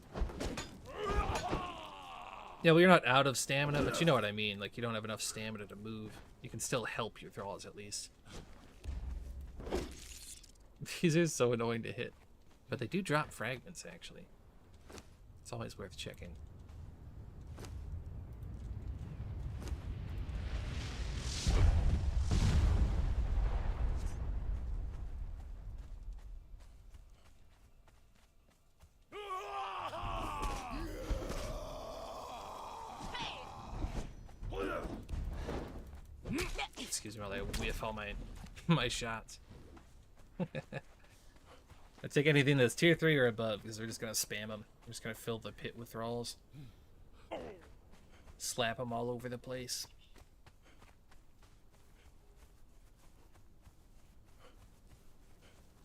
Yeah, well, you're not out of stamina, but you know what I mean. Like, you don't have enough stamina to move. You can still help your thralls, at least. These are so annoying to hit. But they do drop fragments, actually. It's always worth checking. Excuse me while I whiff all my shots. I take anything that's tier 3 or above because we're just gonna spam them. We're just gonna fill the pit with thralls. Slap them all over the place.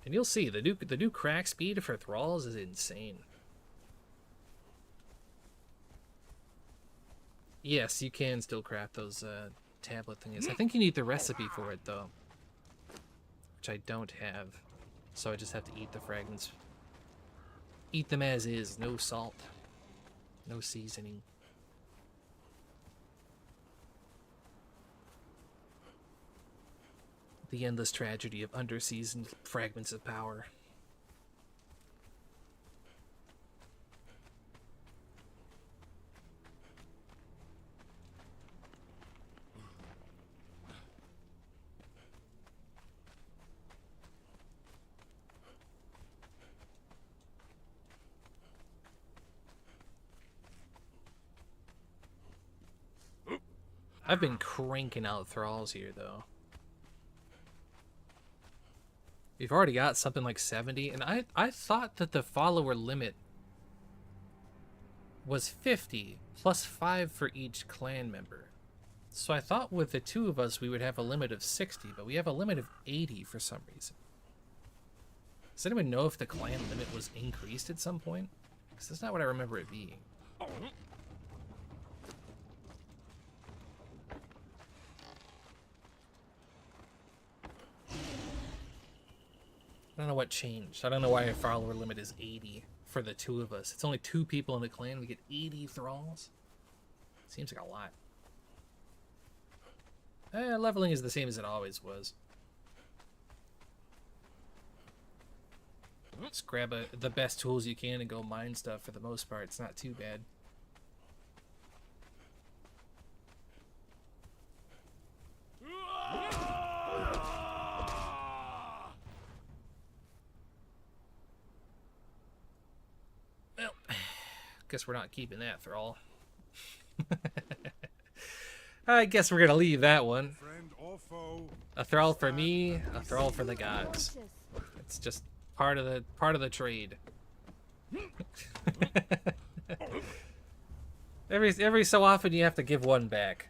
And you'll see the new crack speed for thralls is insane. Yes, you can still craft those tablet thingies. I think you need the recipe for it though, which I don't have. So I just have to eat the fragments. Eat them as is, no salt, no seasoning. The endless tragedy of under-seasoned fragments of power. I've been cranking out thralls here, though. We've already got something like 70, and I thought that the follower limit was 50, plus 5 for each clan member. So I thought with the 2 of us we would have a limit of 60, but we have a limit of 80 for some reason. Does anyone know if the clan limit was increased at some point? Because that's not what I remember it being. I don't know what changed. I don't know why our follower limit is 80 for the 2 of us. It's only 2 people in the clan. We get 80 thralls. Seems like a lot. Leveling is the same as it always was. Let's grab the best tools you can and go mine stuff for the most part. It's not too bad. Guess we're not keeping that thrall. I guess we're gonna leave that one. A thrall for me, a thrall for the gods. It's just part of the trade. every so often you have to give one back.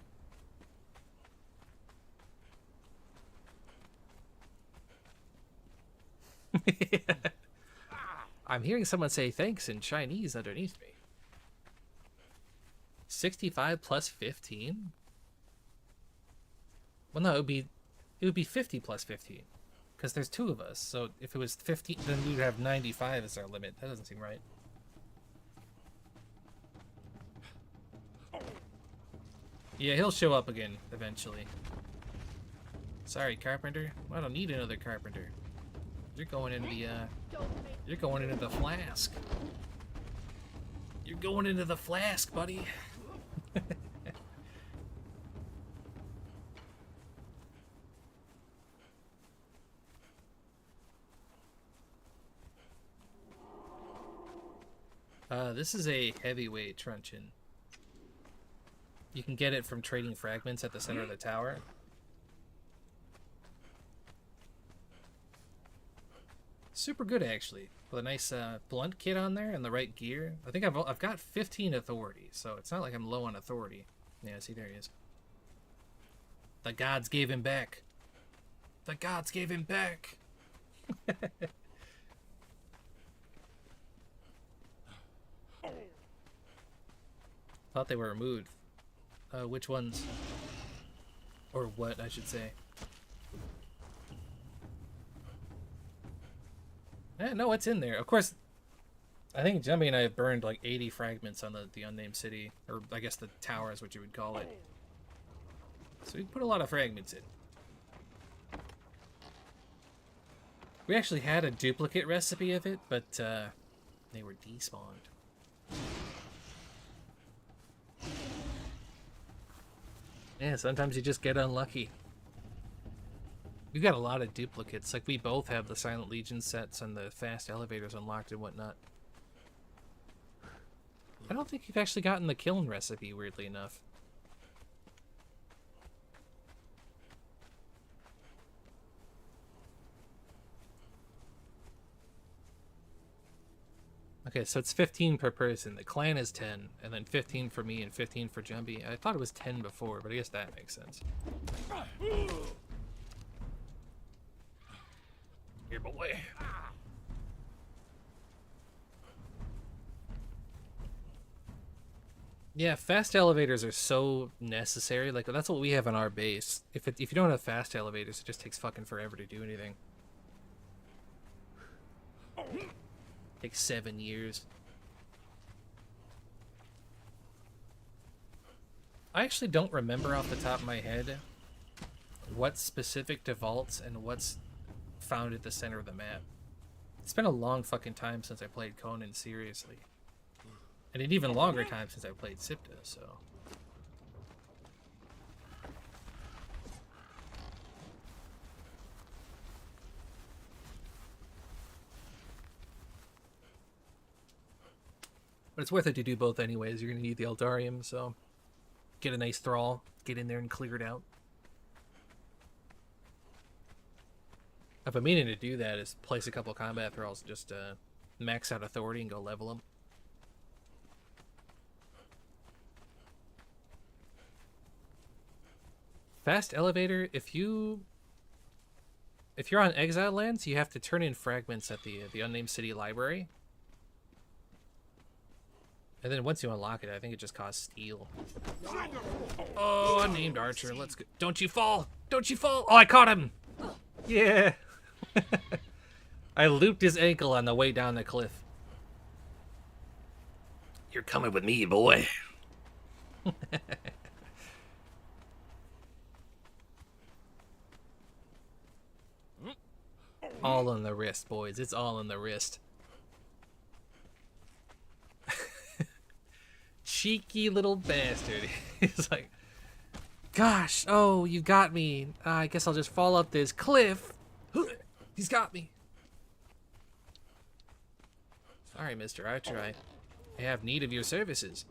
I'm hearing someone say thanks in Chinese underneath me. 65 plus 15? Well, no, it would be 50 plus 15, because there's 2 of us. So if it was 50, then we'd have 95 as our limit. That doesn't seem right. Yeah, he'll show up again eventually. Sorry, carpenter. I don't need another carpenter. You're going into the you're going into the flask. You're going into the flask, buddy. This is a heavyweight truncheon. You can get it from trading fragments at the center of the tower. Super good, actually, with a nice blunt kit on there and the right gear. I think I've got 15 authority, so it's not like I'm low on authority. Yeah, see, there he is. The gods gave him back. The gods gave him back. Thought they were removed. Which ones? Or what, I should say. No, it's in there. Of course, I think Jumby and I have burned like 80 fragments on the unnamed city, or I guess the tower is what you would call it. So we put a lot of fragments in. We actually had a duplicate recipe of it, but they were despawned. Yeah, sometimes you just get unlucky. We've got a lot of duplicates. Like, we both have the Silent Legion sets and the fast elevators unlocked and whatnot. I don't think you've actually gotten the kiln recipe, weirdly enough. Okay, so it's 15 per person. The clan is 10, and then 15 for me and 15 for Jumby. I thought it was 10 before, but I guess that makes sense. Here, boy. Yeah, fast elevators are so necessary. Like, that's what we have on our base. If you don't have fast elevators, it just takes fucking forever to do anything. Takes 7 years. I actually don't remember off the top of my head what's specific to vaults and what's found at the center of the map. It's been a long fucking time since I played Conan seriously. And an even longer time since I played Sipta, so... But it's worth it to do both anyways. You're going to need the Eldarium, so... Get a nice Thrall, get in there and clear it out. I've been meaning to do that, is place a couple combat Thralls, just max out authority and go level them. Fast elevator, if you're on Exile Lands, you have to turn in fragments at the unnamed city library. And then once you unlock it, I think it just costs steel. Oh, unnamed archer, let's go. Don't you fall! Don't you fall! Oh, I caught him! Yeah! I looped his ankle on the way down the cliff. You're coming with me, boy. All on the wrist, boys. It's all on the wrist. Cheeky little bastard. He's like, gosh, oh, you got me. I guess I'll just fall up this cliff. He's got me. Sorry, Mr. Archer. I have need of your services.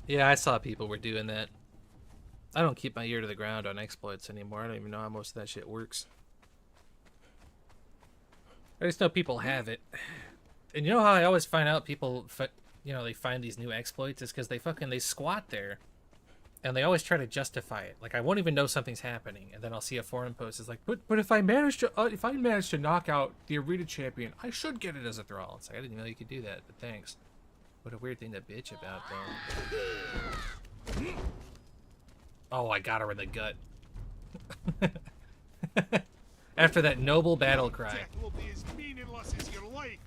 Yeah, I saw people were doing that. I don't keep my ear to the ground on exploits anymore. I don't even know how most of that shit works. I just know people have it. And you know how I always find out people, they find these new exploits? Is because they squat there. And they always try to justify it. Like, I won't even know something's happening. And then I'll see a forum post. It's like, but if I manage to knock out the arena champion, I should get it as a thrall. It's like, I didn't know you could do that, but thanks. What a weird thing to bitch about, though. Oh, I got her in the gut. After that noble battle cry. Death will be as meaningless as you like.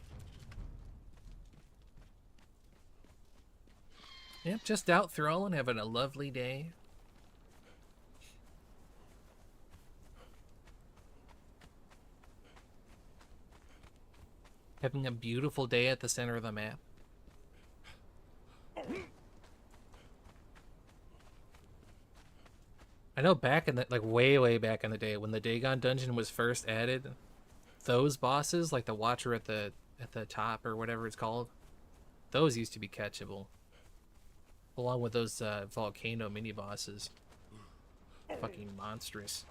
Yep, just out thralling, having a lovely day. Having a beautiful day at the center of the map. I know back in the, like, way back in the day when the Dagon dungeon was first added, those bosses, like the Watcher at the top or whatever it's called, those used to be catchable. Along with those volcano mini bosses. Fucking monstrous.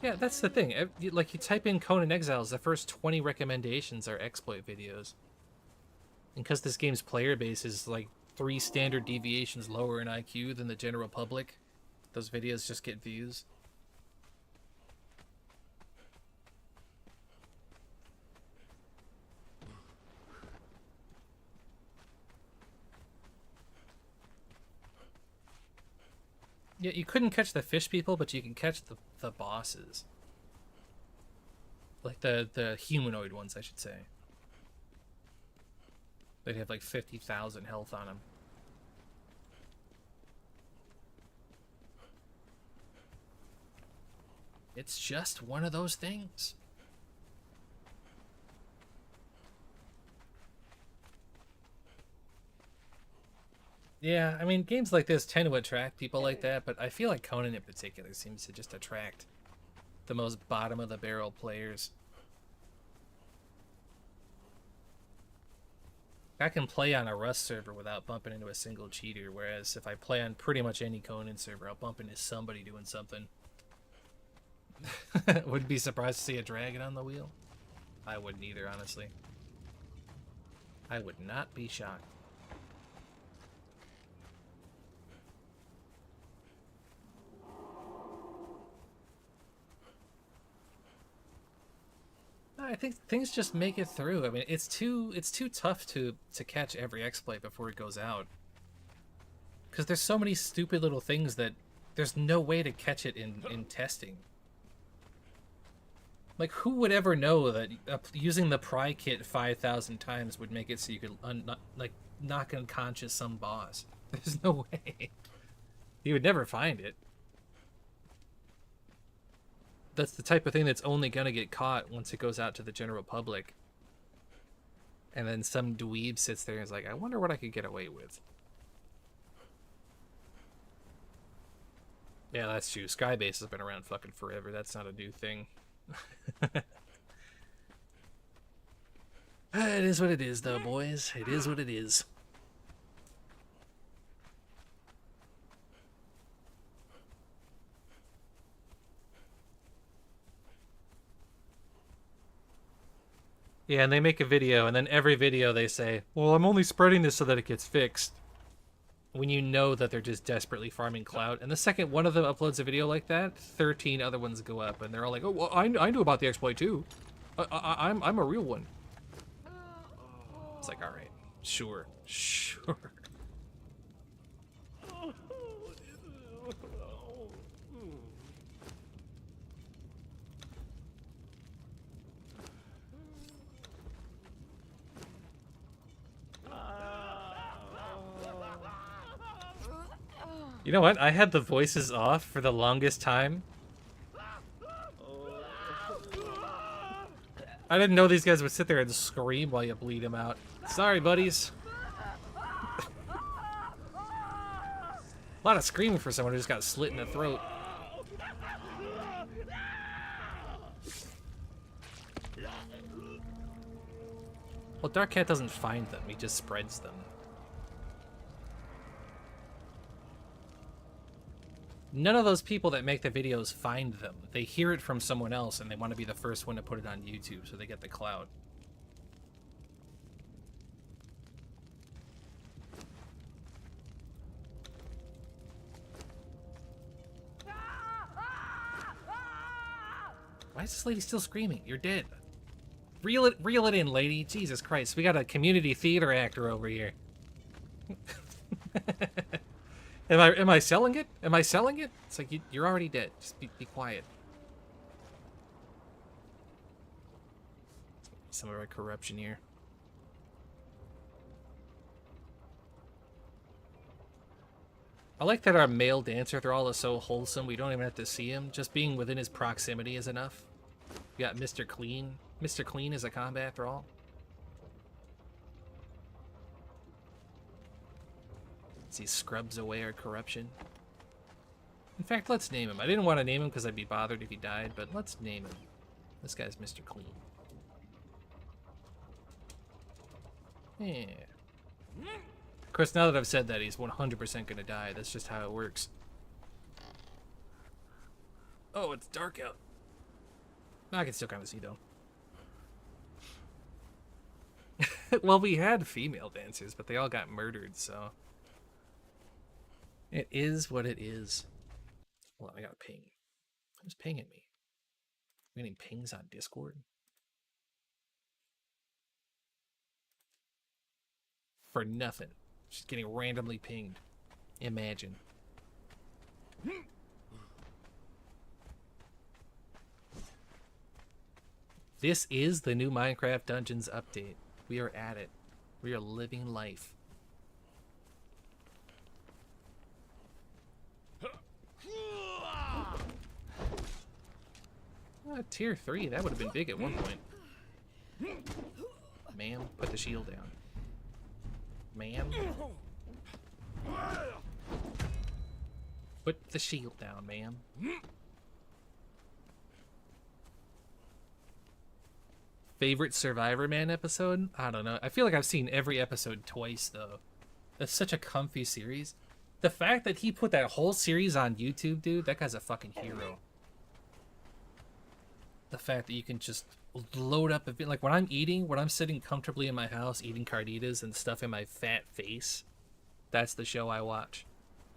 Yeah, that's the thing. Like, you type in Conan Exiles, the first 20 recommendations are exploit videos. And because this game's player base is like 3 standard deviations lower in IQ than the general public, those videos just get views. Yeah, you couldn't catch the fish people, but you can catch the bosses. Like the humanoid ones, I should say. They'd have like 50,000 health on them. It's just one of those things. Yeah, I mean, games like this tend to attract people like that, but I feel like Conan in particular seems to just attract the most bottom of the barrel players. I can play on a Rust server without bumping into a single cheater, whereas if I play on pretty much any Conan server, I'll bump into somebody doing something. Wouldn't be surprised to see a dragon on the wheel. I wouldn't either, honestly. I would not be shocked. I think things just make it through. I mean, it's too tough to catch every exploit before it goes out. Because there's so many stupid little things that there's no way to catch it in testing. Like, who would ever know that using the pry kit 5,000 times would make it so you could knock unconscious some boss? There's no way. You would never find it. That's the type of thing that's only gonna get caught once it goes out to the general public. And then some dweeb sits there and is like, I wonder what I could get away with. Yeah, that's true. Skybase has been around fucking forever. That's not a new thing. It is what it is, though, boys. It is what it is. Yeah, and they make a video, and then every video they say, well, I'm only spreading this so that it gets fixed. When you know that they're just desperately farming clout. And the second one of them uploads a video like that, 13 other ones go up, and they're all like, oh, well, I knew about the exploit, too. I'm a real one. It's like, all right, sure. You know what? I had the voices off for the longest time. I didn't know these guys would sit there and scream while you bleed them out. Sorry, buddies. A lot of screaming for someone who just got slit in the throat. Well, Dark Cat doesn't find them, he just spreads them. None of those people that make the videos find them. They hear it from someone else and they want to be the first one to put it on YouTube so they get the clout. Why is this lady still screaming? You're dead. Reel it in, lady. Jesus Christ, we got a community theater actor over here. Am I selling it? Am I selling it? It's like you're already dead. Just be quiet. Some of our corruption here. I like that our male dancer thrall is so wholesome we don't even have to see him. Just being within his proximity is enough. We got Mr. Clean. Mr. Clean is a combat thrall. He scrubs away our corruption. In fact, let's name him. I didn't want to name him because I'd be bothered if he died, but let's name him. This guy's Mr. Clean. Yeah. Of course, now that I've said that, he's 100% going to die. That's just how it works. Oh, it's dark out. I can still kind of see, though. Well, we had female dancers, but they all got murdered, so... It is what it is. Hold on, I got a ping. Who's pinging me? We getting pings on Discord? For nothing. Just getting randomly pinged. Imagine. This is the new Minecraft Dungeons update. We are at it. We are living life. Tier 3, that would have been big at one point. Ma'am, put the shield down. Ma'am. Put the shield down, ma'am. Favorite Survivor Man episode? I don't know. I feel like I've seen every episode twice, though. That's such a comfy series. The fact that he put that whole series on YouTube, dude, that guy's a fucking hero. The fact that you can just load up a bit, like when I'm sitting comfortably in my house eating carnitas and stuffing my fat face, that's the show I watch.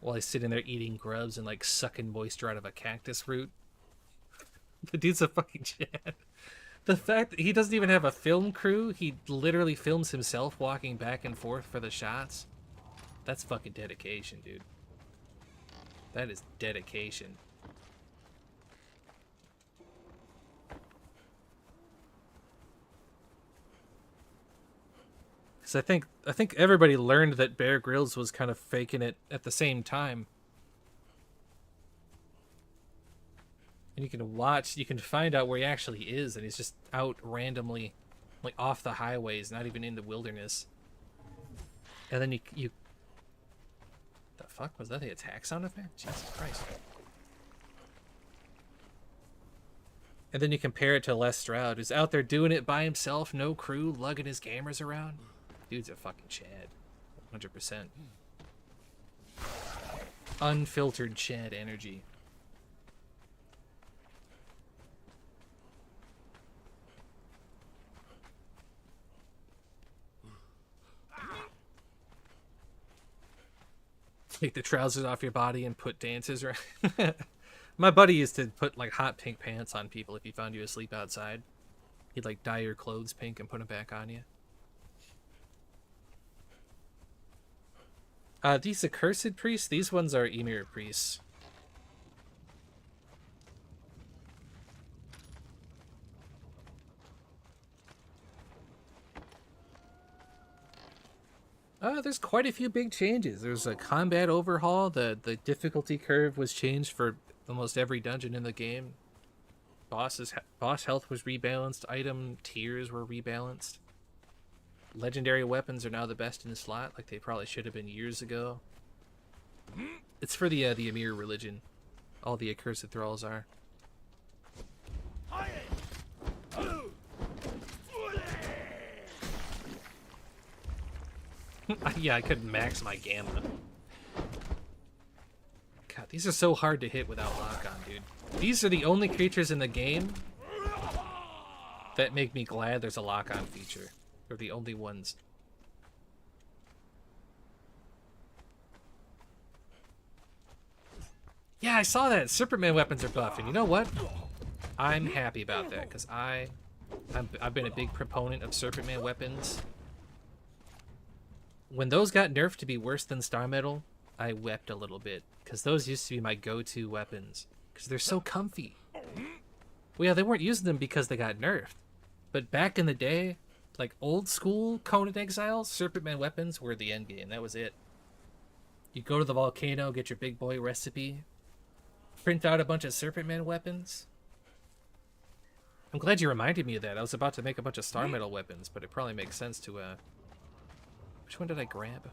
While he's sitting there eating grubs and like sucking moisture out of a cactus root. The dude's a fucking Chad. The fact that he doesn't even have a film crew, he literally films himself walking back and forth for the shots. That's fucking dedication, dude. That is dedication. Because I think everybody learned that Bear Grylls was kind of faking it at the same time. And you can find out where he actually is, and he's just out randomly, like off the highways, not even in the wilderness. And then you the fuck was that? The attack sound effect? Jesus Christ. And then you compare it to Les Stroud, who's out there doing it by himself, no crew, lugging his cameras around. Dude's a fucking Chad. 100%. Unfiltered Chad energy. Take the trousers off your body and put dances around. My buddy used to put like hot pink pants on people if he found you asleep outside. He'd like dye your clothes pink and put them back on you. These accursed priests, these ones are Emir priests. There's quite a few big changes. There's a combat overhaul. The difficulty curve was changed for almost every dungeon in the game. Boss health was rebalanced. Item tiers were rebalanced. Legendary weapons are now the best in the slot, like they probably should have been years ago. It's for the Emir religion. All the accursed thralls are. Yeah, I couldn't max my gamma. God, these are so hard to hit without lock-on, dude. These are the only creatures in the game that make me glad there's a lock-on feature. They're the only ones. Yeah, I saw that. Superman weapons are buffed, and you know what? I'm happy about that, because I've been a big proponent of Superman weapons. When those got nerfed to be worse than Star Metal, I wept a little bit, because those used to be my go-to weapons, because they're so comfy. Well, yeah, they weren't using them because they got nerfed, but back in the day, like old school Conan Exiles, Serpentman weapons were the end game. That was it. You go to the volcano, get your big boy recipe, print out a bunch of Serpentman weapons. I'm glad you reminded me of that. I was about to make a bunch of Star Metal weapons, but it probably makes sense to which one did I grab?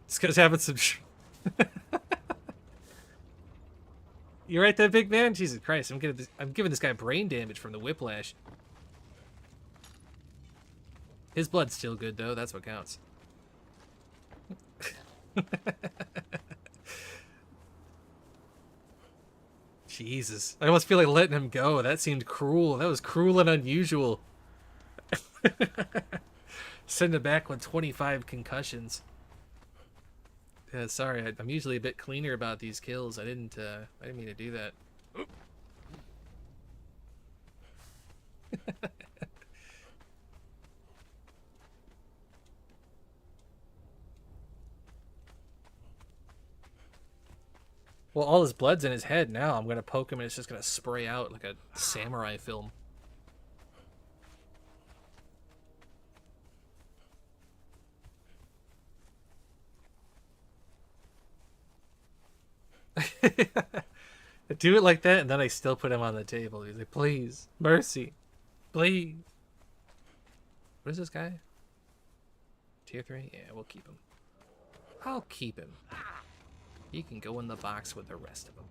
This guy's having some You right there, big man? Jesus Christ, I'm giving this guy brain damage from the whiplash. His blood's still good, though. That's what counts. Jesus. I almost feel like letting him go. That seemed cruel. That was cruel and unusual. Send him back with 25 concussions. Yeah, sorry, I'm usually a bit cleaner about these kills. I didn't mean to do that. Well, all his blood's in his head now. I'm gonna poke him and it's just gonna spray out like a samurai film. I do it like that, and then I still put him on the table. He's like, please, mercy, please. What is this guy? Tier 3? Yeah, we'll keep him. I'll keep him. He can go in the box with the rest of them.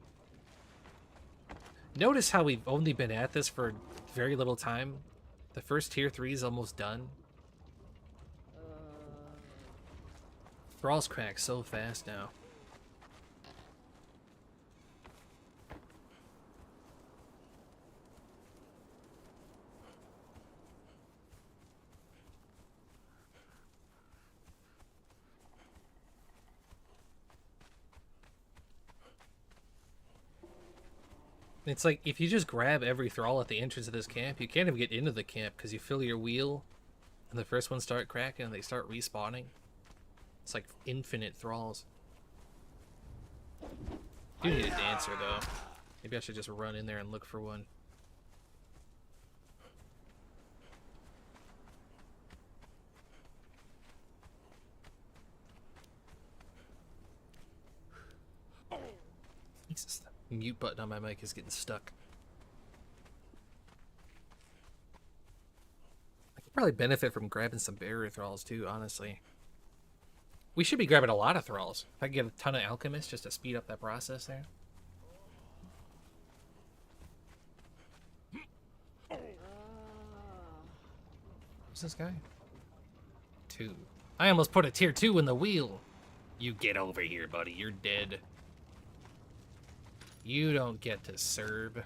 Notice how we've only been at this for very little time. The first tier 3 is almost done. Thralls crack so fast now. It's like, if you just grab every thrall at the entrance of this camp, you can't even get into the camp because you fill your wheel, and the first ones start cracking and they start respawning. It's like infinite thralls. You need a dancer, though. Maybe I should just run in there and look for one. Jesus, the mute button on my mic is getting stuck. I could probably benefit from grabbing some barrier thralls too, honestly. We should be grabbing a lot of thralls. If I could get a ton of alchemists just to speed up that process there. Who's this guy? 2. I almost put a tier 2 in the wheel. You get over here, buddy. You're dead. You don't get to serve.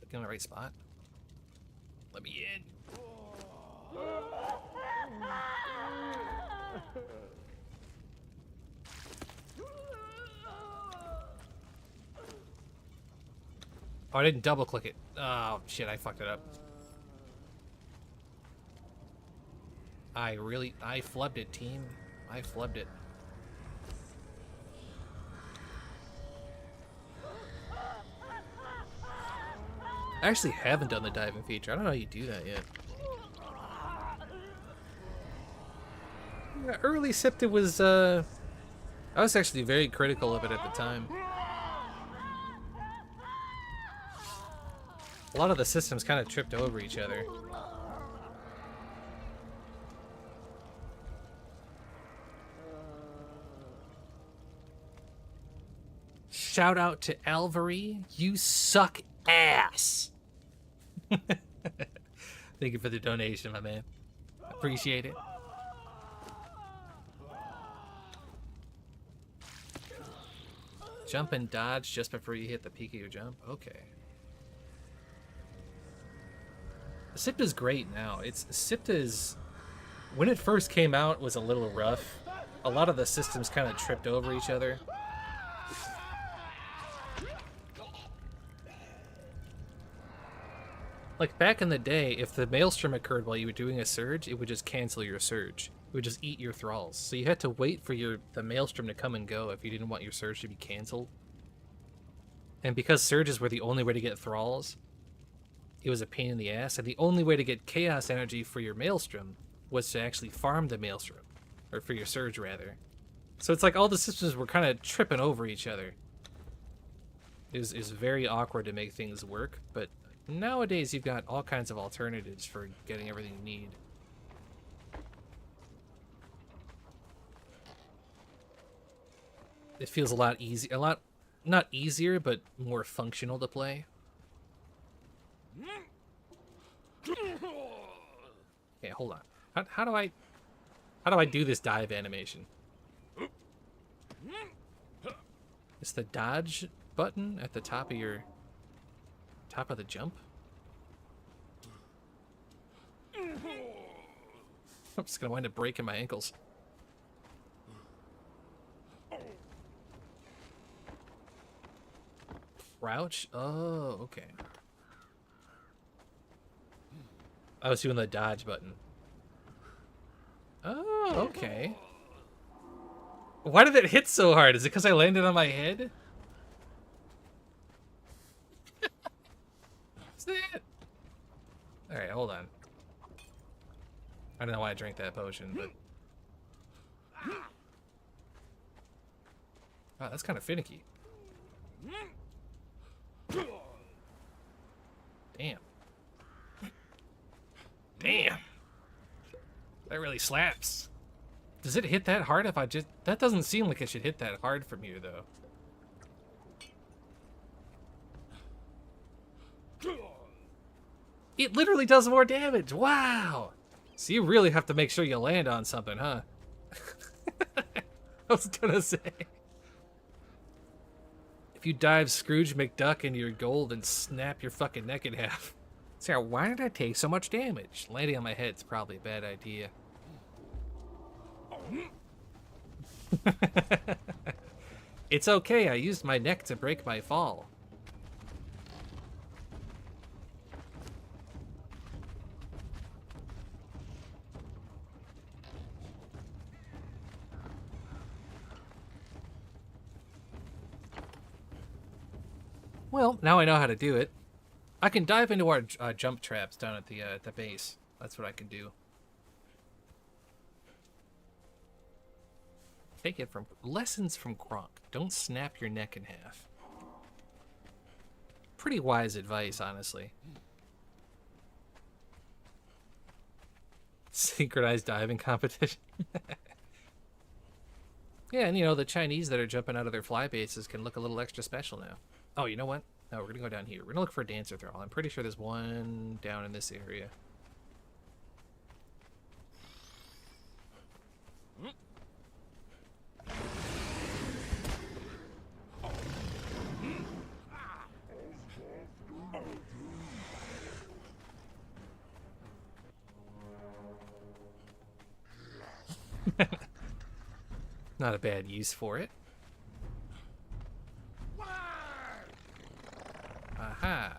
Looking in the right spot. Let me in. Oh, I didn't double click it. Oh, shit, I fucked it up. I flubbed it, team. I flubbed it. I actually haven't done the diving feature. I don't know how you do that yet. Yeah, early Sipta was, I was actually very critical of it at the time. A lot of the systems kind of tripped over each other. Shout out to Alvary. You suck ass. Thank you for the donation, my man. Appreciate it. Jump and dodge just before you hit the peak of your jump? Okay. Sipta's great now. Sipta's, when it first came out, was a little rough. A lot of the systems kind of tripped over each other. Like back in the day, if the maelstrom occurred while you were doing a surge, it would just cancel your surge. It would just eat your thralls. So you had to wait for the maelstrom to come and go if you didn't want your surge to be canceled. And because surges were the only way to get thralls, it was a pain in the ass, and the only way to get chaos energy for your maelstrom was to actually farm the maelstrom, or for your surge rather. So it's like all the systems were kind of tripping over each other. It was very awkward to make things work, but nowadays you've got all kinds of alternatives for getting everything you need. It feels a lot easier, not easier, but more functional to play. Okay, hold on. How do I do this dive animation? It's the dodge button at the top of the jump. I'm just gonna wind up breaking my ankles. Crouch? Oh, okay. I was doing the dodge button. Oh, okay. Why did it hit so hard? Is it because I landed on my head? What's that? Alright, hold on. I don't know why I drank that potion, but... Wow, that's kind of finicky. Damn. Damn. That really slaps. Does it hit that hard if I just... That doesn't seem like it should hit that hard from here, though. It literally does more damage. Wow. So you really have to make sure you land on something, huh? I was gonna say. If you dive Scrooge McDuck into your gold and snap your fucking neck in half. Sarah, why did I take so much damage? Landing on my head's probably a bad idea. It's okay, I used my neck to break my fall. Well, now I know how to do it. I can dive into our jump traps down at the base. That's what I can do. Take it from lessons from Gronk. Don't snap your neck in half. Pretty wise advice, honestly. Synchronized diving competition. Yeah, and you know, the Chinese that are jumping out of their fly bases can look a little extra special now. Oh, you know what? No, we're gonna go down here. We're gonna look for a dancer thrall. I'm pretty sure there's one down in this area. Not a bad use for it. Aha.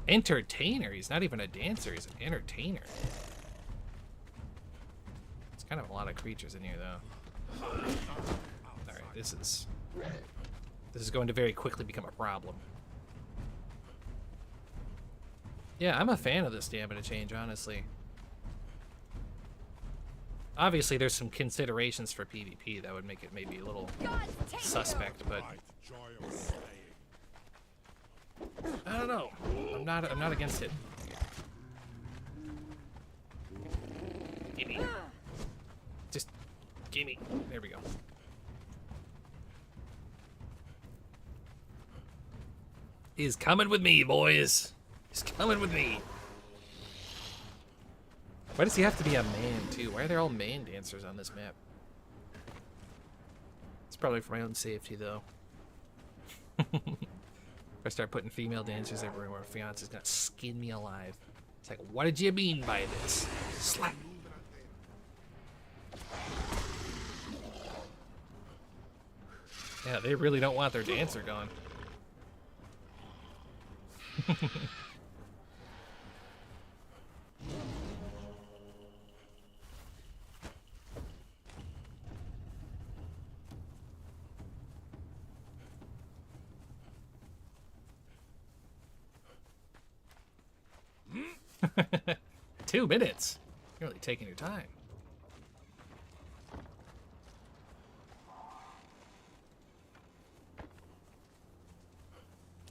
Entertainer. He's not even a dancer. He's an entertainer. It's kind of a lot of creatures in here, though. Alright, this is going to very quickly become a problem. Yeah, I'm a fan of this stamina change, honestly. Obviously, there's some considerations for PvP that would make it maybe a little suspect, but I don't know. I'm not against it. Gimme. Just gimme. There we go. He's coming with me, boys. He's coming with me. Why does he have to be a man, too? Why are there all man dancers on this map? It's probably for my own safety, though. If I start putting female dancers everywhere, my fiance's gonna skin me alive. It's like, what did you mean by this? Slap. Yeah, they really don't want their dancer gone. Two minutes. You're really taking your time.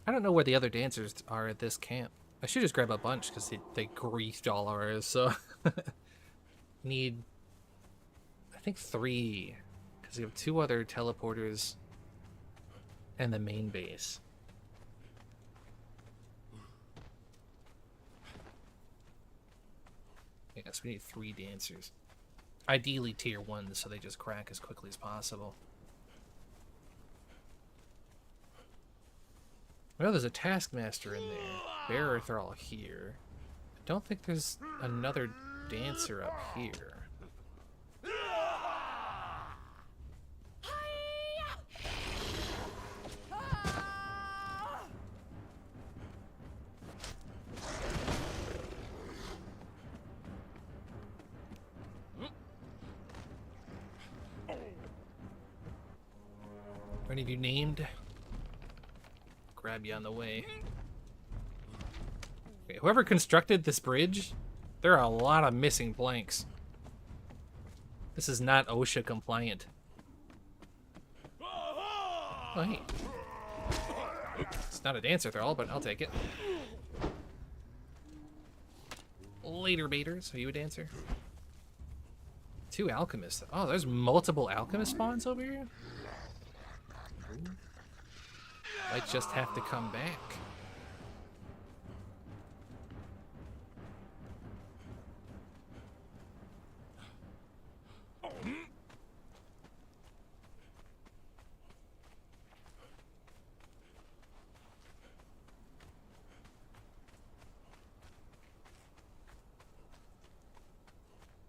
I don't know where the other dancers are at this camp. I should just grab a bunch because they griefed all ours, so... Need... I think 3. Because we have 2 other teleporters and the main base. Yes, we need 3 dancers. Ideally tier 1, so they just crack as quickly as possible. Well, there's a taskmaster in there. Bearer thrall here. I don't think there's another dancer up here. any of you named? Grab you on the way. Okay, whoever constructed this bridge, there are a lot of missing planks. This is not OSHA compliant. Oh, hey. It's not a dancer thrall, but I'll take it. Later baiters, are you a dancer? 2 alchemists. Oh, there's multiple alchemist spawns over here? Might just have to come back.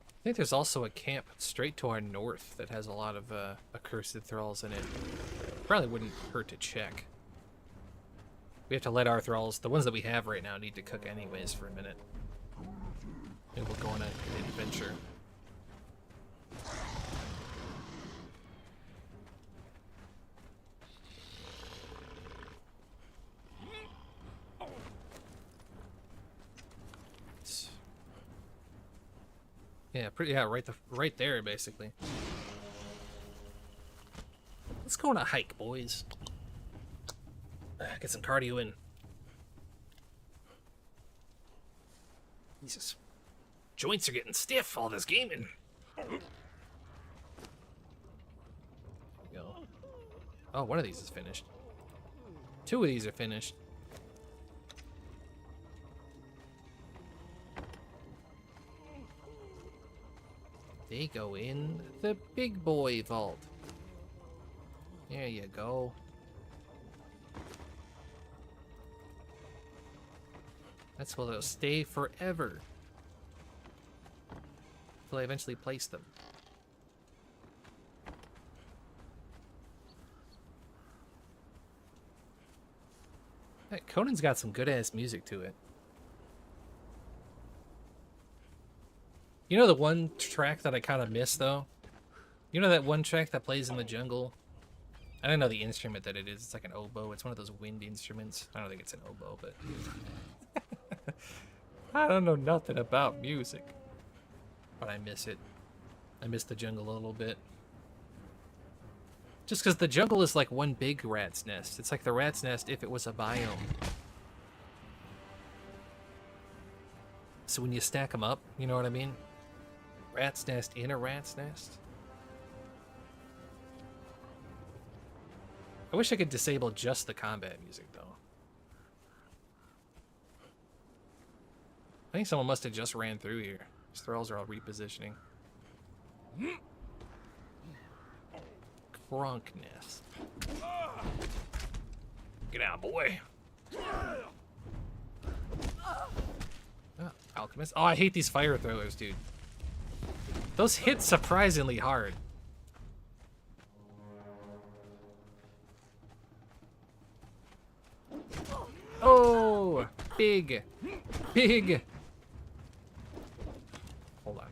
I think there's also a camp straight to our north that has a lot of accursed thralls in it. Probably wouldn't hurt to check. We have to let our thralls, the ones that we have right now, need to cook anyways for a minute. Maybe we'll go on an adventure. Yeah, right there, basically. Let's go on a hike, boys. Get some cardio in. Jesus. Joints are getting stiff, all this gaming. There we go. Oh, one of these is finished. 2 of these are finished. They go in the big boy vault. There you go. That's where they'll stay forever. Until I eventually place them. That Conan's got some good ass music to it. You know the one track that I kind of miss though? You know that one track that plays in the jungle? I don't know the instrument that it is. It's like an oboe. It's one of those wind instruments. I don't think it's an oboe, but... I don't know nothing about music. But I miss it. I miss the jungle a little bit. Just because the jungle is like one big rat's nest. It's like the rat's nest if it was a biome. So when you stack them up, you know what I mean? Rat's nest in a rat's nest. I wish I could disable just the combat music, though. I think someone must have just ran through here. These thralls are all repositioning. Crunk nest. Get out, boy. Oh, alchemist. Oh, I hate these fire throwers, dude. Those hit surprisingly hard. Oh, big. Hold on.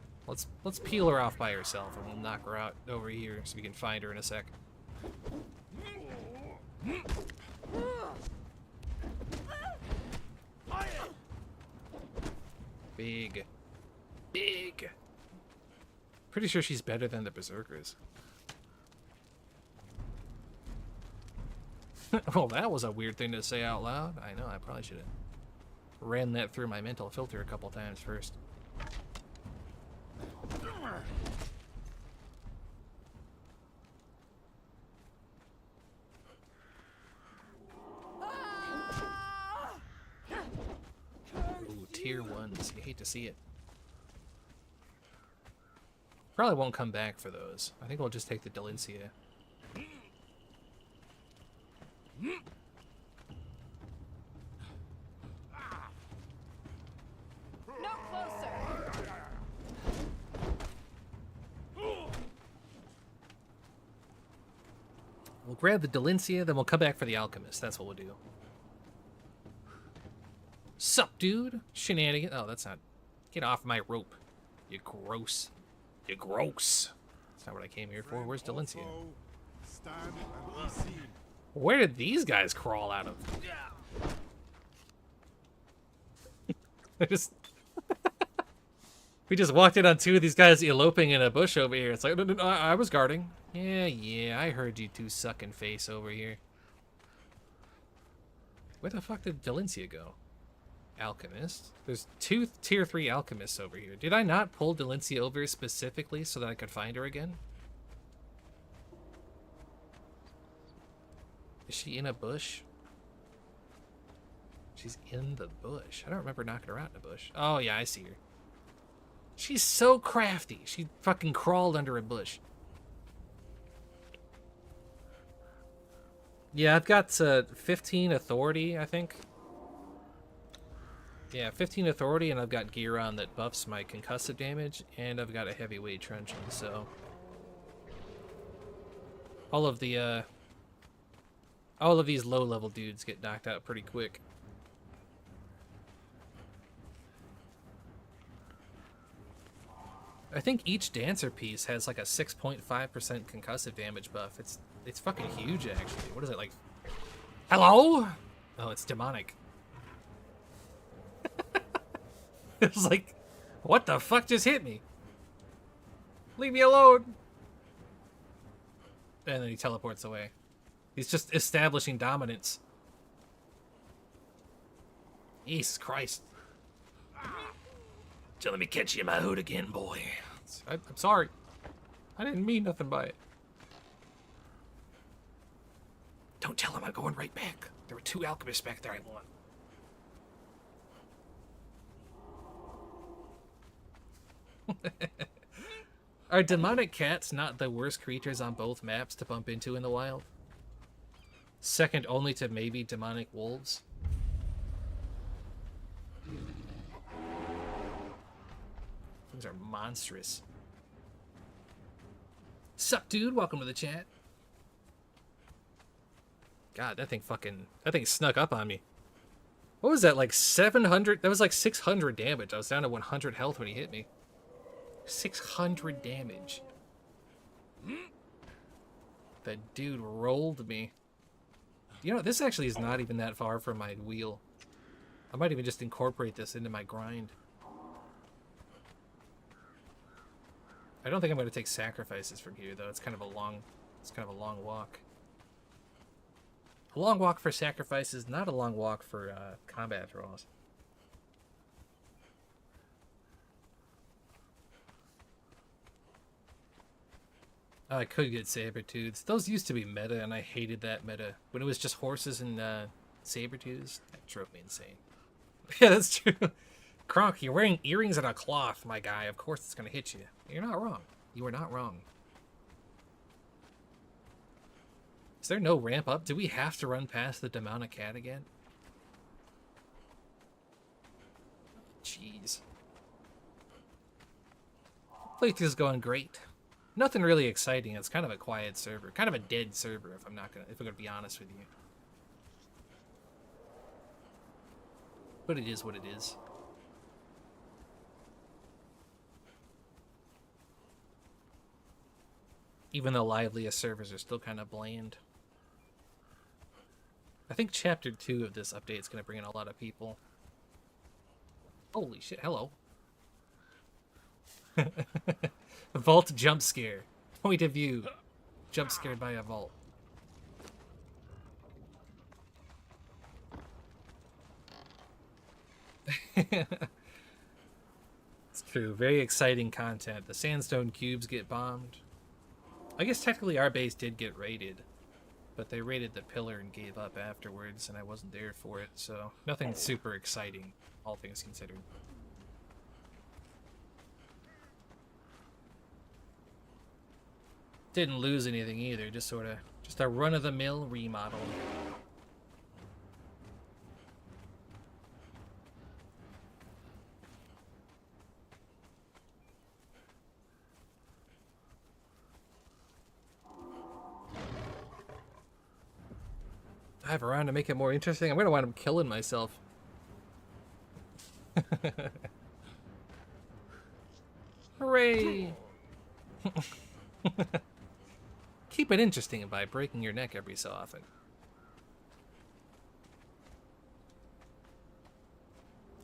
Let's peel her off by herself and we'll knock her out over here so we can find her in a sec. Big. Pretty sure she's better than the berserkers. Well, that was a weird thing to say out loud. I know, I probably should have ran that through my mental filter a couple times first. Ooh, tier 1s. You hate to see it. Probably won't come back for those. I think we'll just take the Delincia. No closer. We'll grab the Delincia, then we'll come back for the Alchemist. That's what we'll do. Sup, dude? Shenanigan. Oh, that's not... Get off my rope. You gross. You gross. That's not what I came here for. Where's Delincia? stand and be seen. Where did these guys crawl out of? I just... We just walked in on two of these guys eloping in a bush over here. It's like, no, I was guarding. Yeah, I heard you two sucking face over here. Where the fuck did Delencia go? Alchemist? There's two tier 3 alchemists over here. Did I not pull Delencia over specifically so that I could find her again? Is she in a bush? She's in the bush. I don't remember knocking her out in a bush. Oh yeah, I see her. She's so crafty. She fucking crawled under a bush. Yeah, I've got 15 authority, I think. Yeah, 15 authority, and I've got gear on that buffs my concussive damage, and I've got a heavyweight truncheon, so... All of these low-level dudes get knocked out pretty quick. I think each dancer piece has like a 6.5% concussive damage buff. It's fucking huge, actually. What is it, like... Hello? Oh, it's demonic. It was like, what the fuck just hit me? Leave me alone. And then he teleports away. He's just establishing dominance. Jesus Christ. Just let me catch you in my hood again, boy. I'm sorry. I didn't mean nothing by it. Don't tell him I'm going right back. There were 2 alchemists back there I want. Are demonic cats not the worst creatures on both maps to bump into in the wild? Second only to maybe demonic wolves? Things are monstrous. Sup, dude? Welcome to the chat. God, that thing snuck up on me. What was that, like 700? That was like 600 damage. I was down to 100 health when he hit me. 600 damage. That dude rolled me. You know, this actually is not even that far from my wheel. I might even just incorporate this into my grind. I don't think I'm going to take sacrifices from here, though. It's kind of a long walk. A long walk for sacrifices, not a long walk for combat draws. I could get Sabertooths. Those used to be meta, and I hated that meta. When it was just horses and Sabertooths, that drove me insane. Yeah, that's true. Kronk, you're wearing earrings and a cloth, my guy. Of course it's going to hit you. You're not wrong. You are not wrong. Is there no ramp up? Do we have to run past the demonic cat again? Jeez. Playthrough's going great. Nothing really exciting. It's kind of a quiet server. Kind of a dead server, if I'm gonna be honest with you. But it is what it is. Even the liveliest servers are still kind of bland. I think Chapter 2 of this update is going to bring in a lot of people. Holy shit, hello. Vault jump scare. Point of view. Jump scared by a vault. It's true. Very exciting content. The sandstone cubes get bombed. I guess technically our base did get raided, but they raided the pillar and gave up afterwards, and I wasn't there for it, so nothing super exciting, all things considered. Didn't lose anything either, just a run-of-the-mill remodel. I have a round to make it more interesting. I'm gonna wind up killing myself. Hooray! Keep it interesting by breaking your neck every so often.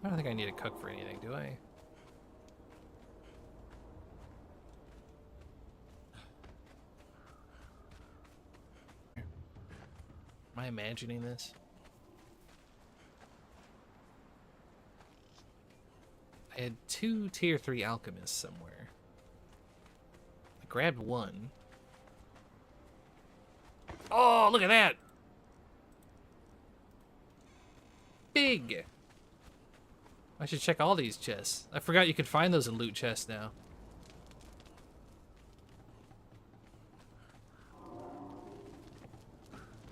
I don't think I need to cook for anything, do I? Am I imagining this? I had 2 tier 3 alchemists somewhere. I grabbed one. Oh, look at that! Big! I should check all these chests. I forgot you could find those in loot chests now.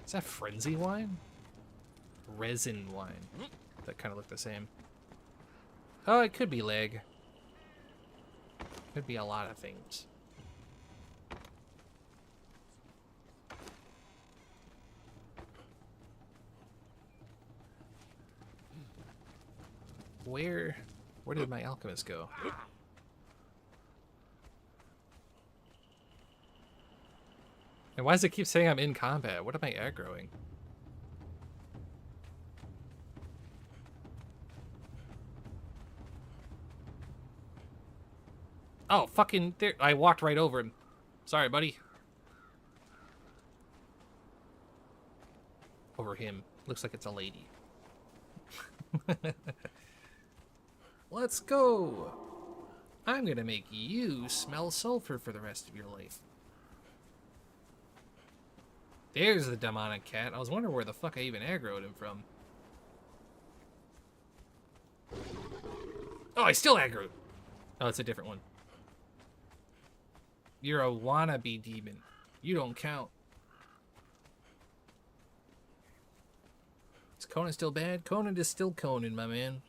Is that frenzy wine? Resin wine. That kind of look the same. Oh, it could be leg. Could be a lot of things. Where did my alchemist go? And why does it keep saying I'm in combat? What am I aggroing? Oh, fucking there! I walked right over him. Sorry, buddy. Over him. Looks like it's a lady. Let's go! I'm gonna make you smell sulfur for the rest of your life. There's the demonic cat. I was wondering where the fuck I even aggroed him from. Oh, I still aggroed! Oh, it's a different one. You're a wannabe demon. You don't count. Is Conan still bad? Conan is still Conan, my man.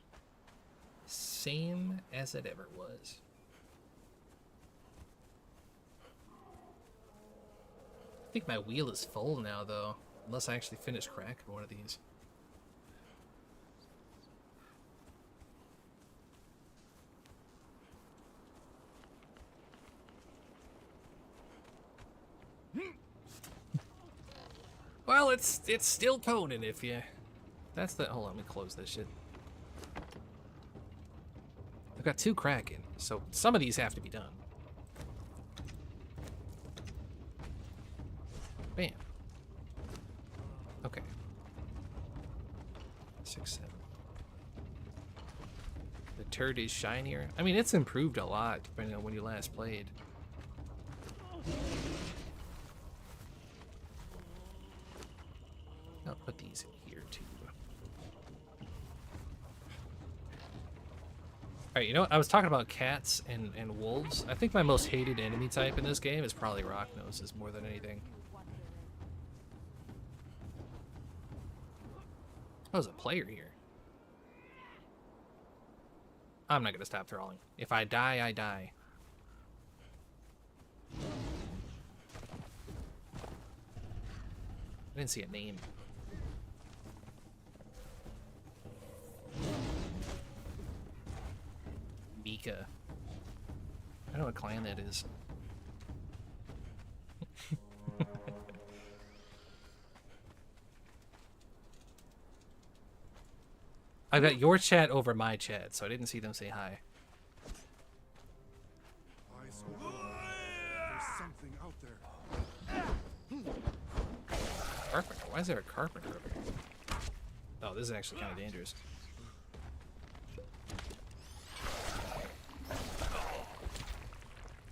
Same as it ever was. I think my wheel is full now, though. Unless I actually finish cracking one of these. Well, it's still Conan if you... That's the... Hold on, let me close this shit. I've got 2 cracking, so some of these have to be done. Bam. Okay. 6, 7. The turd is shinier. I mean, it's improved a lot depending on when you last played. I'll put these in here too. Alright, you know what? I was talking about cats and wolves. I think my most hated enemy type in this game is probably rock noses more than anything. Oh, there's a player here. I'm not gonna stop throwing. If I die, I die. I didn't see a name. Mika. I don't know what clan that is. I got your chat over my chat, so I didn't see them say hi. Eyes open. There's something out there. Carpenter? Why is there a carpenter over here? Oh, this is actually kind of dangerous.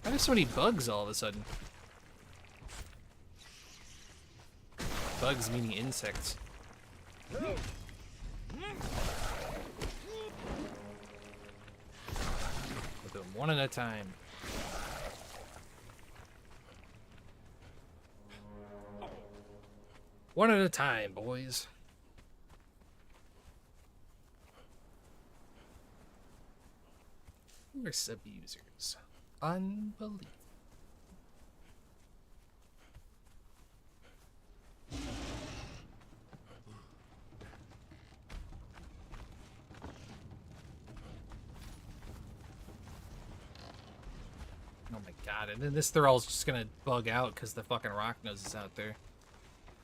Why there's so many bugs all of a sudden? Bugs meaning insects. We'll do them one at a time. One at a time, boys. We're sub-users. Unbelievable. Oh my god, and then this thrall's just gonna bug out because the fucking rock nose is out there.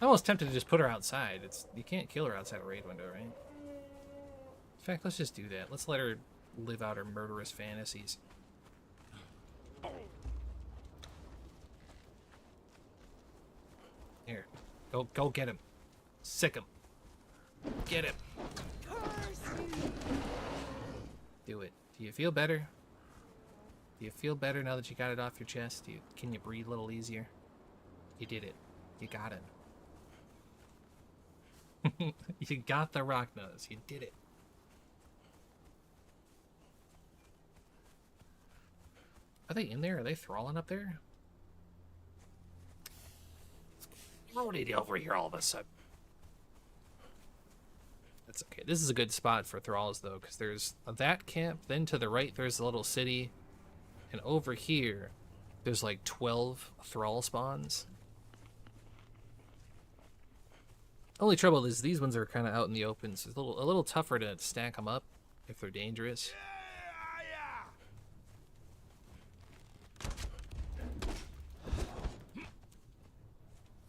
I'm almost tempted to just put her outside. You can't kill her outside a raid window, right? In fact, let's just do that. Let's let her live out her murderous fantasies. Here, go get him. Sick him. Get him. Do it. Do you feel better? Do you feel better now that you got it off your chest? Can you breathe a little easier? You did it. You got it. You got the rock nose. You did it. Are they in there? Are they thralling up there? What are you over here all of a sudden? That's okay. This is a good spot for thralls, though, because there's that camp. Then to the right, there's a little city. And over here, there's like 12 thrall spawns. Only trouble is these ones are kind of out in the open, so it's a little tougher to stack them up if they're dangerous.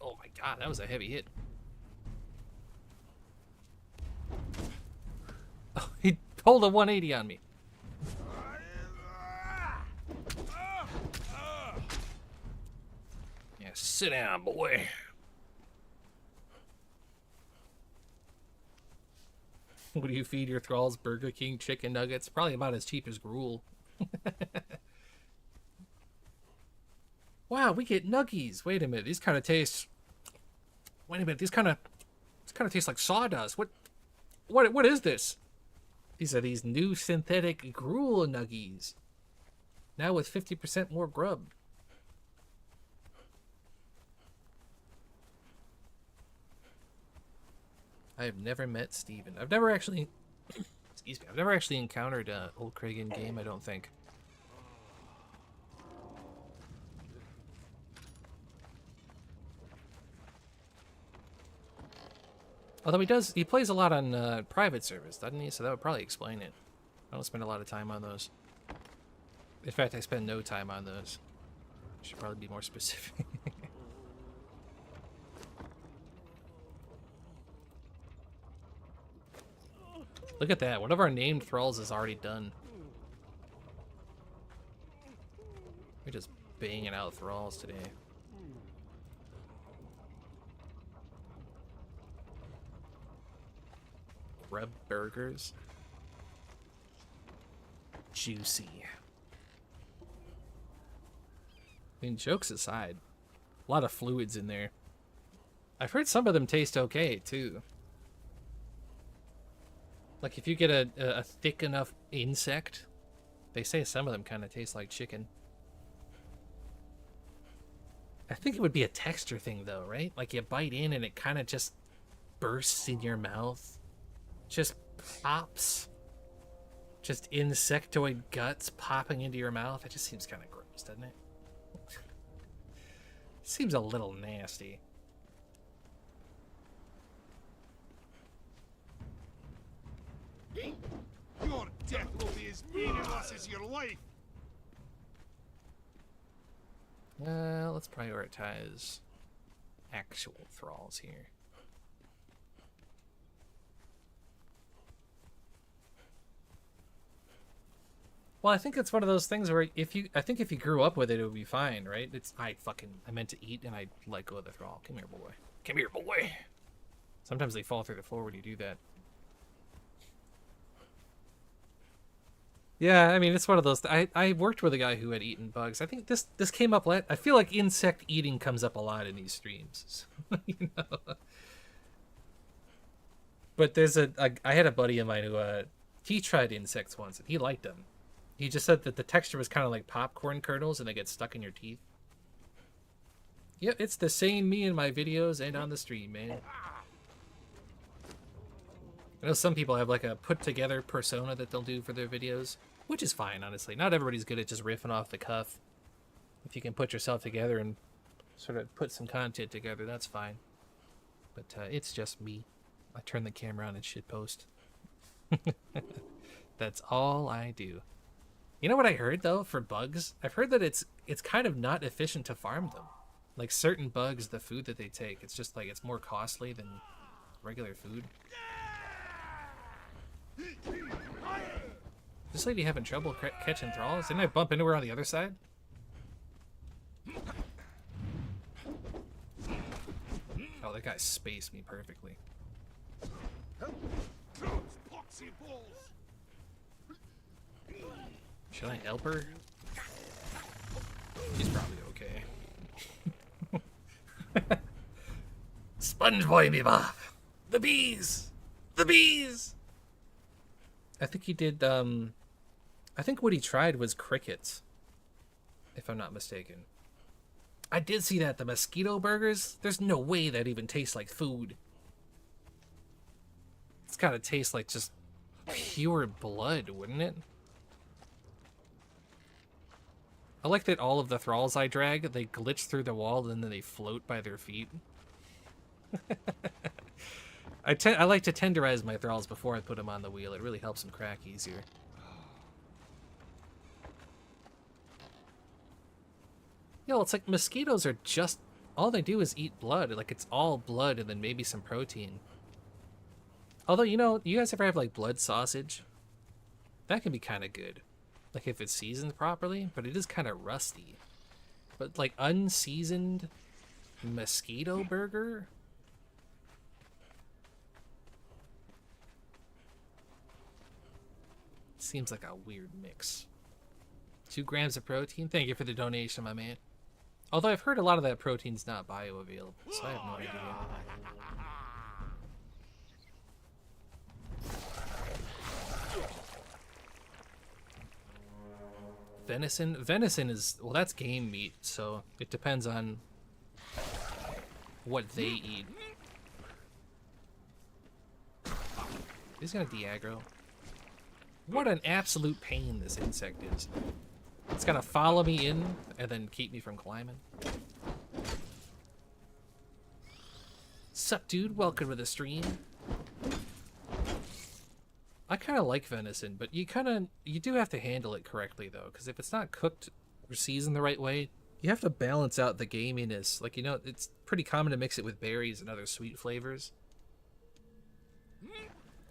Oh my god, that was a heavy hit. Oh, he pulled a 180 on me. Yeah, sit down, boy. What do you feed your thralls? Burger King chicken nuggets? Probably about as cheap as gruel. Wow, we get nuggies. Wait a minute, these kind of taste. Wait a minute, these kind of taste like sawdust. What is this? These are these new synthetic gruel nuggies. Now with 50% more grub. I have never met Steven. I've never actually excuse me, I've never actually encountered an old Craig in game, I don't think. Although he plays a lot on private service, doesn't he? So that would probably explain it. I don't spend a lot of time on those. In fact, I spend no time on those. I should probably be more specific. Look at that. One of our named thralls is already done. We're just banging out thralls today. Grub burgers. Juicy. I mean, jokes aside, a lot of fluids in there. I've heard some of them taste okay, too. Like, if you get a thick enough insect, they say some of them kind of taste like chicken. I think it would be a texture thing, though, right? Like, you bite in and it kind of just bursts in your mouth. Just pops. Just insectoid guts popping into your mouth. It just seems kind of gross, doesn't it? Seems a little nasty. Your death will be as meaningless as your life. Let's prioritize actual thralls here. Well, I think it's one of those things where I think if you grew up with it, it would be fine, right? I meant to eat and I let go of the thrall. Come here, boy. Come here, boy. Sometimes they fall through the floor when you do that. Yeah, I mean, it's one of those. I worked with a guy who had eaten bugs. I think this came up. I feel like insect eating comes up a lot in these streams. You know. But there's I had a buddy of mine who he tried insects once and he liked them. He just said that the texture was kind of like popcorn kernels and they get stuck in your teeth. Yep, it's the same me in my videos and on the stream, man. I know some people have like a put-together persona that they'll do for their videos, which is fine, honestly. Not everybody's good at just riffing off the cuff. If you can put yourself together and sort of put some content together, that's fine. But it's just me. I turn the camera on and shitpost. That's all I do. You know what I heard though for bugs? I've heard that it's kind of not efficient to farm them. Like certain bugs, the food that they take, it's just like it's more costly than regular food. This lady having trouble catching thralls? Didn't I bump into her on the other side? Oh, that guy spaced me perfectly. Should I help her? She's probably okay. Sponge boy me bop. The bees! The bees! I think he did, I think what he tried was crickets. If I'm not mistaken. I did see that, the mosquito burgers. There's no way that even tastes like food. It's gotta taste like just pure blood, wouldn't it? I like that all of the thralls I drag, they glitch through the wall and then they float by their feet. I like to tenderize my thralls before I put them on the wheel. It really helps them crack easier. Yo, it's like mosquitoes are just... all they do is eat blood. Like, it's all blood and then maybe some protein. Although, you know, you guys ever have, like, blood sausage? That can be kind of good. Like, if it's seasoned properly, but it is kind of rusty. But, like, unseasoned mosquito burger? Seems like a weird mix. 2 grams of protein? Thank you for the donation, my man. Although I've heard a lot of that protein's not bioavailable, so I have no idea. Venison? Venison is... well, that's game meat, so it depends on what they eat. He's gonna de-aggro. What an absolute pain this insect is. It's gonna follow me in and then keep me from climbing. Sup, dude? Welcome to the stream. I kind of like venison, but you do have to handle it correctly though, because if it's not cooked or seasoned the right way, you have to balance out the gaminess. Like, you know, it's pretty common to mix it with berries and other sweet flavors.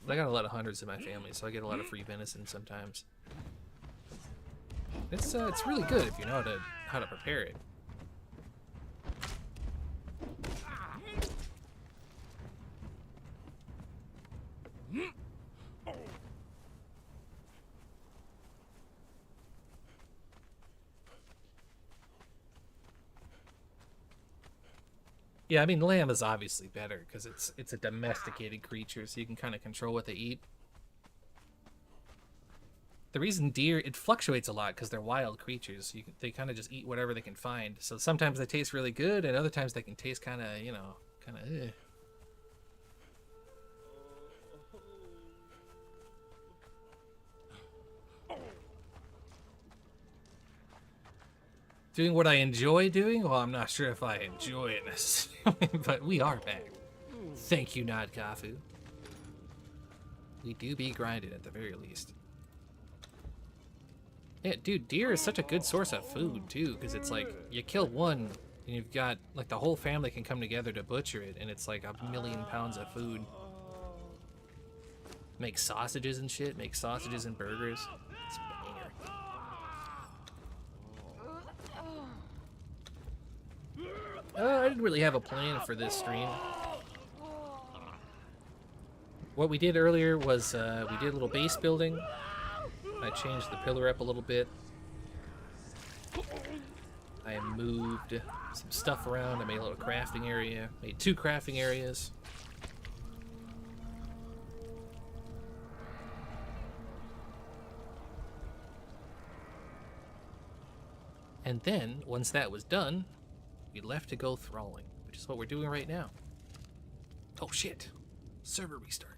But I got a lot of hunters in my family, so I get a lot of free venison sometimes. It's really good if you know how to prepare it. Yeah, I mean, lamb is obviously better because it's a domesticated creature, so you can kind of control what they eat. The reason deer, it fluctuates a lot because they're wild creatures. They kind of just eat whatever they can find. So sometimes they taste really good, and other times they can taste kind of, you know, kind of eh. Doing what I enjoy doing? Well, I'm not sure if I enjoy it necessarily, but we are back. Thank you, Nod Kafu. We do be grinding at the very least. Yeah, dude, deer is such a good source of food, too, because it's like, you kill one, and you've got, like, the whole family can come together to butcher it, and it's like 1,000,000 pounds of food. Make sausages and shit, make sausages and burgers. It's a banger. I didn't really have a plan for this stream. What we did earlier was we did a little base building. I changed the pillar up a little bit. I moved some stuff around. I made a little crafting area. Made 2 crafting areas. And then, once that was done, we left to go thralling, which is what we're doing right now. Oh shit. Server restart.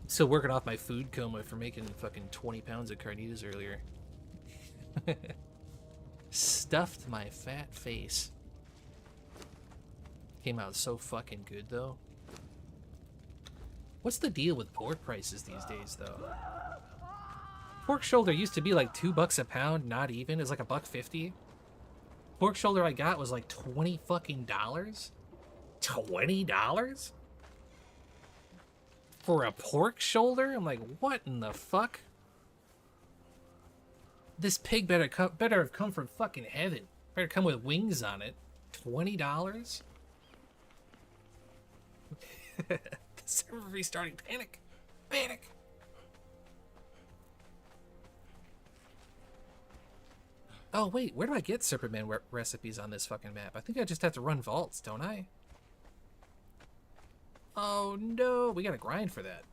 Still working off my food coma for making fucking 20 pounds of carnitas earlier. Stuffed my fat face. Came out so fucking good though. What's the deal with pork prices these days though? Pork shoulder used to be like $2 a pound, not even. It's like $1.50. Pork shoulder I got was like $20 fucking dollars. $20 for a pork shoulder? I'm like, what in the fuck? This pig better have come from fucking heaven. Better come with wings on it. $20? The server restarting. Panic. Panic. Oh, wait. Where do I get Superman recipes on this fucking map? I think I just have to run vaults, don't I? Oh, no. We gotta grind for that.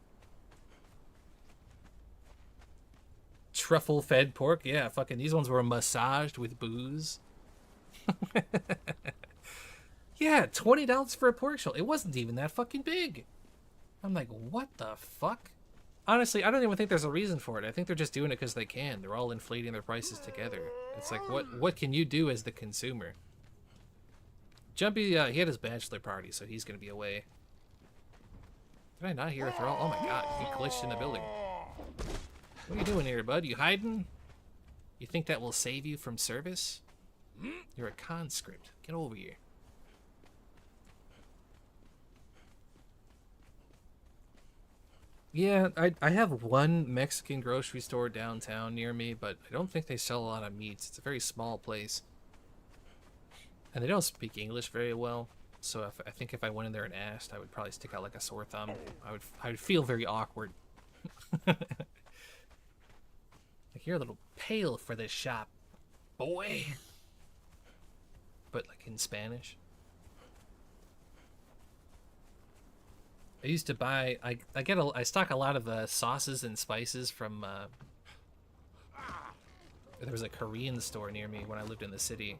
Truffle-fed pork? Yeah, fucking these ones were massaged with booze. Yeah, $20 for a pork shoulder. It wasn't even that fucking big. I'm like, what the fuck? Honestly, I don't even think there's a reason for it. I think they're just doing it because they can. They're all inflating their prices together. It's like, what can you do as the consumer? Jumpy, he had his bachelor party, so he's going to be away. Did I not hear a throw? Oh my god, he glitched in the building. What are you doing here, bud? You hiding? You think that will save you from service? You're a conscript. Get over here. Yeah, I have one Mexican grocery store downtown near me, but I don't think they sell a lot of meats. It's a very small place. And they don't speak English very well. So I think if I went in there and asked, I would probably stick out like a sore thumb. I would feel very awkward. Like, you're a little pale for this shop, boy. But like in Spanish. I used to buy. I stock a lot of sauces and spices from. There was a Korean store near me when I lived in the city.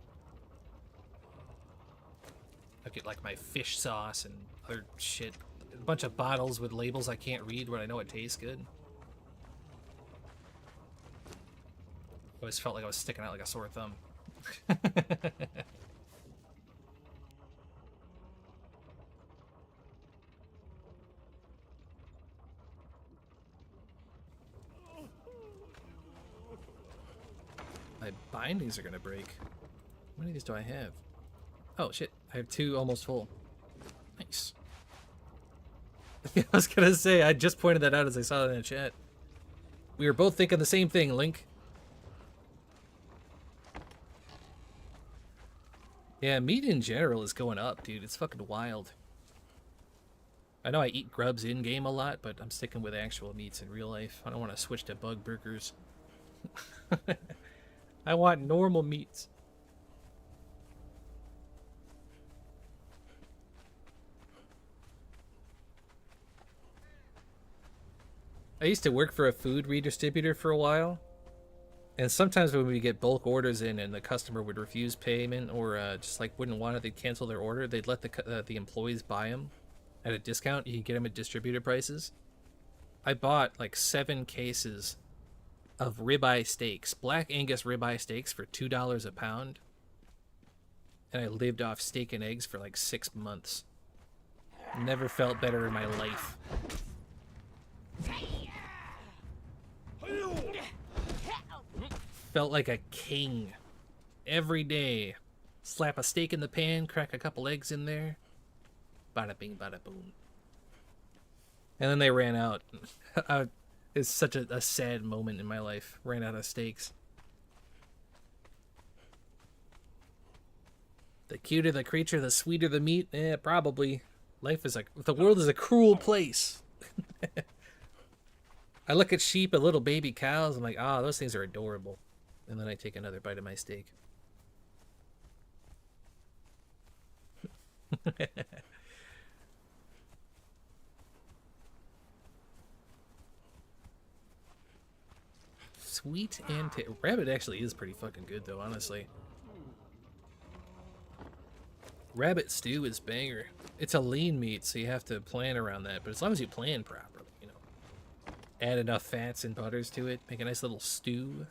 I get like my fish sauce and other shit. A bunch of bottles with labels I can't read, but I know it tastes good. Always felt like I was sticking out like a sore thumb. My bindings are gonna break. How many of these do I have? Oh shit, I have 2 almost full. Nice. I was gonna say, I just pointed that out as I saw it in the chat. We were both thinking the same thing, Link. Yeah, meat in general is going up, dude. It's fucking wild. I know I eat grubs in-game a lot, but I'm sticking with actual meats in real life. I don't want to switch to bug burgers. I want normal meats. I used to work for a food redistributor for a while. And sometimes when we get bulk orders in and the customer would refuse payment or just like wouldn't want it, they'd cancel their order. They'd let the employees buy them at a discount. You can get them at distributor prices. I bought like 7 cases of ribeye steaks, Black Angus ribeye steaks for $2 a pound. And I lived off steak and eggs for like 6 months. Never felt better in my life. Felt like a king. Every day. Slap a steak in the pan, crack a couple eggs in there. Bada bing, bada boom. And then they ran out. It's such a sad moment in my life. Ran out of steaks. The cuter the creature, the sweeter the meat. Eh, probably. The world is a cruel place. I look at sheep and little baby cows. I'm like, ah, those things are adorable. And then I take another bite of my steak. Sweet and rabbit actually is pretty fucking good though, honestly. Rabbit stew is banger. It's a lean meat, so you have to plan around that. But as long as you plan properly, you know, add enough fats and butters to it, make a nice little stew.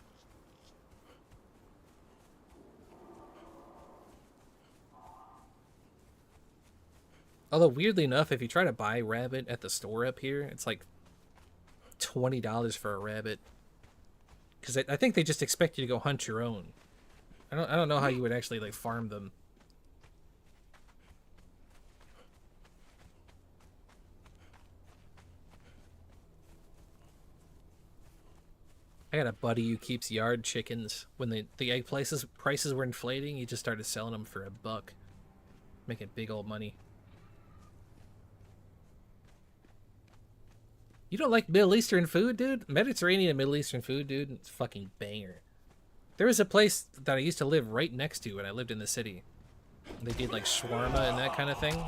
Although, weirdly enough, if you try to buy rabbit at the store up here, it's like $20 for a rabbit. Because I think they just expect you to go hunt your own. I don't know how you would actually like farm them. I got a buddy who keeps yard chickens. When the egg prices were inflating, he just started selling them for $1, making big old money. You don't like Middle Eastern food, dude? Mediterranean and Middle Eastern food, dude, it's fucking banger. There was a place that I used to live right next to when I lived in the city. They did like shawarma and that kind of thing.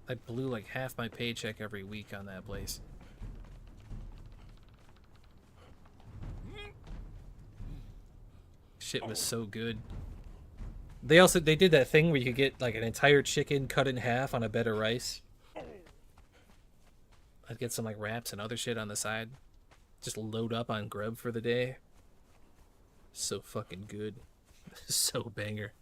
I blew like half my paycheck every week on that place. Shit was so good. They did that thing where you could get like an entire chicken cut in half on a bed of rice. I'd get some like wraps and other shit on the side. Just load up on grub for the day. So fucking good. So banger.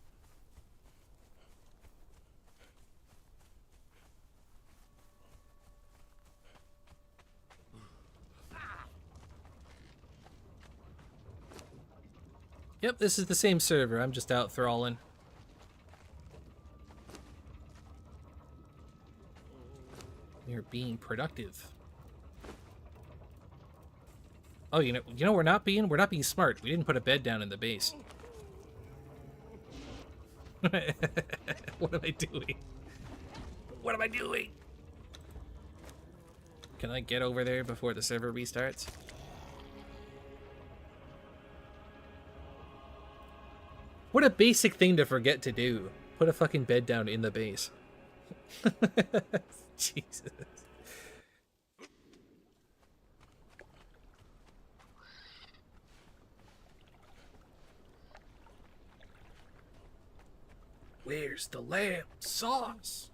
Yep, this is the same server. I'm just out thralling. You're being productive. Oh, you know we're not being smart. We didn't put a bed down in the base. What am I doing? What am I doing? Can I get over there before the server restarts? What a basic thing to forget to do. Put a fucking bed down in the base. Jesus. Where's the lamb sauce?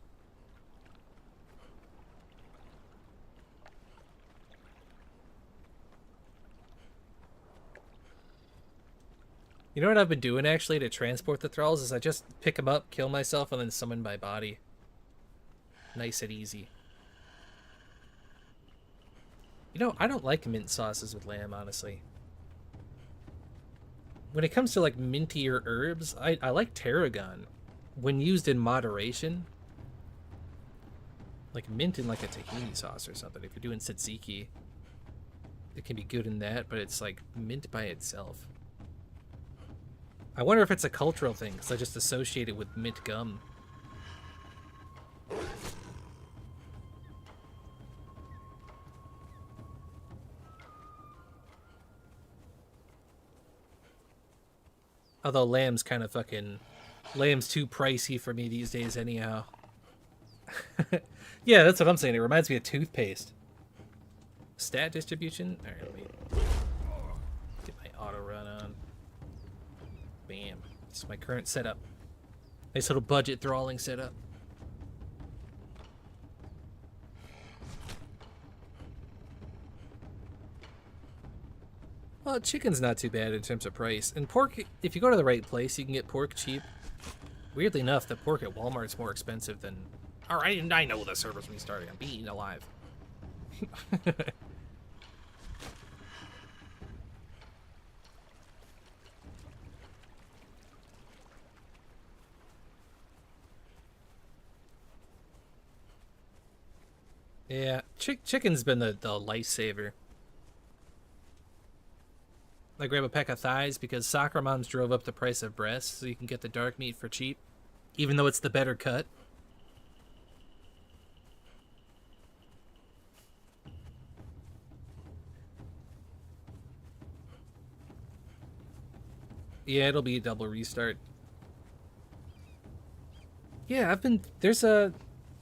You know what I've been doing actually to transport the thralls is I just pick them up, kill myself, and then summon my body. Nice and easy. You know, I don't like mint sauces with lamb, honestly. When it comes to like mintier herbs, I like tarragon. When used in moderation. Like mint in like a tahini sauce or something. If you're doing tzatziki, it can be good in that, but it's like mint by itself. I wonder if it's a cultural thing, because I just associate it with mint gum. Although lamb's kind of fucking... Lamb's too pricey for me these days anyhow. Yeah, that's what I'm saying. It reminds me of toothpaste. Stat distribution? Alright, let me get my auto run on. Bam. This is my current setup. Nice little budget thralling setup. Well, chicken's not too bad in terms of price. And pork, if you go to the right place, you can get pork cheap. Weirdly enough, the pork at Walmart's more expensive than... Alright, I know the server's when we started. I'm being alive. Yeah, chicken's been the lifesaver. I grab a pack of thighs because soccer moms drove up the price of breasts so you can get the dark meat for cheap, even though it's the better cut. Yeah, it'll be a double restart. Yeah, there's a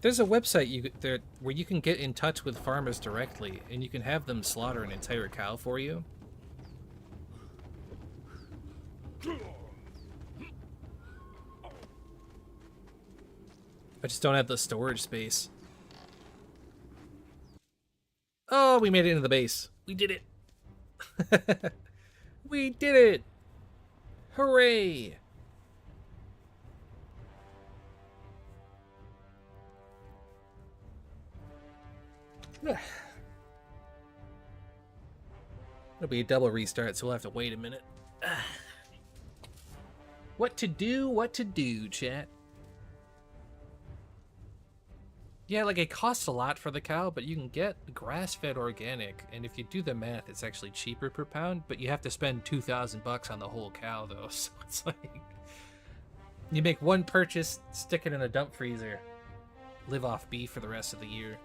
website where you can get in touch with farmers directly and you can have them slaughter an entire cow for you. I just don't have the storage space. Oh, we made it into the base. We did it. We did it. Hooray. It'll be a double restart, so we'll have to wait a minute. What to do, chat? Yeah, like it costs a lot for the cow, but you can get grass-fed organic, and if you do the math, it's actually cheaper per pound, but you have to spend $2,000 on the whole cow, though, so it's like... You make one purchase, stick it in a dump freezer, live off beef for the rest of the year.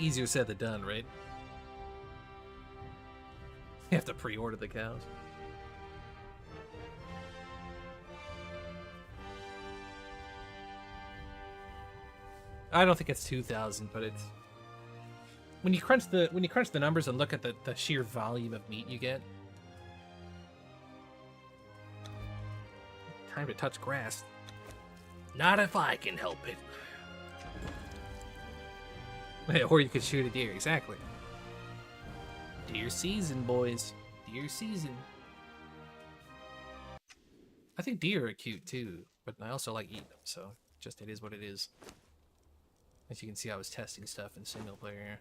Easier said than done, right? You have to pre-order the cows. I don't think it's 2,000, but it's when you crunch the numbers and look at the sheer volume of meat you get. Time to touch grass. Not if I can help it. Or you could shoot a deer, exactly. Deer season, boys. Deer season. I think deer are cute too, but I also like eating them, so just it is what it is. As you can see, I was testing stuff in single player here.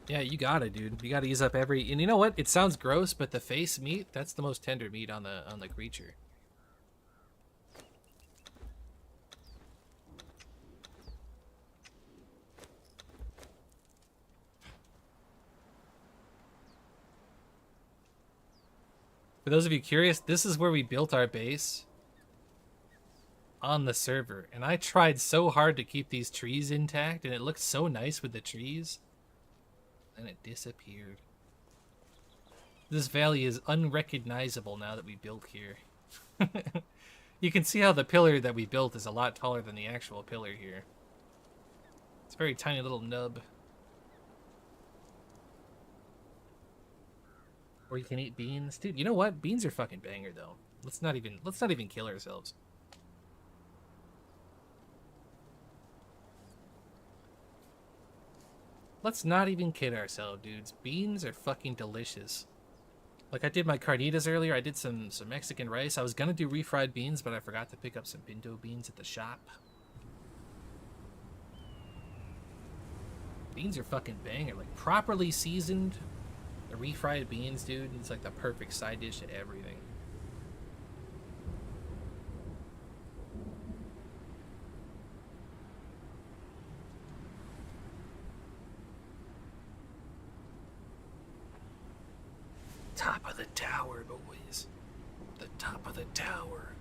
Yeah, you got it, dude. You gotta use up every... And you know what? It sounds gross, but the face meat, that's the most tender meat on the creature. For those of you curious, this is where we built our base on the server. And I tried so hard to keep these trees intact, and it looked so nice with the trees. And it disappeared. This valley is unrecognizable now that we built here. You can see how the pillar that we built is a lot taller than the actual pillar here. It's a very tiny little nub. Or you can eat beans. Dude, you know what? Beans are fucking banger though. Let's not even kill ourselves. Let's not even kid ourselves, dudes. Beans are fucking delicious. Like I did my carnitas earlier, I did some Mexican rice. I was gonna do refried beans, but I forgot to pick up some pinto beans at the shop. Beans are fucking banger. Like properly seasoned, the refried beans, dude, it's like the perfect side dish to everything. Top of the tower, boys. The top of the tower.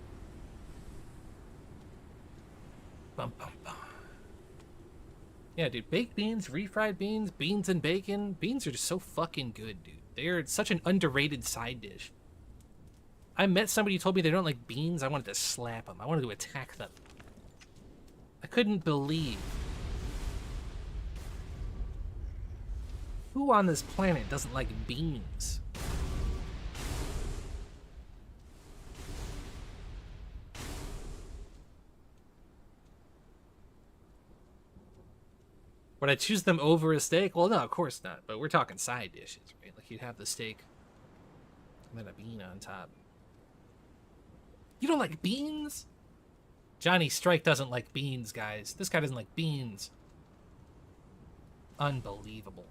Bum, bum, bum. Yeah, dude, baked beans, refried beans, beans and bacon. Beans are just so fucking good, dude. They're such an underrated side dish. I met somebody who told me they don't like beans. I wanted to slap them. I wanted to attack them. I couldn't believe. Who on this planet doesn't like beans? Would I choose them over a steak? Well, no, of course not. But we're talking side dishes, right? Like you'd have the steak and then a bean on top. You don't like beans? Johnny Strike doesn't like beans, guys. This guy doesn't like beans. Unbelievable.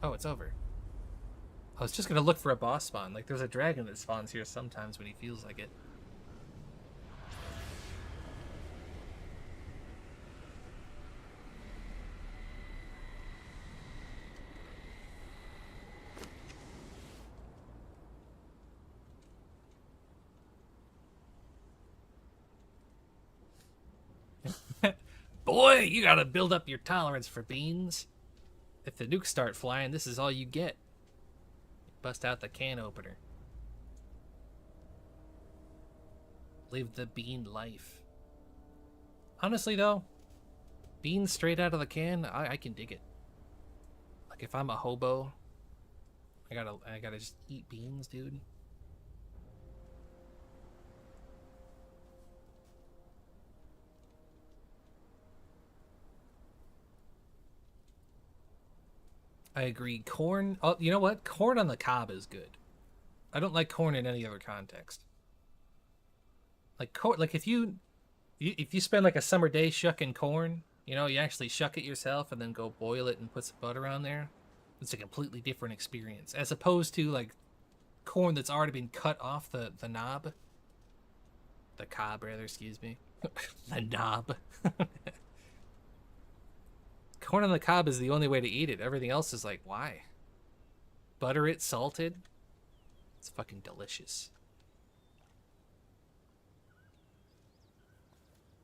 Oh, it's over. I was just gonna look for a boss spawn. Like, there's a dragon that spawns here sometimes when he feels like it. Boy, you gotta build up your tolerance for beans. If the nukes start flying, this is all you get. Bust out the can opener. Live the bean life. Honestly though, beans straight out of the can, I can dig it. Like if I'm a hobo, I gotta just eat beans, dude. I agree. Corn. Oh, you know what? Corn on the cob is good. I don't like corn in any other context. Like corn. Like if you spend like a summer day shucking corn, you know, you actually shuck it yourself and then go boil it and put some butter on there. It's a completely different experience as opposed to like corn that's already been cut off the knob, the cob rather. Excuse me, the knob. Corn on the cob is the only way to eat it. Everything else is like, why? Butter it, salted. It's fucking delicious.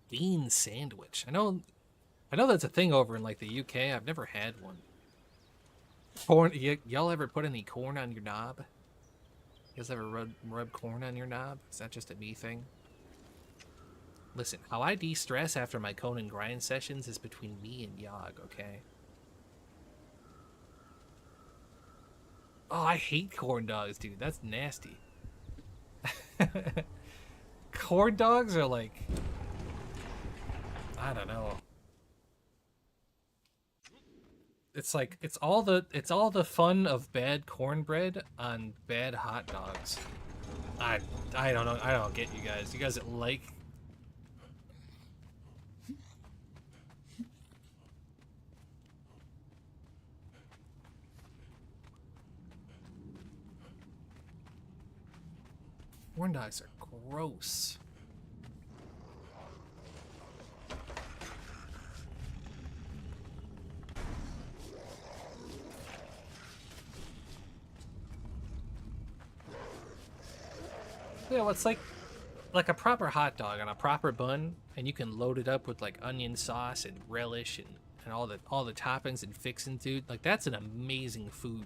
Bean sandwich. I know that's a thing over in like the UK. I've never had one. Corn. Y'all ever put any corn on your knob? You guys ever rub corn on your knob? Is that just a me thing? Listen, how I de-stress after my Conan grind sessions is between me and Yogg, okay? Oh, I hate corn dogs, dude. That's nasty. Corn dogs are like, I don't know. It's like it's all the fun of bad cornbread on bad hot dogs. I don't know. I don't get you guys. You guys that like corn dogs are gross. You know, it's like a proper hot dog on a proper bun, and you can load it up with like onion sauce and relish and all the toppings and fixins, dude. Like that's an amazing food.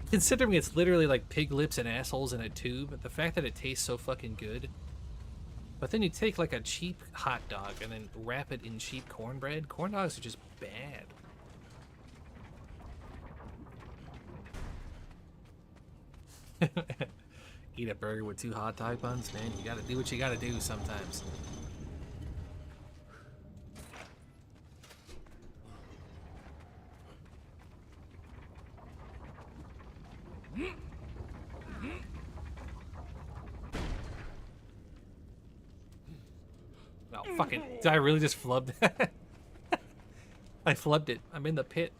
Considering it's literally like pig lips and assholes in a tube, the fact that it tastes so fucking good. But then you take like a cheap hot dog and then wrap it in cheap cornbread. Corn dogs are just bad. Eat a burger with 2 hot dog buns, man. You gotta do what you gotta do sometimes. Oh, fuck it. Did I really just flub that? I flubbed it. I'm in the pit.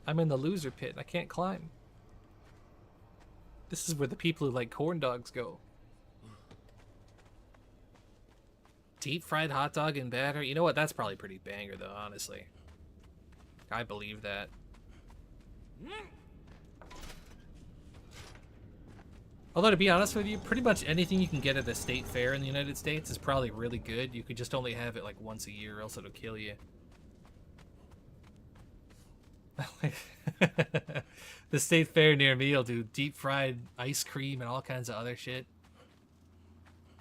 I'm in the loser pit. I can't climb. This is where the people who like corn dogs go. Deep fried hot dog and batter. You know what? That's probably pretty banger, though, honestly. I believe that. Although, to be honest with you, pretty much anything you can get at a state fair in the United States is probably really good. You could just only have it like once a year, or else it'll kill you. The state fair near me will do deep fried ice cream and all kinds of other shit.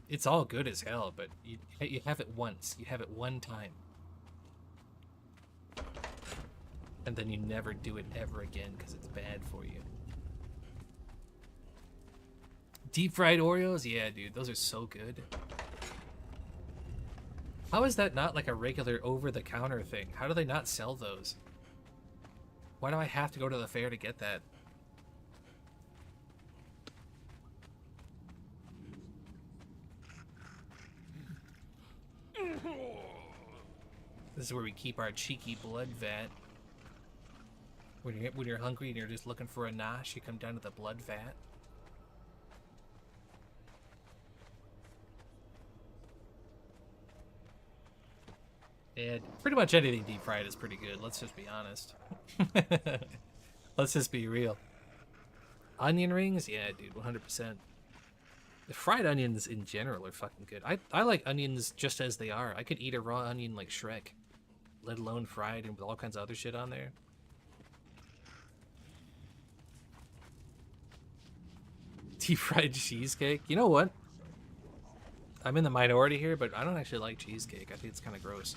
It's all good as hell, but you have it once. You have it one time. And then you never do it ever again because it's bad for you. Deep fried Oreos? Yeah, dude, those are so good. How is that not like a regular over-the-counter thing? How do they not sell those? Why do I have to go to the fair to get that? This is where we keep our cheeky blood vat. When you're hungry and you're just looking for a nosh, you come down to the blood vat. Yeah, pretty much anything deep fried is pretty good. Let's just be honest. Let's just be real. Onion rings? Yeah, dude, 100%. The fried onions in general are fucking good. I like onions just as they are. I could eat a raw onion like Shrek, let alone fried and with all kinds of other shit on there. Deep fried cheesecake? You know what? I'm in the minority here, but I don't actually like cheesecake. I think it's kind of gross.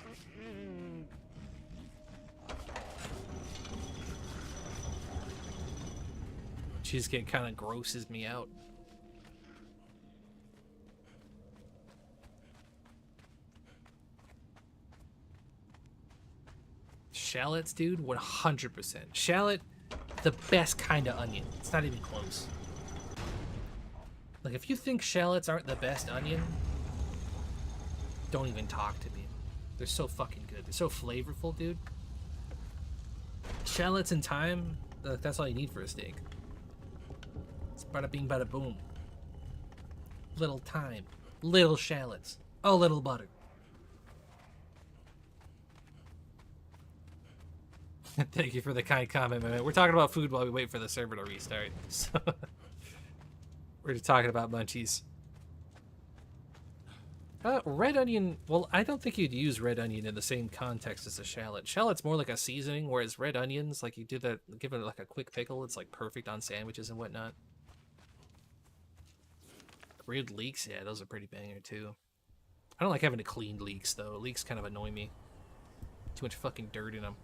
Cheesecake kind of grosses me out. Shallots, dude, 100%. Shallot, the best kind of onion. It's not even close. Like, if you think shallots aren't the best onion, don't even talk to me. They're so fucking good. They're so flavorful, dude. Shallots and thyme, that's all you need for a steak. It's bada bing, bada boom. Little thyme, little shallots, a little butter. Thank you for the kind comment, man. We're talking about food while we wait for the server to restart. So we're just talking about munchies. Red onion, well, I don't think you'd use red onion in the same context as a shallot. Shallot's more like a seasoning, whereas red onions, like you do that, give it like a quick pickle, it's like perfect on sandwiches and whatnot. Grilled leeks, yeah, those are pretty banger too. I don't like having to clean leeks though. Leeks kind of annoy me. Too much fucking dirt in them.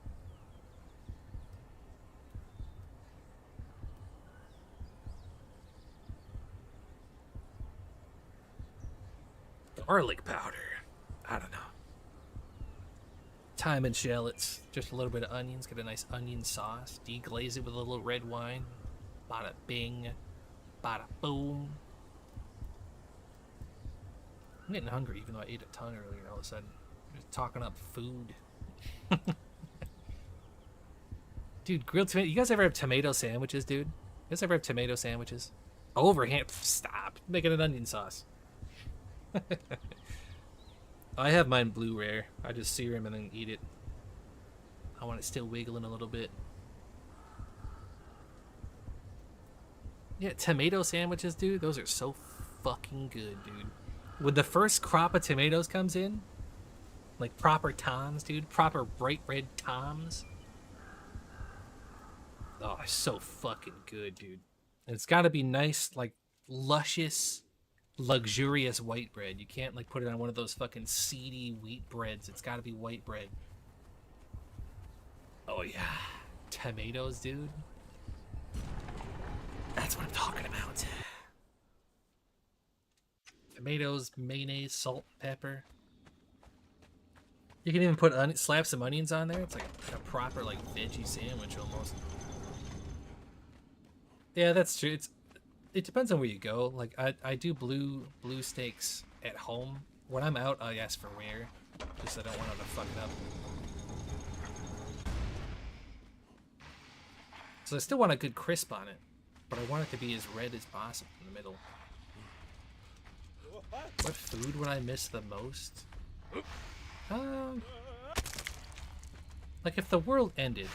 Garlic powder. I don't know. Thyme and shallots. Just a little bit of onions. Get a nice onion sauce. Deglaze it with a little red wine. Bada bing. Bada boom. I'm getting hungry even though I ate a ton earlier all of a sudden. Just talking up food. Dude, grilled tomato. You guys ever have tomato sandwiches, dude? You guys ever have tomato sandwiches? Overhand. Stop. Making an onion sauce. I have mine blue rare. I just sear him and then eat it. I want it still wiggling a little bit. Yeah, tomato sandwiches, dude. Those are so fucking good, dude. When the first crop of tomatoes comes in, like proper toms, dude. Proper bright red toms. Oh, it's so fucking good, dude. And it's gotta be nice, like, luscious, luxurious white bread. You can't like put it on one of those fucking seedy wheat breads. It's got to be white bread. Oh yeah, tomatoes, dude. That's what I'm talking about. Tomatoes, mayonnaise, salt, pepper. You can even put slap some onions on there. It's like a proper like veggie sandwich almost. Yeah, that's true. It depends on where you go. Like I do blue steaks at home. When I'm out, I ask for rare, just I don't want to fuck it up. So I still want a good crisp on it, but I want it to be as red as possible in the middle. What food would I miss the most? Like if the world ended.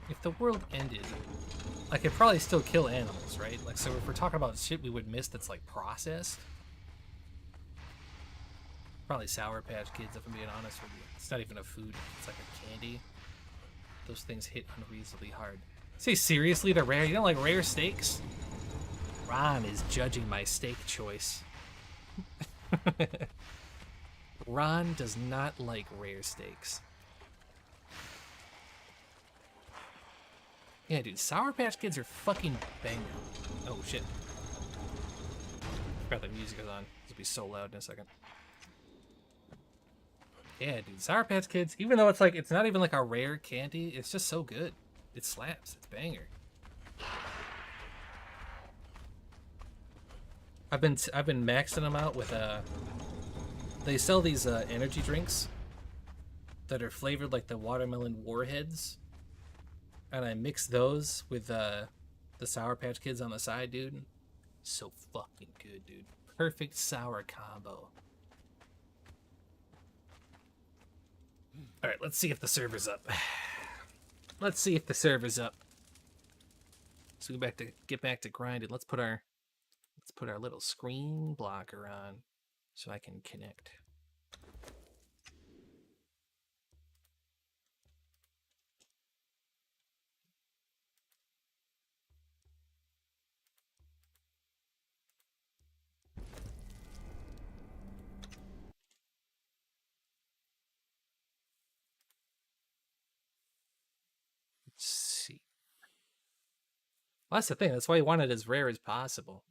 If the world ended, I could probably still kill animals, right? Like, so if we're talking about shit we would miss that's, like, processed, probably Sour Patch Kids, if I'm being honest with you. It's not even a food. It's like a candy. Those things hit unreasonably hard. Say seriously to rare? You don't like rare steaks? Ron is judging my steak choice. Ron does not like rare steaks. Yeah, dude, Sour Patch Kids are fucking banger. Oh, shit. Forgot the music is on. This will be so loud in a second. Yeah, dude, Sour Patch Kids, even though it's like, it's not even like a rare candy, it's just so good. It slaps. It's banger. I've been maxing them out with, they sell these, energy drinks that are flavored like the watermelon warheads. And I mix those with the Sour Patch Kids on the side, dude. So fucking good, dude. Perfect sour combo. Alright, let's see if the server's up. Let's see if the server's up. So we get back to grinding. Let's put our little screen blocker on so I can connect. Let's see. Well, that's the thing. That's why I want it as rare as possible.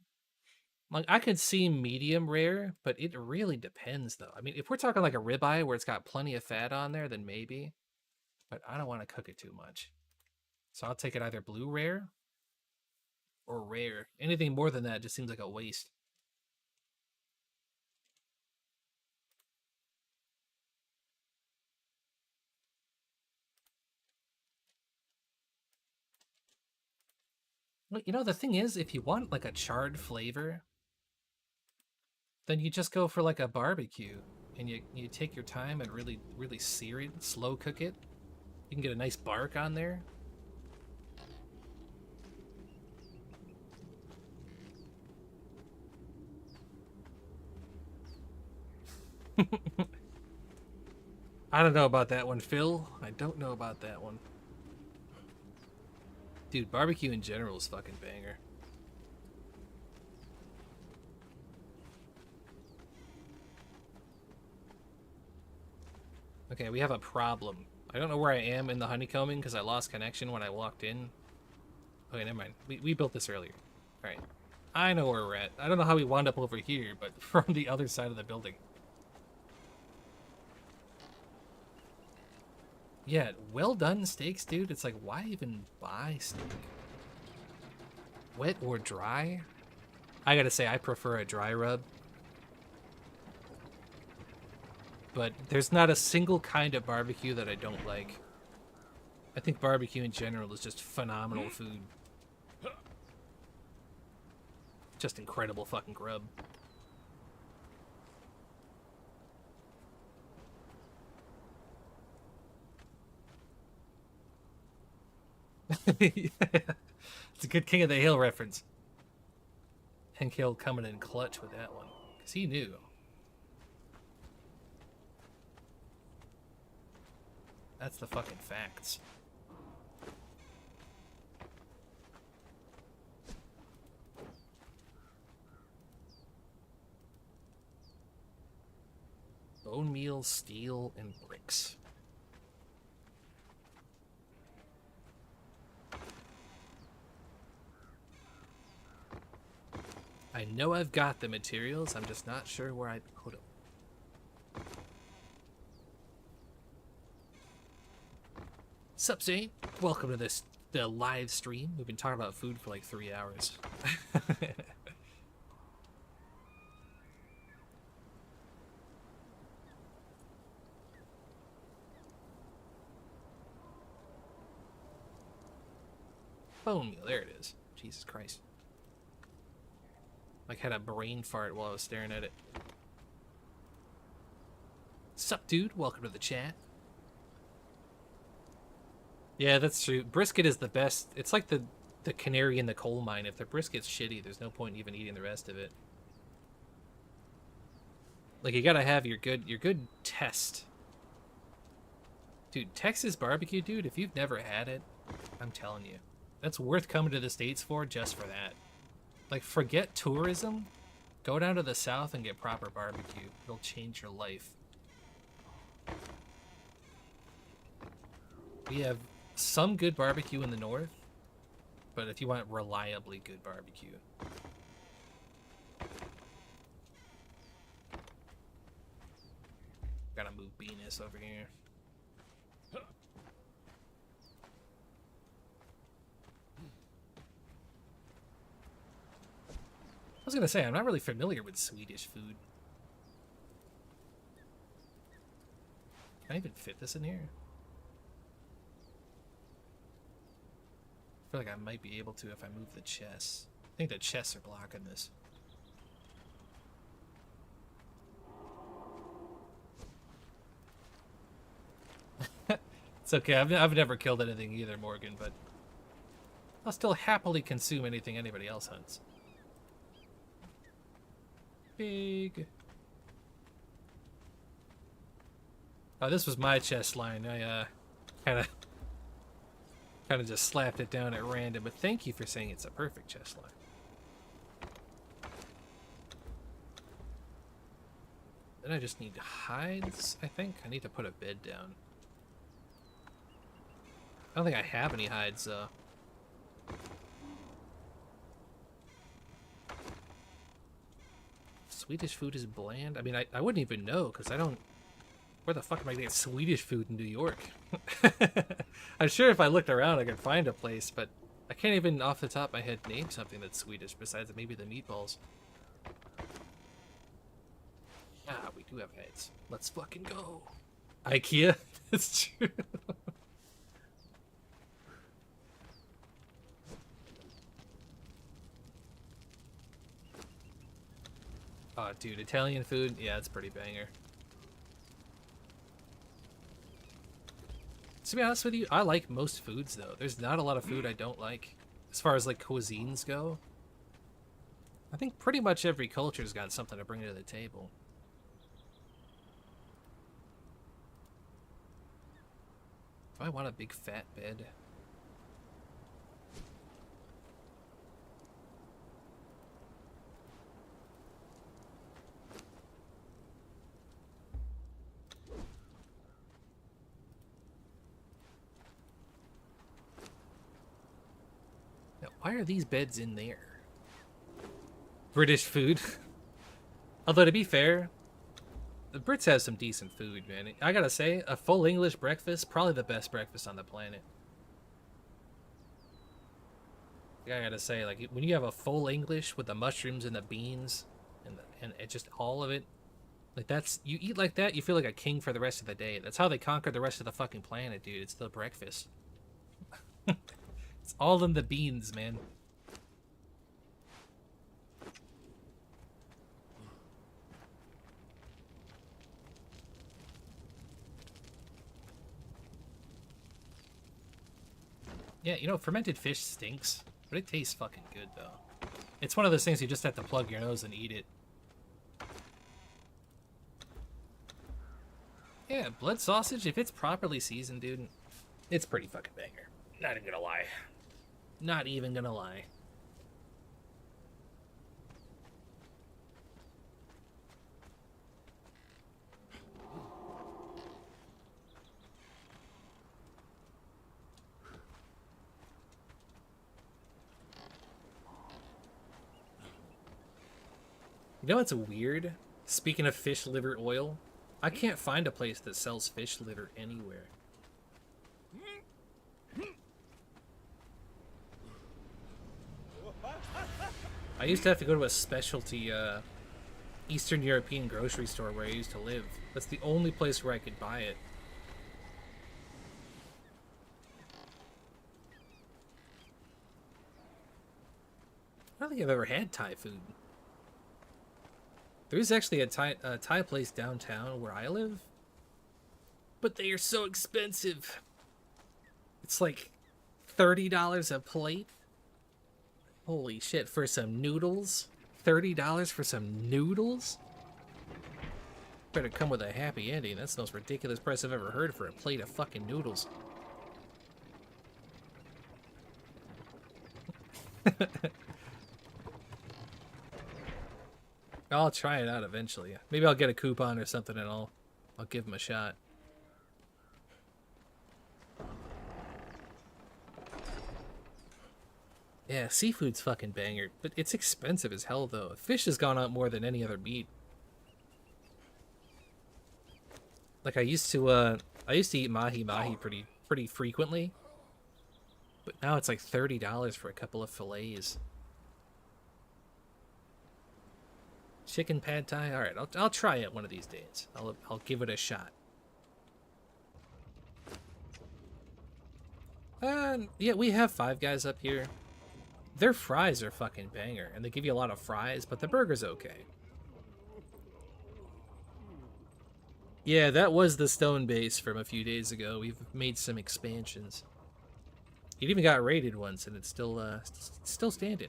Like, I could see medium rare, but it really depends, though. I mean, if we're talking like a ribeye where it's got plenty of fat on there, then maybe. but I don't want to cook it too much. So I'll take it either blue rare or rare. Anything more than that just seems like a waste. Well, you know, the thing is, if you want like a charred flavor, then you just go for like a barbecue and you take your time and really sear it, slow cook it. You can get a nice bark on there. I don't know about that one, Phil. I don't know about that one. Dude, barbecue in general is fucking banger. Okay, we have a problem. I don't know where I am in the honeycombing because I lost connection when I walked in. Okay, never mind. We built this earlier. Alright. I know where we're at. I don't know how we wound up over here, but from the other side of the building. Yeah, well done steaks, dude. It's like, why even buy steak? Wet or dry? I gotta say, I prefer a dry rub. But there's not a single kind of barbecue that I don't like. I think barbecue in general is just phenomenal food. Just incredible fucking grub. Yeah. It's a good King of the Hill reference. Hank Hill coming in clutch with that one. Because he knew. That's the fucking facts. Bone meal, steel, and bricks. I know I've got the materials, I'm just not sure where I put them. Sup, Zane? Welcome to the live stream. We've been talking about food for like 3 hours. Bone meal, there it is. Jesus Christ. Like had a brain fart while I was staring at it. Sup, dude? Welcome to the chat. Yeah, that's true. Brisket is the best. It's like the canary in the coal mine. If the brisket's shitty, there's no point in even eating the rest of it. Like you gotta have your good test. Dude, Texas barbecue, dude, if you've never had it, I'm telling you. That's worth coming to the States for just for that. Like, forget tourism. Go down to the South and get proper barbecue. It'll change your life. We have some good barbecue in the North, but if you want reliably good barbecue. Gotta move Venus over here. I was gonna say, I'm not really familiar with Swedish food. Can I even fit this in here? I feel like I might be able to if I move the chests. I think the chests are blocking this. It's okay, I've never killed anything either, Morgan, but I'll still happily consume anything anybody else hunts. Big. Oh, this was my chest line. I kind of just slapped it down at random, but thank you for saying it's a perfect chest line. Then I just need hides, I think. I need to put a bed down. I don't think I have any hides, though. Swedish food is bland? I mean, I wouldn't even know, because I don't Where the fuck am I gonna get Swedish food in New York? I'm sure if I looked around I could find a place, but I can't even off the top of my head name something that's Swedish besides maybe the meatballs. Ah, we do have heads. Let's fucking go. IKEA? That's true. Oh, dude, Italian food? Yeah, it's pretty banger. To be honest with you, I like most foods, though. There's not a lot of food I don't like. As far as, like, cuisines go. I think pretty much every culture's got something to bring to the table. Do I want a big fat bed? Now, why are these beds in there? British food. Although, to be fair, the Brits have some decent food, man. I gotta say, a full English breakfast, probably the best breakfast on the planet. I gotta say, like, when you have a full English with the mushrooms and the beans and it just all of it, like, that's, you eat like that, you feel like a king for the rest of the day. That's how they conquered the rest of the fucking planet, dude. It's the breakfast. It's all in the beans, man. Yeah, you know, fermented fish stinks, but it tastes fucking good, though. It's one of those things you just have to plug your nose and eat it. Yeah, blood sausage, if it's properly seasoned, dude, it's pretty fucking banger. Not even gonna lie. Not even gonna lie. You know what's weird? Speaking of fish liver oil, I can't find a place that sells fish liver anywhere. I used to have to go to a specialty Eastern European grocery store where I used to live. That's the only place where I could buy it. I don't think I've ever had Thai food. There is actually a Thai place downtown where I live, but they are so expensive. It's like $30 a plate. Holy shit, for some noodles? $30 for some noodles? Better come with a happy ending. That's the most ridiculous price I've ever heard for a plate of fucking noodles. I'll try it out eventually. Maybe I'll get a coupon or something and I'll give them a shot. Yeah, seafood's fucking banger, but it's expensive as hell though. Fish has gone up more than any other meat. Like I used to eat mahi pretty frequently, but now it's like $30 for a couple of fillets. Chicken pad thai. All right, I'll try it one of these days. I'll give it a shot. Yeah, we have Five Guys up here. Their fries are fucking banger, and they give you a lot of fries, but the burger's okay. Yeah, that was the stone base from a few days ago. We've made some expansions. It even got raided once, and it's still standing.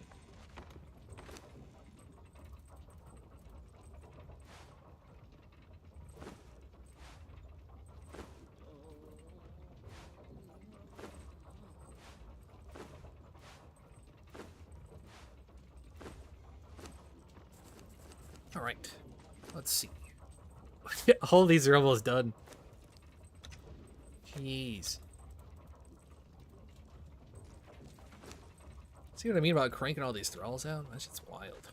All right, let's see. All these are almost done. Jeez. See what I mean about cranking all these thralls out? That shit's wild.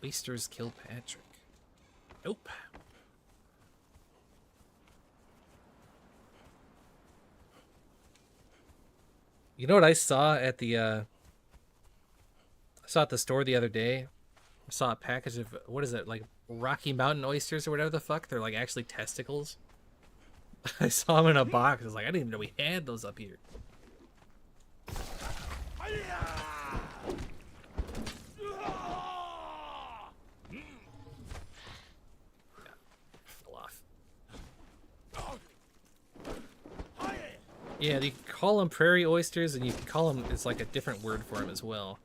Oysters Kilpatrick. Nope. You know what I saw at the store the other day? I saw a package of, what is it, like Rocky Mountain oysters or whatever the fuck? They're like actually testicles. I saw them in a box. I was like, I didn't even know we had those up here. Fell off. Yeah, you can call them prairie oysters, and you can call them, it's like a different word for them as well.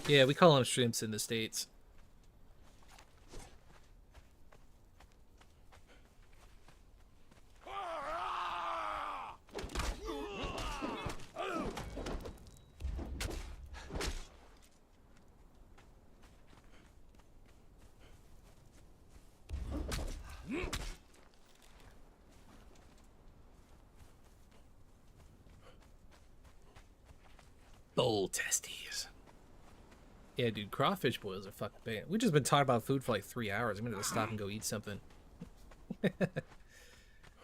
Yeah, we call them shrimps in the States. Bull testes. Yeah, dude, crawfish boils are fucking bad. We've just been talking about food for like 3 hours. I'm gonna just stop and go eat something.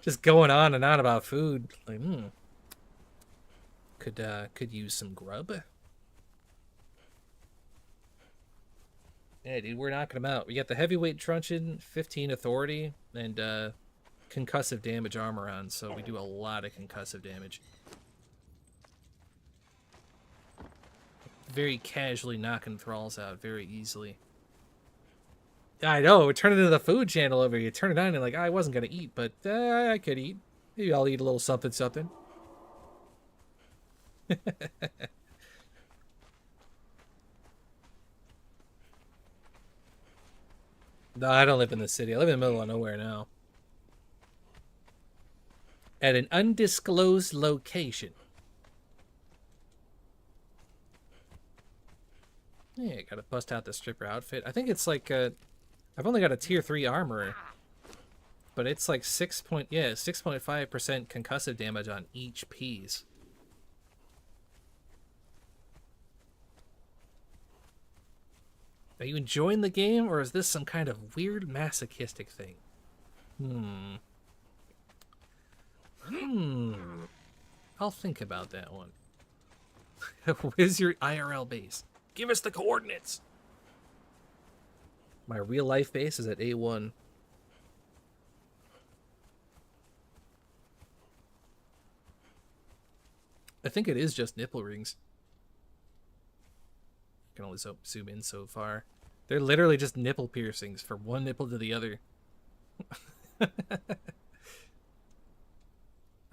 Just going on and on about food. Like, could use some grub. Yeah, dude, we're knocking them out. We got the heavyweight truncheon, 15 authority, and concussive damage armor on, so we do a lot of concussive damage. Very casually knocking thralls out very easily. I know, we turn it into the food channel over here. You turn it on and like, I wasn't gonna eat, but I could eat. Maybe I'll eat a little something something. No, I don't live in the city. I live in the middle of nowhere now. At an undisclosed location. Yeah, gotta bust out the stripper outfit. I think it's like I've only got a tier 3 armor, but it's like 6.5% concussive damage on each piece. Are you enjoying the game, or is this some kind of weird masochistic thing? I'll think about that one. Where's your IRL base? Give us the coordinates. My real life base is at A1. I think it is just nipple rings. I can only zoom in so far. They're literally just nipple piercings from one nipple to the other. I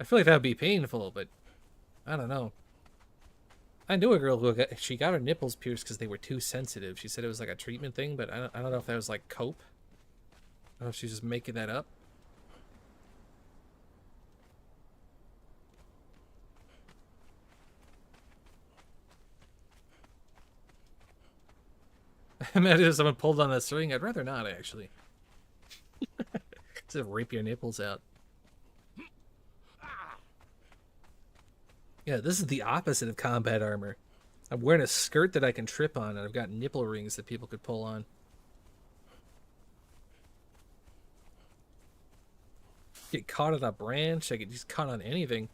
feel like that would be painful, but I don't know. I knew a girl who she got her nipples pierced because they were too sensitive. She said it was like a treatment thing, but I don't know if that was like cope. I don't know if she's just making that up. Imagine if someone pulled on that string. I'd rather not, actually. Just rip your nipples out. Yeah, this is the opposite of combat armor. I'm wearing a skirt that I can trip on, and I've got nipple rings that people could pull on. Get caught on a branch, I get just caught on anything.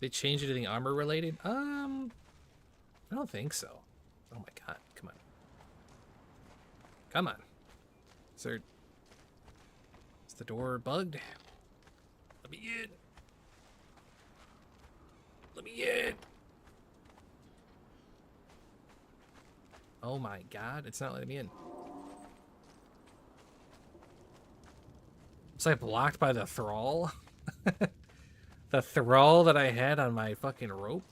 They change anything armor related? I don't think so. Oh my god, come on. Come on. Is the door bugged? Let me in. Let me in. Oh my god, it's not letting me in. Was I blocked by the thrall? The thrall that I had on my fucking rope?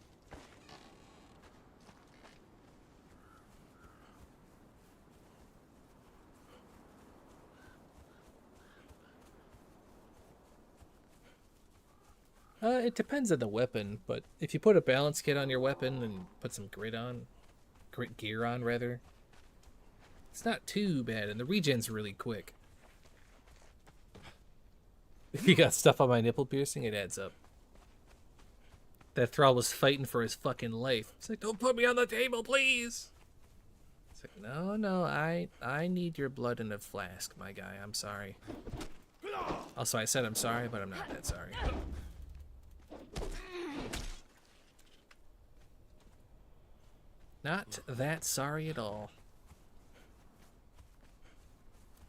It depends on the weapon, but if you put a balance kit on your weapon and put some grit gear on rather, it's not too bad, and the regen's really quick. If you got stuff on my nipple piercing, it adds up. That thrall was fighting for his fucking life. It's like, don't put me on the table, please. It's like, no, I need your blood in a flask, my guy. I'm sorry. Also, I said I'm sorry, but I'm not that sorry. Not that sorry at all.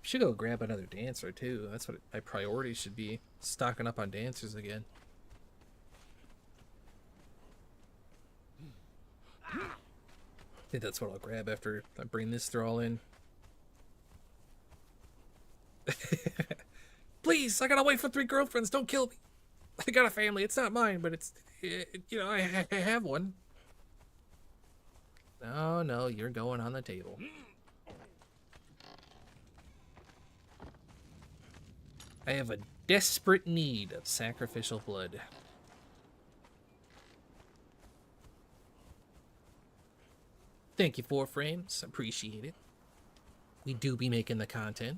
Should go grab another dancer too. That's what my priority should be. Stocking up on dancers again. I think that's what I'll grab after I bring this thrall in. Please, I gotta wait for 3 girlfriends. Don't kill me. I got a family. It's not mine, but it's, you know, I have one. No, you're going on the table. I have a desperate need of sacrificial blood. Thank you, 4 frames. Appreciate it. We do be making the content.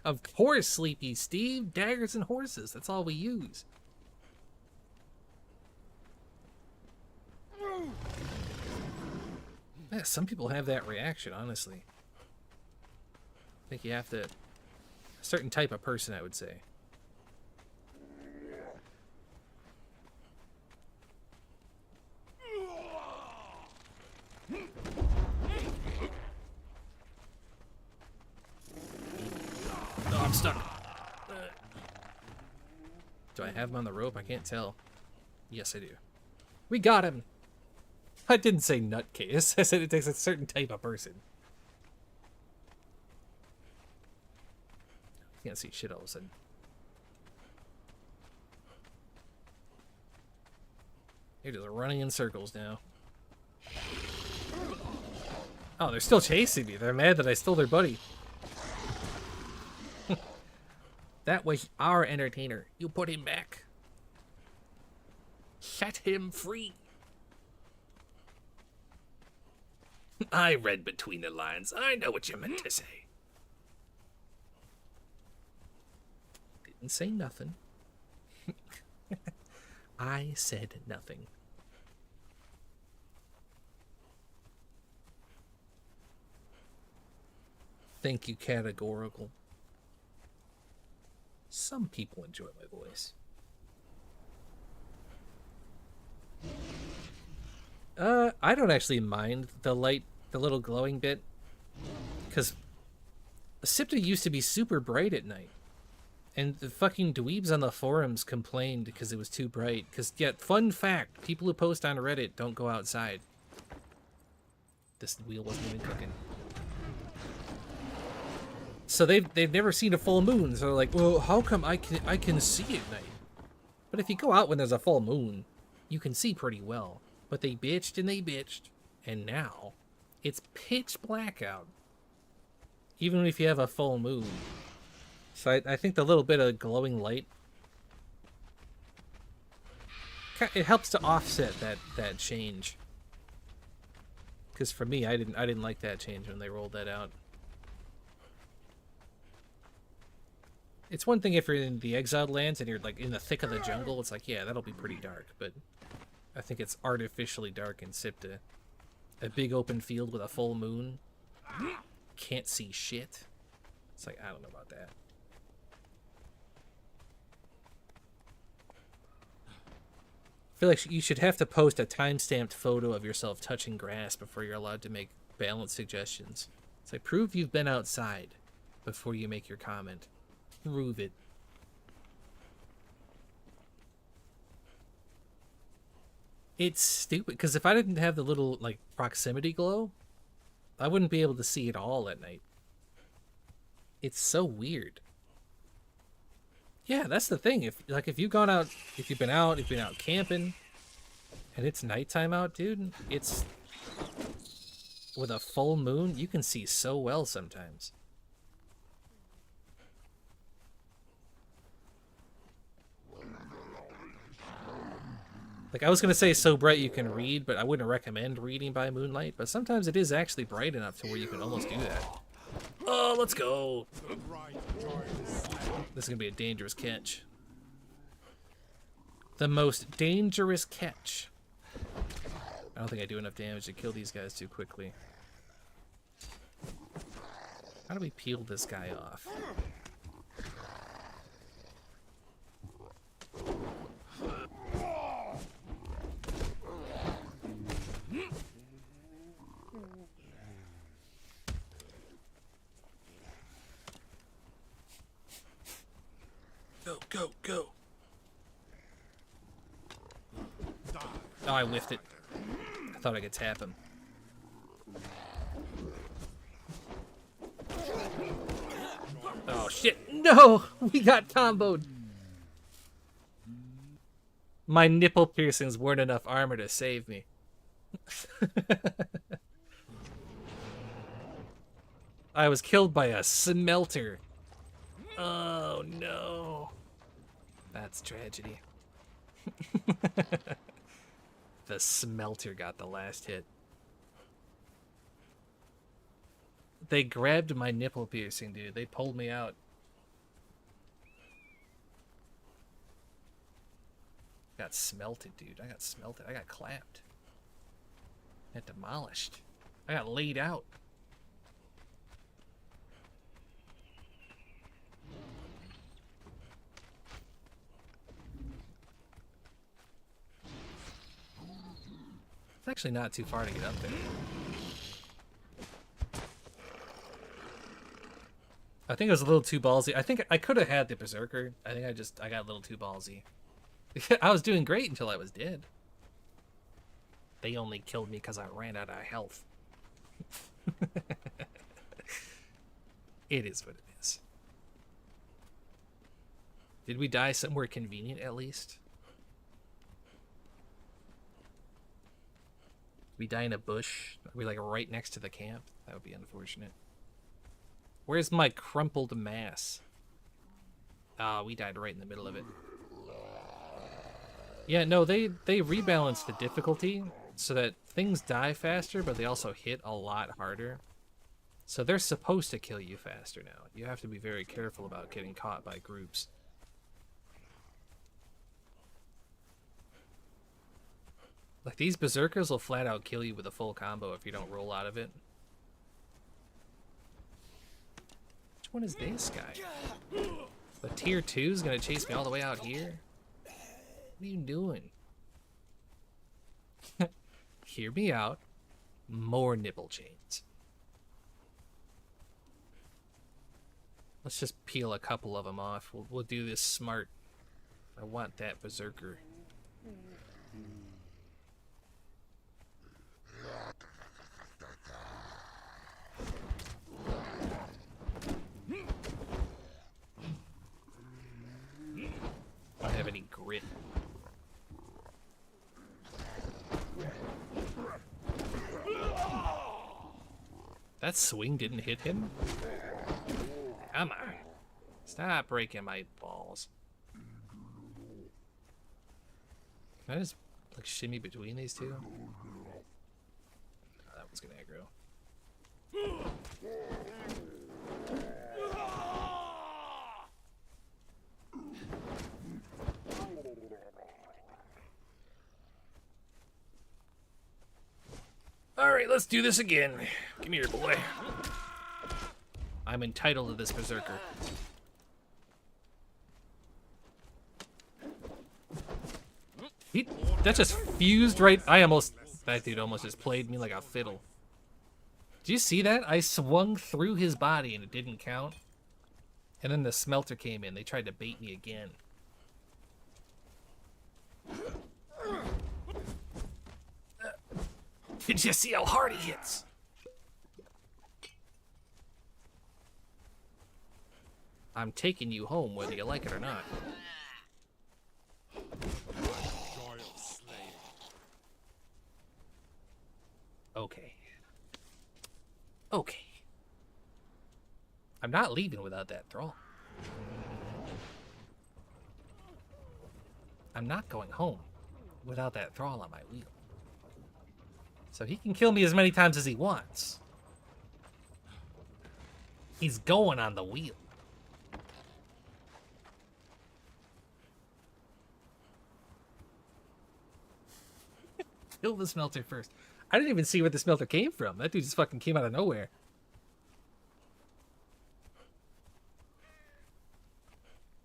Of course, Sleepy Steve. Daggers and horses. That's all we use. Yeah, some people have that reaction, honestly. I think you have to... A certain type of person, I would say. Oh, I'm stuck. Do I have him on the rope? I can't tell. Yes, I do. We got him! I didn't say nutcase. I said it takes a certain type of person. I can't see shit all of a sudden. You're just running in circles now. Oh, they're still chasing me. They're mad that I stole their buddy. That was our entertainer. You put him back. Set him free. I read between the lines. I know what you meant to say. Didn't say nothing. I said nothing. Thank you, categorical. Some people enjoy my voice. I don't actually mind the light, the little glowing bit, because Sipta used to be super bright at night, and the fucking dweebs on the forums complained because it was too bright. Because, yet, fun fact, people who post on Reddit don't go outside. This wheel wasn't even cooking. So they've never seen a full moon, so they're like, well, how come I can see at night? But if you go out when there's a full moon, you can see pretty well. But they bitched and they bitched, and now it's pitch black out. Even if you have a full moon. So I think the little bit of glowing light, it helps to offset that change. Because for me, I didn't like that change when they rolled that out. It's one thing if you're in the exiled lands and you're like in the thick of the jungle, it's like, yeah, that'll be pretty dark, but I think it's artificially dark in Sipta. A big open field with a full moon. Can't see shit. It's like, I don't know about that. I feel like you should have to post a time-stamped photo of yourself touching grass before you're allowed to make balance suggestions. It's like, prove you've been outside before you make your comment. Prove it. It's stupid, because if I didn't have the little, like, proximity glow, I wouldn't be able to see it all at night. It's so weird. Yeah, that's the thing. If you've gone out, if you've been out camping, and it's nighttime out, dude, it's... With a full moon, you can see so well sometimes. Like, I was going to say so bright you can read, but I wouldn't recommend reading by moonlight. But sometimes it is actually bright enough to where you can almost do that. Oh, let's go. This is going to be a dangerous catch. The most dangerous catch. I don't think I do enough damage to kill these guys too quickly. How do we peel this guy off? Go, go, go. Oh, I whiffed it. I thought I could tap him. Oh, shit. No! We got comboed. My nipple piercings weren't enough armor to save me. I was killed by a smelter. Oh, no. That's tragedy. The smelter got the last hit. They grabbed my nipple piercing, dude. They pulled me out. Got smelted, dude. I got smelted. I got clapped. I got demolished. I got laid out. It's actually not too far to get up there. I think it was a little too ballsy. I think I could have had the Berserker. I think I got a little too ballsy. I was doing great until I was dead. They only killed me because I ran out of health. It is what it is. Did we die somewhere convenient at least? We die in a bush? Are we like right next to the camp? That would be unfortunate. Where's my crumpled mass? Ah, we died right in the middle of it. Yeah, no, they rebalanced the difficulty so that things die faster, but they also hit a lot harder. So they're supposed to kill you faster now. You have to be very careful about getting caught by groups. Like, these berserkers will flat out kill you with a full combo if you don't roll out of it. Which one is this guy? The tier 2 is gonna chase me all the way out here? What are you doing? Hear me out. More nipple chains. Let's just peel a couple of them off. We'll do this smart. I want that berserker. I don't have any grit. That swing didn't hit him? Come on. Stop breaking my balls. Can I just, like, shimmy between these two? Oh, that one's gonna aggro. Alright, let's do this again. Come here, boy. I'm entitled to this berserker. That just fused right. That dude almost just played me like a fiddle. Did you see that? I swung through his body and it didn't count. And then the smelter came in. They tried to bait me again. Did you see how hard he hits? I'm taking you home whether you like it or not. Okay. Okay. I'm not leaving without that thrall. I'm not going home. without that thrall on my wheel. So he can kill me as many times as he wants. He's going on the wheel. Kill the smelter first. I didn't even see where the smelter came from. That dude just fucking came out of nowhere.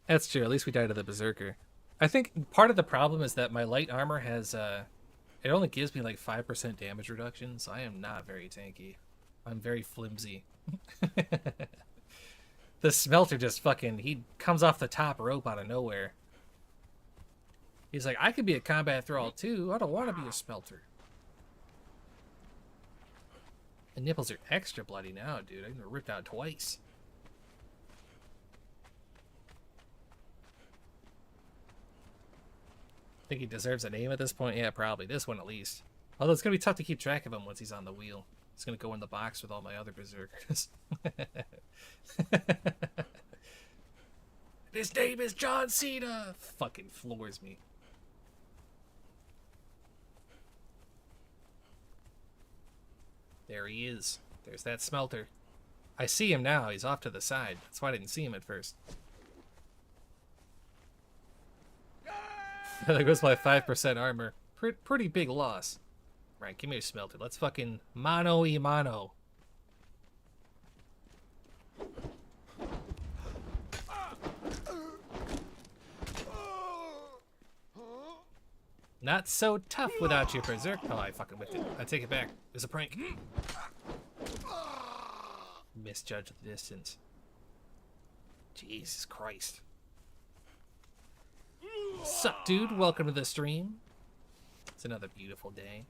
That's true. At least we died to the berserker. I think part of the problem is that my light armor has, it only gives me like 5% damage reduction, so I am not very tanky. I'm very flimsy. The smelter just fucking, he comes off the top rope out of nowhere. He's like, I could be a combat thrall too. I don't want to be a smelter. The nipples are extra bloody now, dude. I'm ripped out twice. Think he deserves a name at this point? Yeah, probably. This one at least. Although it's going to be tough to keep track of him once he's on the wheel. He's going to go in the box with all my other berserkers. His name is John Cena! Fucking floors me. There he is. There's that smelter. I see him now. He's off to the side. That's why I didn't see him at first. There goes my 5% armor. Pretty big loss. Right, give me a smelter. Let's fucking mano-y-mano. Not so tough without your berserk. Oh, I fucking whipped it. I take it back. It's a prank. Misjudged the distance. Jesus Christ. Sup, dude? Welcome to the stream. It's another beautiful day.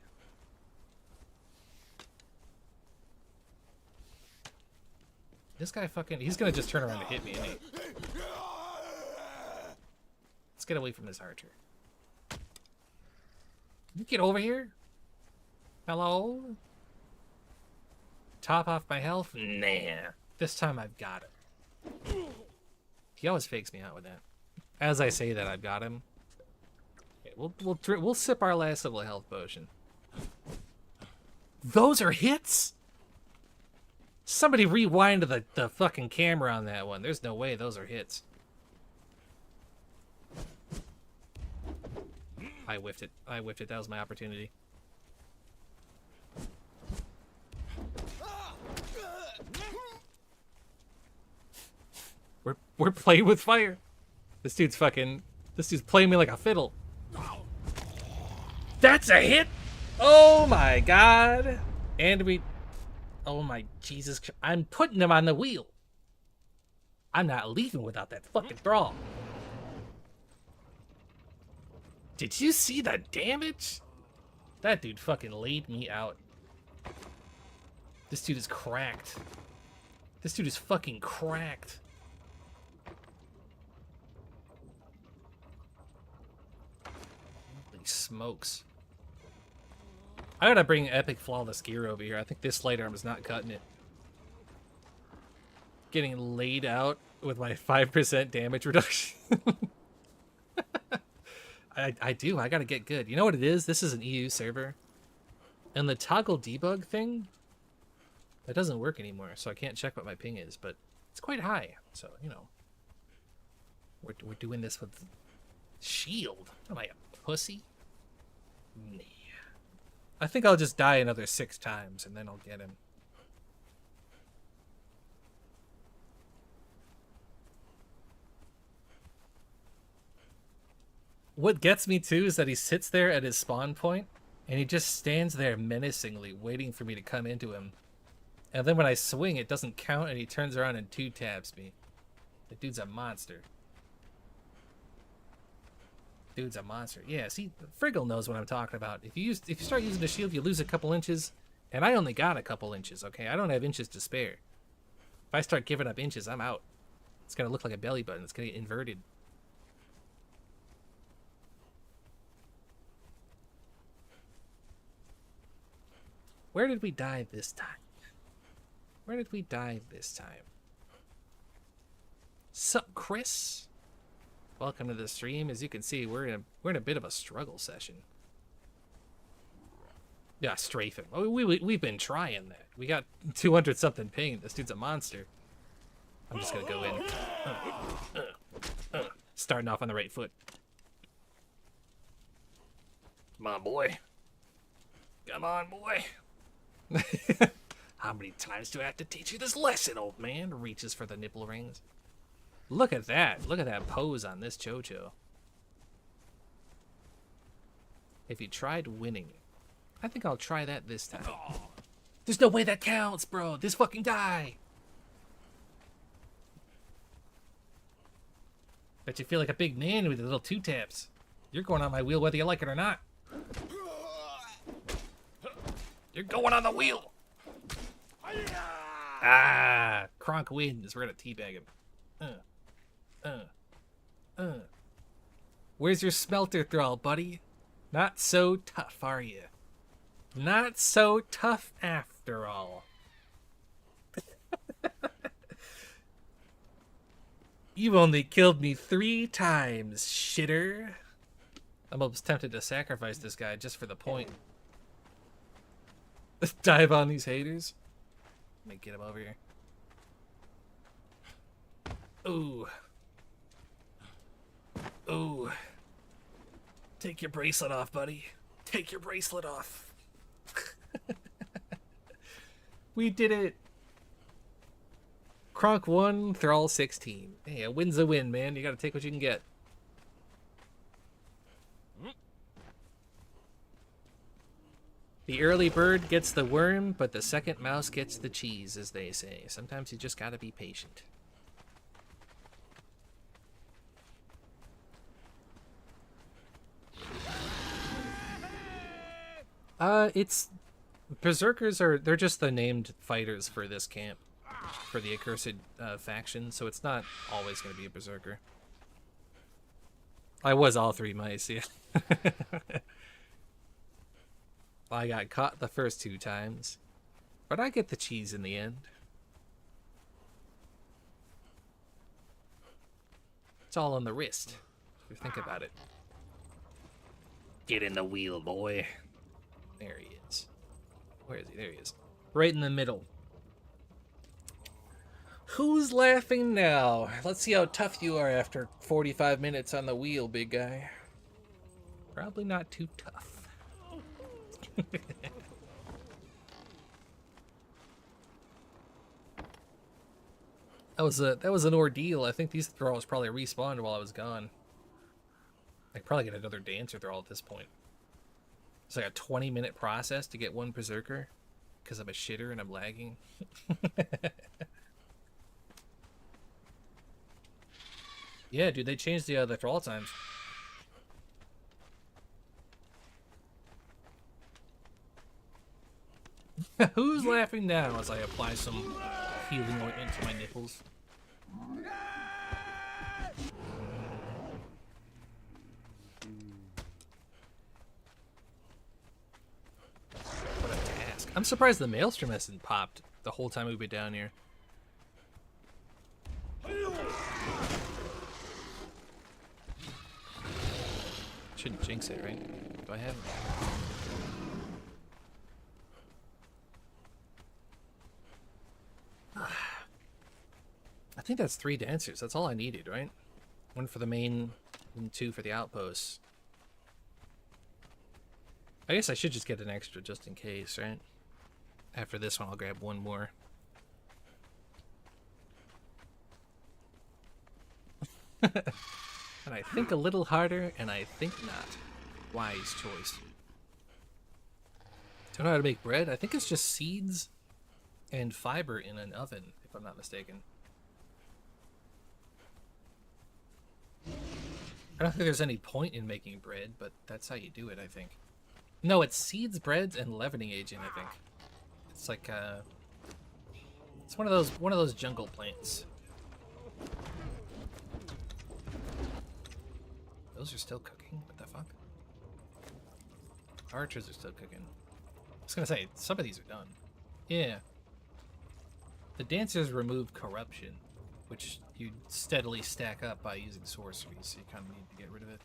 This guy fucking... He's gonna just turn around and hit me, isn't he? Let's get away from this archer. You get over here? Hello? Top off my health? Nah. This time I've got it. He always fakes me out with that. As I say that, I've got him. Okay, we'll sip our last little health potion. Those are hits? Somebody rewind the fucking camera on that one. There's no way those are hits. I whiffed it. I whiffed it. That was my opportunity. We're playing with fire. This dude's playing me like a fiddle. That's a hit! Oh my god. And oh my Jesus. I'm putting him on the wheel. I'm not leaving without that fucking thrall. Did you see the damage? That dude fucking laid me out. This dude is cracked. This dude is fucking cracked. Holy smokes. I gotta bring epic flawless gear over here. I think this light arm is not cutting it. Getting laid out with my 5% damage reduction. I do. I gotta get good. You know what it is? This is an EU server. And the toggle debug thing, that doesn't work anymore, so I can't check what my ping is, but it's quite high. So, you know. We're doing this with shield. Am I a pussy? Nah. I think I'll just die another 6 times, and then I'll get him. What gets me too is that he sits there at his spawn point and he just stands there menacingly waiting for me to come into him. And then when I swing, it doesn't count and he turns around and 2-taps me. The dude's a monster. Dude's a monster. Yeah, see, Friggle knows what I'm talking about. If you start using the shield, you lose a couple inches. And I only got a couple inches, okay? I don't have inches to spare. If I start giving up inches, I'm out. It's gonna look like a belly button. It's gonna get inverted. Where did we die this time? Where did we die this time? Sup, Chris? Welcome to the stream. As you can see, we're in a bit of a struggle session. Yeah, strafing. Oh, we've been trying that. We got 200 something ping. This dude's a monster. I'm just gonna go in. Starting off on the right foot. Come on, boy. Come on, boy. How many times do I have to teach you this lesson, old man? Reaches for the nipple rings. Look at that. Look at that pose on this JoJo. If you tried winning, I think I'll try that this time. Oh, there's no way that counts, bro. This fucking guy. Bet you feel like a big man with the little two taps. You're going on my wheel whether you like it or not. You're going on the wheel. Ah, Kronk wins. We're gonna teabag him. Where's your smelter thrall, buddy? Not so tough, are you? Not so tough after all. You've only killed me 3 times, shitter. I'm almost tempted to sacrifice this guy just for the point. Dive on these haters. Let me get him over here. Ooh. Ooh. Take your bracelet off, buddy. Take your bracelet off. We did it. Kronk 1, Thrall 16. Hey, a win's a win, man. You gotta take what you can get. The early bird gets the worm, but the second mouse gets the cheese, as they say. Sometimes you just gotta be patient. It's... Berserkers they're just the named fighters for this camp. For the accursed faction, so it's not always gonna be a Berserker. I was all 3 mice, yeah. I got caught the first 2 times, but I get the cheese in the end. It's all on the wrist, if you think about it. Get in the wheel, boy. There he is. Where is he? There he is. Right in the middle. Who's laughing now? Let's see how tough you are after 45 minutes on the wheel, big guy. Probably not too tough. That was an ordeal. I think these thralls probably respawned while I was gone. I could probably get another dancer thrall at this point. It's like a 20-minute process to get 1 berserker because I'm a shitter and I'm lagging. Yeah, dude, they changed the thrall times. Who's laughing now as I apply some healing ointment to my nipples? What a task. I'm surprised the maelstrom hasn't popped the whole time we've been down here. Shouldn't jinx it, right? Do I have... I think that's 3 dancers. That's all I needed, right? 1 for the main and 2 for the outposts. I guess I should just get an extra just in case, right? After this one, I'll grab 1 more. And I think a little harder, and I think not. Wise choice. Don't know how to make bread. I think it's just seeds and fiber in an oven, if I'm not mistaken. I don't think there's any point in making bread, but that's how you do it, I think. No, it's seeds, breads, and leavening agent, I think. It's like it's one of those jungle plants. Those are still cooking? What the fuck? Archers are still cooking. I was gonna say, some of these are done. Yeah. The dancers remove corruption, which you steadily stack up by using sorcery, so you kind of need to get rid of it.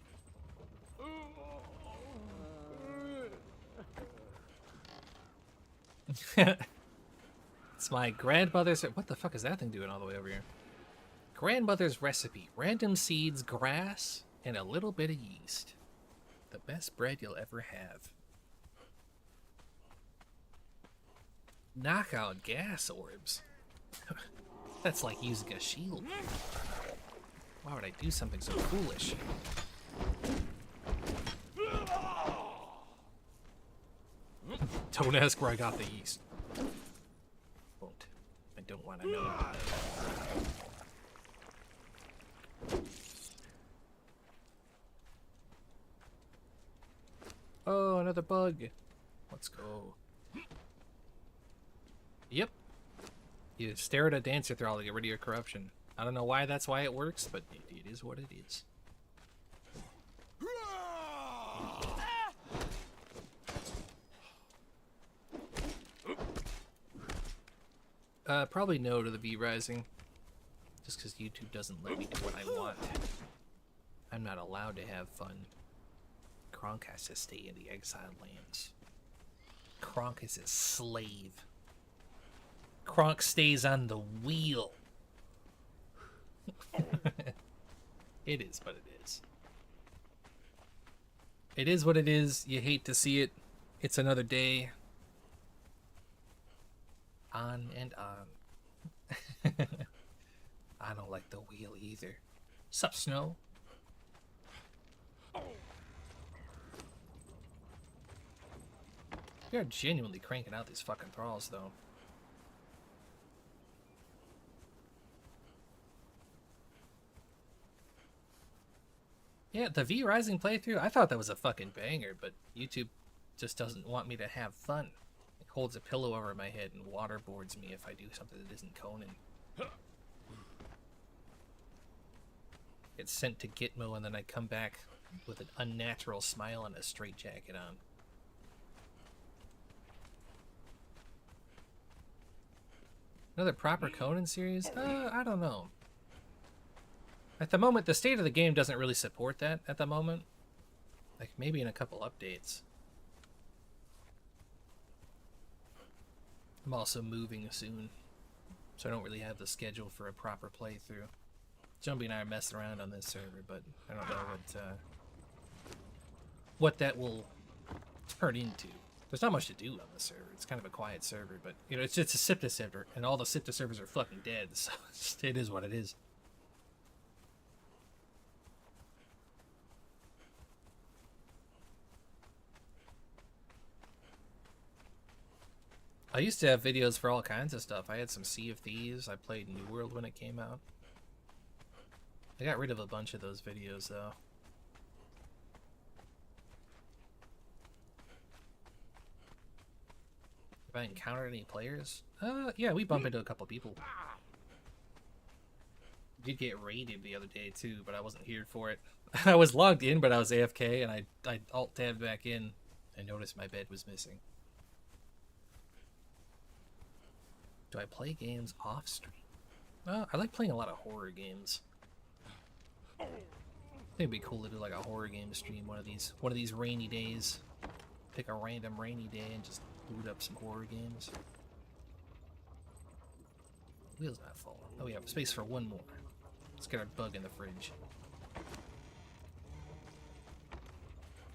It's my grandmother's... What the fuck is that thing doing all the way over here? Grandmother's recipe. Random seeds, grass, and a little bit of yeast. The best bread you'll ever have. Knockout gas orbs. That's like using a shield. Why would I do something so foolish? Don't ask where I got the yeast. Won't. I don't want to know. Oh, another bug. Let's go. Yep. You stare at a dancer thrall to get rid of your corruption. I don't know why that's why it works, but it is what it is. Probably no to the V Rising. Just because YouTube doesn't let me do what I want. I'm not allowed to have fun. Kronk has to stay in the exiled lands. Kronk is a slave. Kronk stays on the wheel. It is what it is. It is what it is. You hate to see it. It's another day. On and on. I don't like the wheel either. Sup, Snow? They're genuinely cranking out these fucking thralls, though. Yeah, the V Rising playthrough, I thought that was a fucking banger, but YouTube just doesn't want me to have fun. It holds a pillow over my head and waterboards me if I do something that isn't Conan. Get sent to Gitmo and then I come back with an unnatural smile and a straitjacket on. Another proper Conan series? I don't know. At the moment, the state of the game doesn't really support that at the moment. Like, maybe in a couple updates. I'm also moving soon, so I don't really have the schedule for a proper playthrough. Jumpy and I are messing around on this server, but I don't know what that will turn into. There's not much to do on the server. It's kind of a quiet server, but you know, it's a Sipta server, and all the Sipta servers are fucking dead, so it is what it is. I used to have videos for all kinds of stuff. I had some Sea of Thieves. I played New World when it came out. I got rid of a bunch of those videos, though. Have I encountered any players? Yeah, we bump into a couple people. Did get raided the other day, too, but I wasn't here for it. I was logged in, but I was AFK, and I alt-tabbed back in and noticed my bed was missing. Do I play games off-stream? I like playing a lot of horror games. I think it'd be cool to do like a horror game stream one of these rainy days. Pick a random rainy day and just boot up some horror games. Wheel's not full. Oh, we have space for one more. Let's get our bug in the fridge.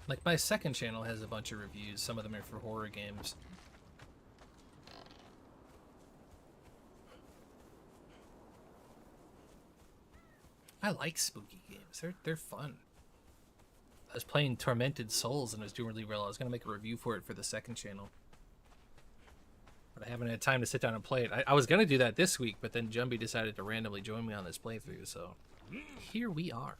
Like, my second channel has a bunch of reviews. Some of them are for horror games. I like spooky games. They're fun. I was playing Tormented Souls and it was doing really well. I was going to make a review for it for the second channel. But I haven't had time to sit down and play it. I was going to do that this week, but then Jumbie decided to randomly join me on this playthrough, so here we are.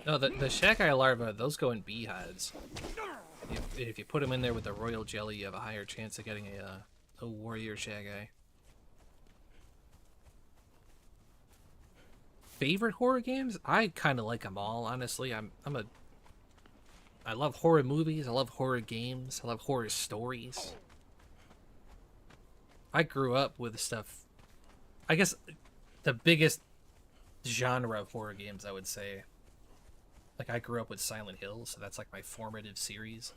No, the Shakai larvae, those go in beehives. If you put them in there with the royal jelly, you have a higher chance of getting a warrior Shakai. Favorite horror games? I kind of like them all, honestly. I love horror movies. I love horror games. I love horror stories. I grew up with stuff I guess the biggest genre of horror games, I would say. Like, I grew up with Silent Hill, so that's like my formative series.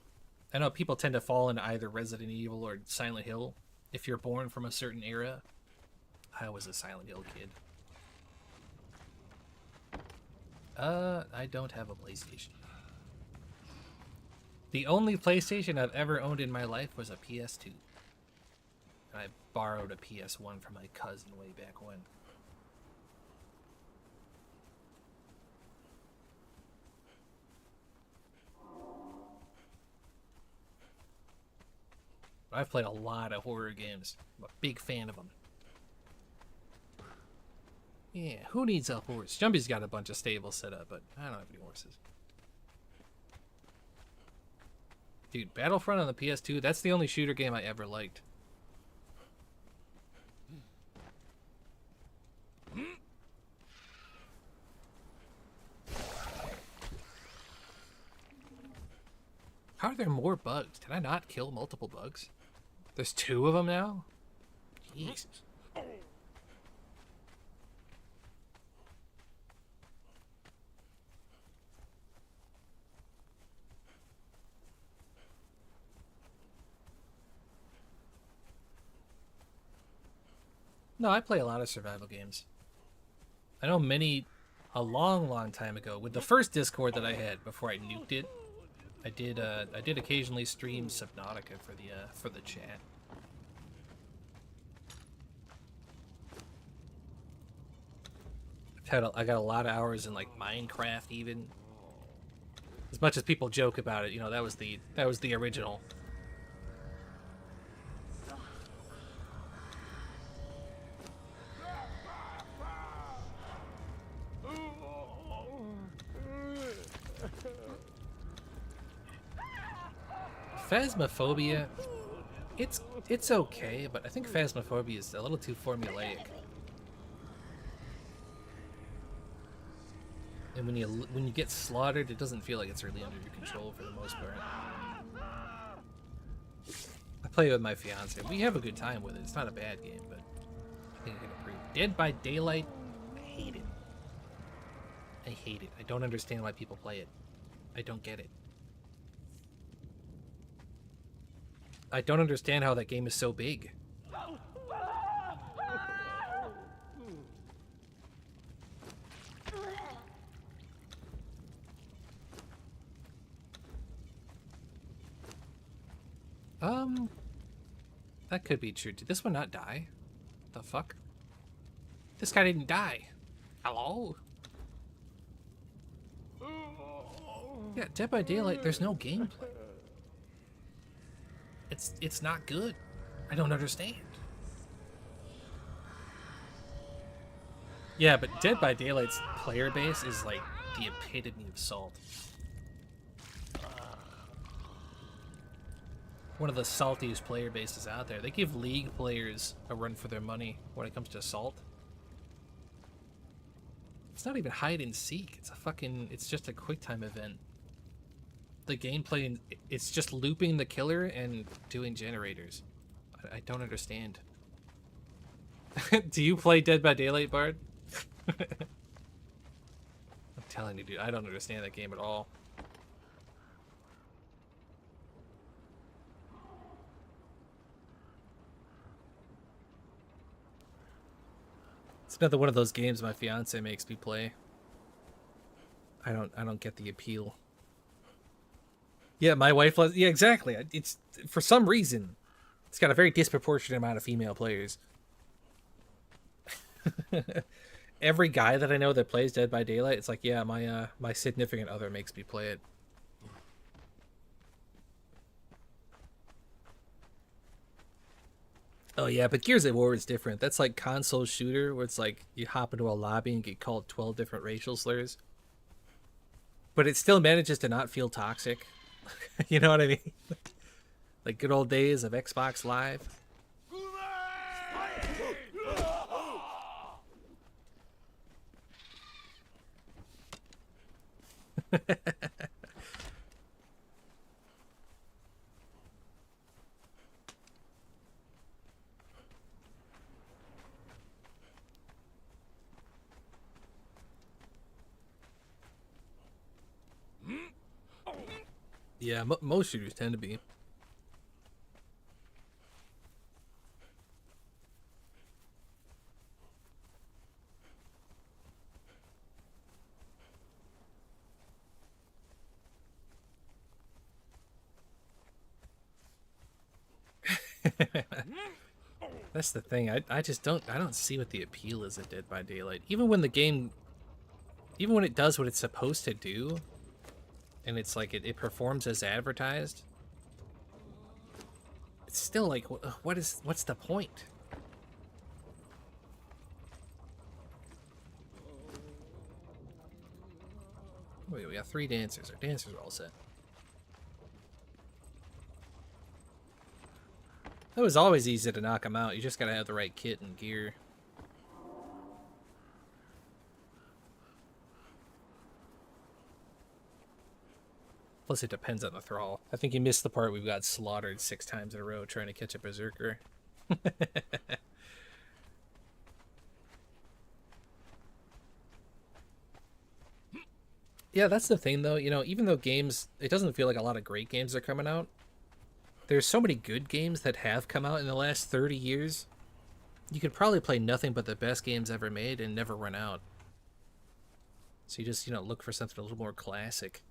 I know people tend to fall into either Resident Evil or Silent Hill if you're born from a certain era. I was a Silent Hill kid. I don't have a PlayStation. The only PlayStation I've ever owned in my life was a PS2. I borrowed a PS1 from my cousin way back when. I've played a lot of horror games. I'm a big fan of them. Yeah, who needs a horse? Jumpy's got a bunch of stables set up, but I don't have any horses. Dude, Battlefront on the PS2, that's the only shooter game I ever liked. How are there more bugs? Did I not kill multiple bugs? There's 2 of them now? Jesus. No, I play a lot of survival games. I know many, a long time ago, with the first Discord that I had before I nuked it, I did occasionally stream Subnautica for the chat. I got a lot of hours in like Minecraft even. As much as people joke about it, you know, that was the original. Phasmophobia, it's okay, but I think Phasmophobia is a little too formulaic. And when you get slaughtered, it doesn't feel like it's really under your control for the most part. I play it with my fiance. We have a good time with it. It's not a bad game, but I think I can improve. Dead by Daylight, I hate it. I hate it. I don't understand why people play it. I don't get it. I don't understand how that game is so big. That could be true. Did this one not die? The fuck? This guy didn't die. Hello? Yeah, Dead by Daylight, there's no gameplay. It's not good. I don't understand. Yeah, but Dead by Daylight's player base is like the epitome of salt. One of the saltiest player bases out there. They give League players a run for their money when it comes to salt. It's not even hide and seek. It's just a quick time event. The gameplay, it's just looping the killer and doing generators. I don't understand. Do you play Dead by Daylight, Bard? I'm telling you, dude, I don't understand that game at all. It's another one of those games my fiance makes me play. I don't get the appeal. Yeah, my wife loves. Yeah, exactly. It's for some reason, it's got a very disproportionate amount of female players. Every guy that I know that plays Dead by Daylight, it's like, yeah, my significant other makes me play it. Oh yeah, but Gears of War is different. That's like console shooter, where it's like you hop into a lobby and get called 12 different racial slurs. But it still manages to not feel toxic. You know what I mean? Like good old days of Xbox Live. Yeah, most shooters tend to be. That's the thing. I just don't see what the appeal is of Dead by Daylight. Even when the game, even when it does what it's supposed to do, and it's like it performs as advertised, it's still like, what's the point? Wait, we got 3 dancers. Our dancers are all set. It was always easy to knock them out. You just gotta have the right kit and gear. Plus, it depends on the thrall. I think you missed the part we've got slaughtered 6 times in a row trying to catch a berserker. Yeah, that's the thing, though. You know, even though games, it doesn't feel like a lot of great games are coming out. There's so many good games that have come out in the last 30 years. You could probably play nothing but the best games ever made and never run out. So you just, you know, look for something a little more classic.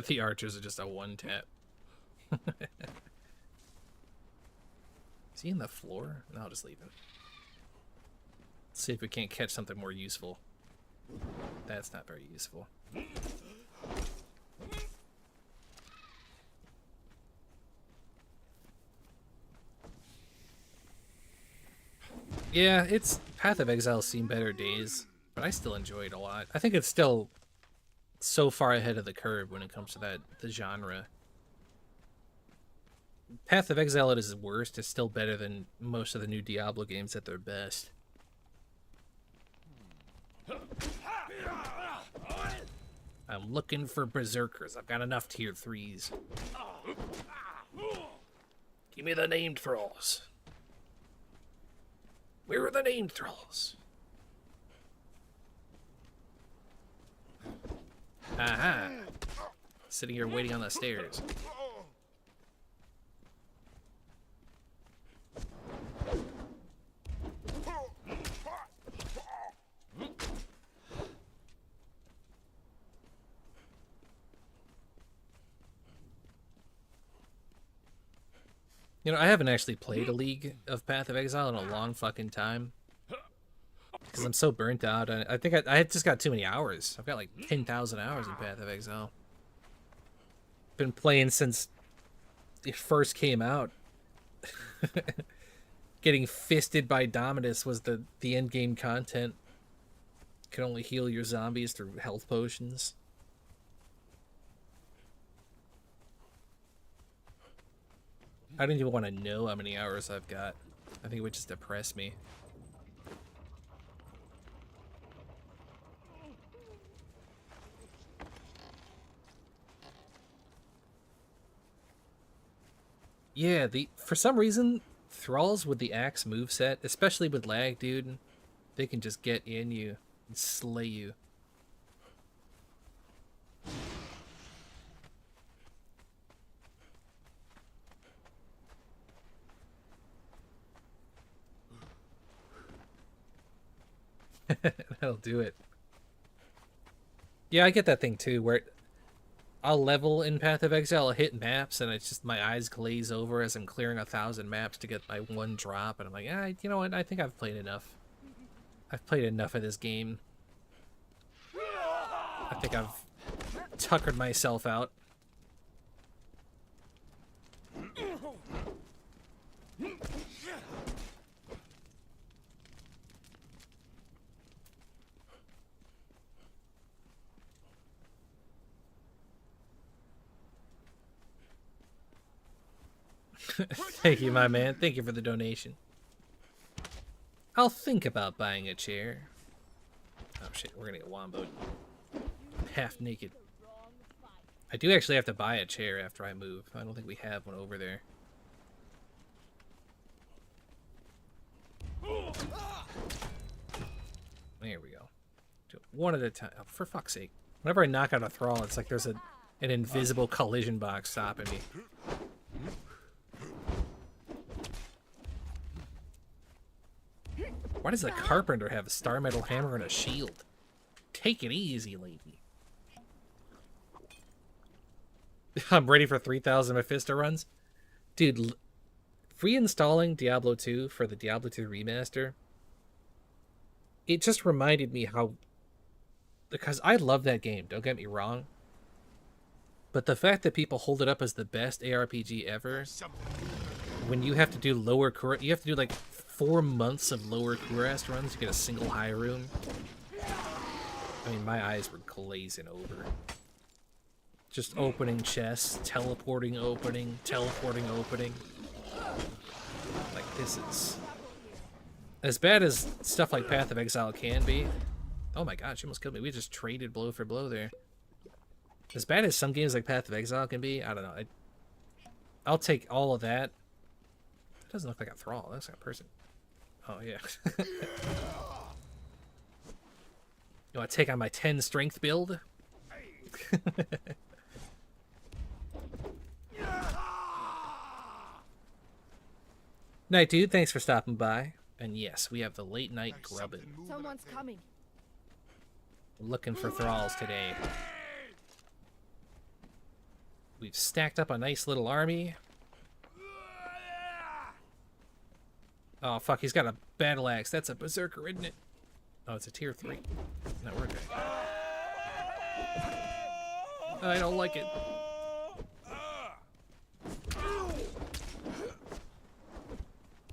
The archers are just a one-tap. Is he in the floor? No, I'll just leave him. Let's see if we can't catch something more useful. That's not very useful. Yeah, it's Path of Exile's seen better days, but I still enjoy it a lot. I think it's still so far ahead of the curve when it comes to the genre. Path of Exile at its worst is still better than most of the new Diablo games at their best. I'm looking for berserkers. I've got enough tier 3s. Give me the named thralls. Where are the named thralls? Aha! Sitting here waiting on the stairs. You know, I haven't actually played a League of Path of Exile in a long fucking time. Because I'm so burnt out. I think I just got too many hours. I've got like 10,000 hours in Path of Exile. Been playing since it first came out. Getting fisted by Dominus was the end game content. Can only heal your zombies through health potions. I don't even want to know how many hours I've got. I think it would just depress me. Yeah, for some reason, thralls with the axe moveset, especially with lag, dude, they can just get in you and slay you. That'll do it. Yeah, I get that thing too, where I'll level in Path of Exile, I'll hit maps, and it's just my eyes glaze over as I'm clearing 1,000 maps to get my one drop, and I'm like, you know what, I think I've played enough. I've played enough of this game. I think I've tuckered myself out. Thank you, my man. Thank you for the donation. I'll think about buying a chair. Oh shit, we're gonna get womboed. Half naked. I do actually have to buy a chair after I move. I don't think we have one over there. Do it one at a time. Oh, for fuck's sake. Whenever I knock out a thrall, it's like there's an invisible collision box stopping me. Why does the carpenter have a star metal hammer and a shield? Take it easy, lady. I'm ready for 3,000 Mephisto runs. Dude, reinstalling Diablo 2 for the Diablo 2 remaster, it just reminded me how... Because I love that game, don't get me wrong. But the fact that people hold it up as the best ARPG ever, when you have to do lower... You have to do like 4 months of lower Kurast runs to get a single high room. I mean, my eyes were glazing over. Just opening chests, teleporting opening, teleporting opening. Like, this is... As bad as stuff like Path of Exile can be... Oh my god, she almost killed me. We just traded blow for blow there. As bad as some games like Path of Exile can be, I don't know. I'll take all of that. It doesn't look like a thrall. It looks like a person. Oh, yeah. You want to take on my 10 strength build? Night, dude. Thanks for stopping by. And yes, we have the late night grubbing. Someone's coming. Looking for thralls today. We've stacked up a nice little army. Oh, fuck. He's got a battle axe. That's a berserker, isn't it? Oh, it's a tier 3. No, we're good. I don't like it.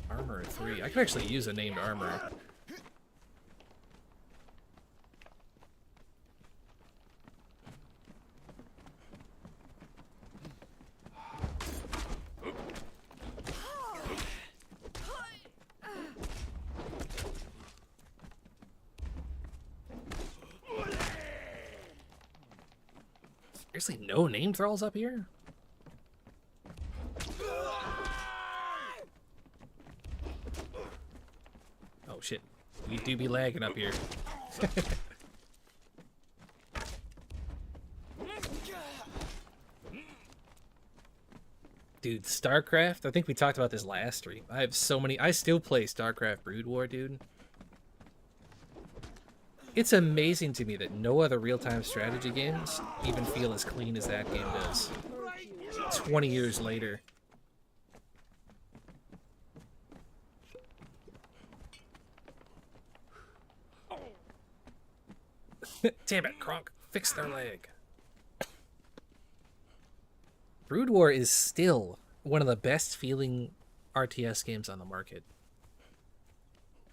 Armor 3. I could actually use a named armor. Seriously, no named thralls up here? Oh shit, we do be lagging up here. Dude, StarCraft, I think we talked about this last stream. I have so many, I still play StarCraft Brood War, dude. It's amazing to me that no other real-time strategy games even feel as clean as that game does. 20 years later. Damn it, Kronk. Fix their leg. Brood War is still one of the best feeling RTS games on the market.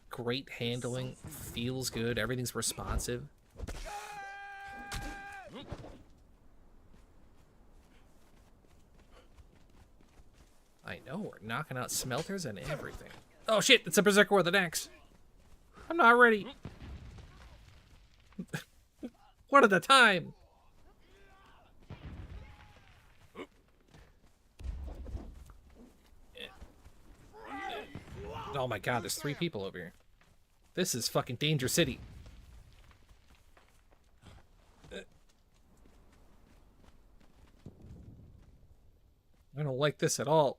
Great handling, feels good, everything's responsive. I know, we're knocking out smelters and everything. Oh shit, it's a berserker with an axe. I'm not ready. One at a time. Oh my god, there's 3 people over here. This is fucking Danger City. I don't like this at all.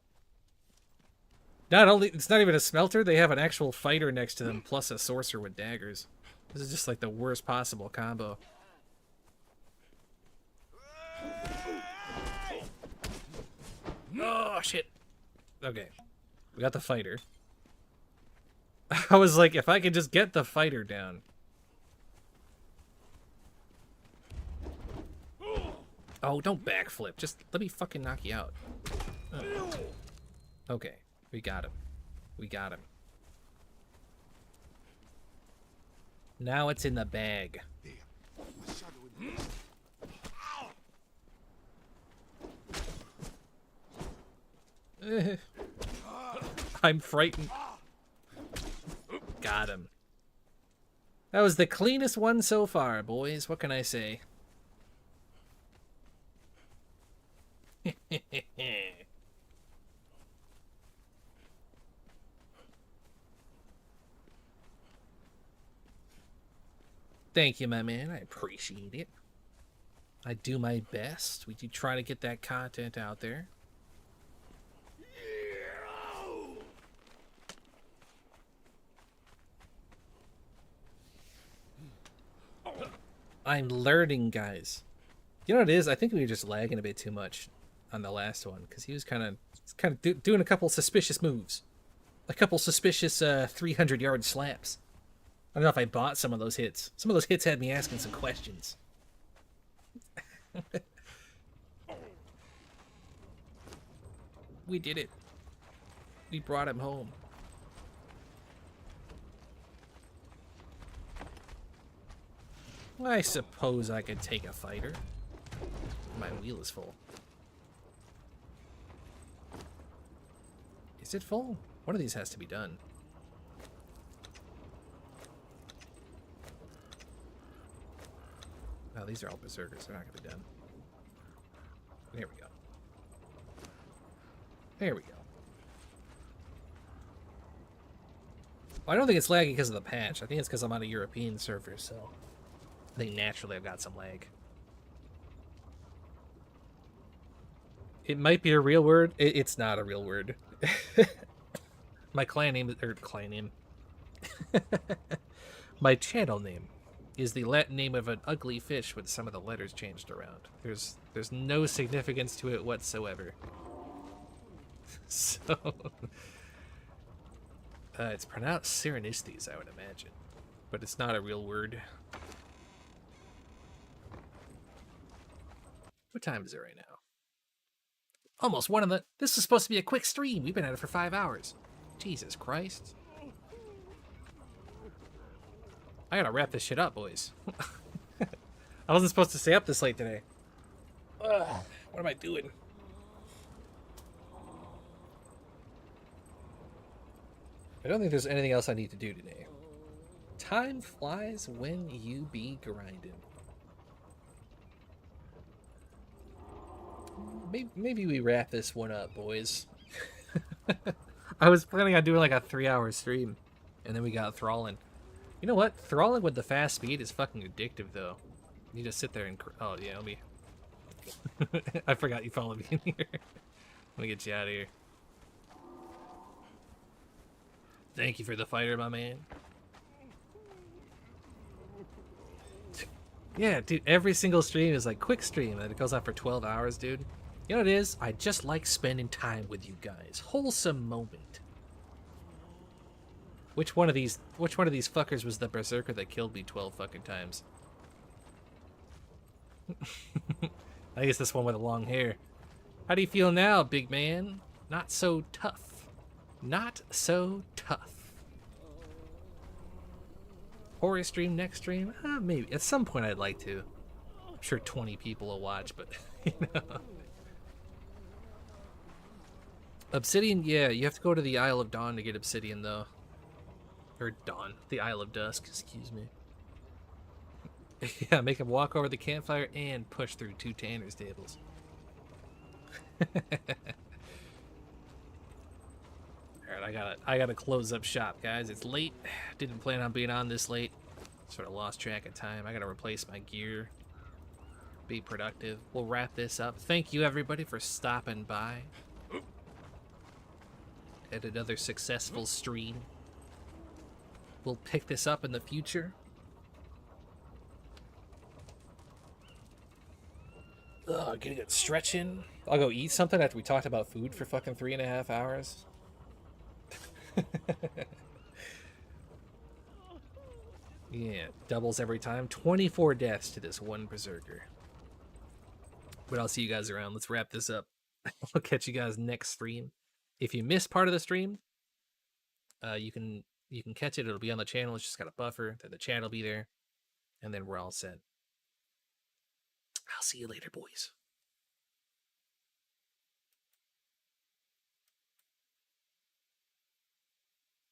Not only, it's not even a smelter, they have an actual fighter next to them, plus a sorcerer with daggers. This is just like the worst possible combo. Oh, shit. Okay. We got the fighter. I was like, if I could just get the fighter down. Oh, don't backflip. Just let me fucking knock you out. Oh. Okay, we got him. We got him. Now it's in the bag. I'm frightened. Got him. That was the cleanest one so far, boys. What can I say? Thank you, my man. I appreciate it. I do my best. We do try to get that content out there. I'm learning, guys. You know what it is? I think we were just lagging a bit too much on the last one because he was kind of doing a couple suspicious moves, a couple suspicious 300-yard slaps. I don't know if I bought some of those hits. Some of those hits had me asking some questions. We did it. We brought him home. I suppose I could take a fighter. My wheel is full. Is it full? One of these has to be done. No, these are all berserkers. They're not going to be done. There we go. There we go. Well, I don't think it's laggy because of the patch. I think it's because I'm on a European server, so I think naturally I've got some lag. It might be a real word. It's not a real word. My clan name, or clan name. My channel name is the Latin name of an ugly fish with some of the letters changed around. There's no significance to it whatsoever. So it's pronounced Serenistes, I would imagine, but it's not a real word. What time is it right now? Almost one of the. This is supposed to be a quick stream. We've been at it for 5 hours. Jesus Christ. I gotta wrap this shit up, boys. I wasn't supposed to stay up this late today. Ugh, what am I doing? I don't think there's anything else I need to do today. Time flies when you be grinding. Maybe we wrap this one up, boys. I was planning on doing like a 3-hour stream, and then we got thralling. You know what? Thralling with the fast speed is fucking addictive, though. You just sit there and... Oh, yeah, let me... I forgot you followed me in here. Let me get you out of here. Thank you for the fighter, my man. Yeah, dude, every single stream is like quick stream, and it goes on for 12 hours, dude. You know what it is? I just like spending time with you guys. Wholesome moment. Which one of these fuckers was the berserker that killed me 12 fucking times? I guess this one with the long hair. How do you feel now, big man? Not so tough. Not so tough. Horror stream next stream? Maybe. At some point I'd like to. I'm sure 20 people will watch, but, you know. Obsidian, yeah, you have to go to the Isle of Dawn to get obsidian, though. Or Dawn. The Isle of Dusk, excuse me. Yeah, make him walk over the campfire and push through 2 tanner's tables. Alright, I gotta close up shop, guys. It's late. Didn't plan on being on this late. Sort of lost track of time. I gotta replace my gear. Be productive. We'll wrap this up. Thank you, everybody, for stopping by at another successful stream. We'll pick this up in the future. Ugh, getting good stretching. I'll go eat something after we talked about food for fucking 3.5 hours. Yeah, doubles every time. 24 deaths to this one berserker. But I'll see you guys around. Let's wrap this up. I'll catch you guys next stream. If you missed part of the stream, you can catch it. It'll be on the channel. It's just got a buffer. Then the chat will be there. And then we're all set. I'll see you later, boys.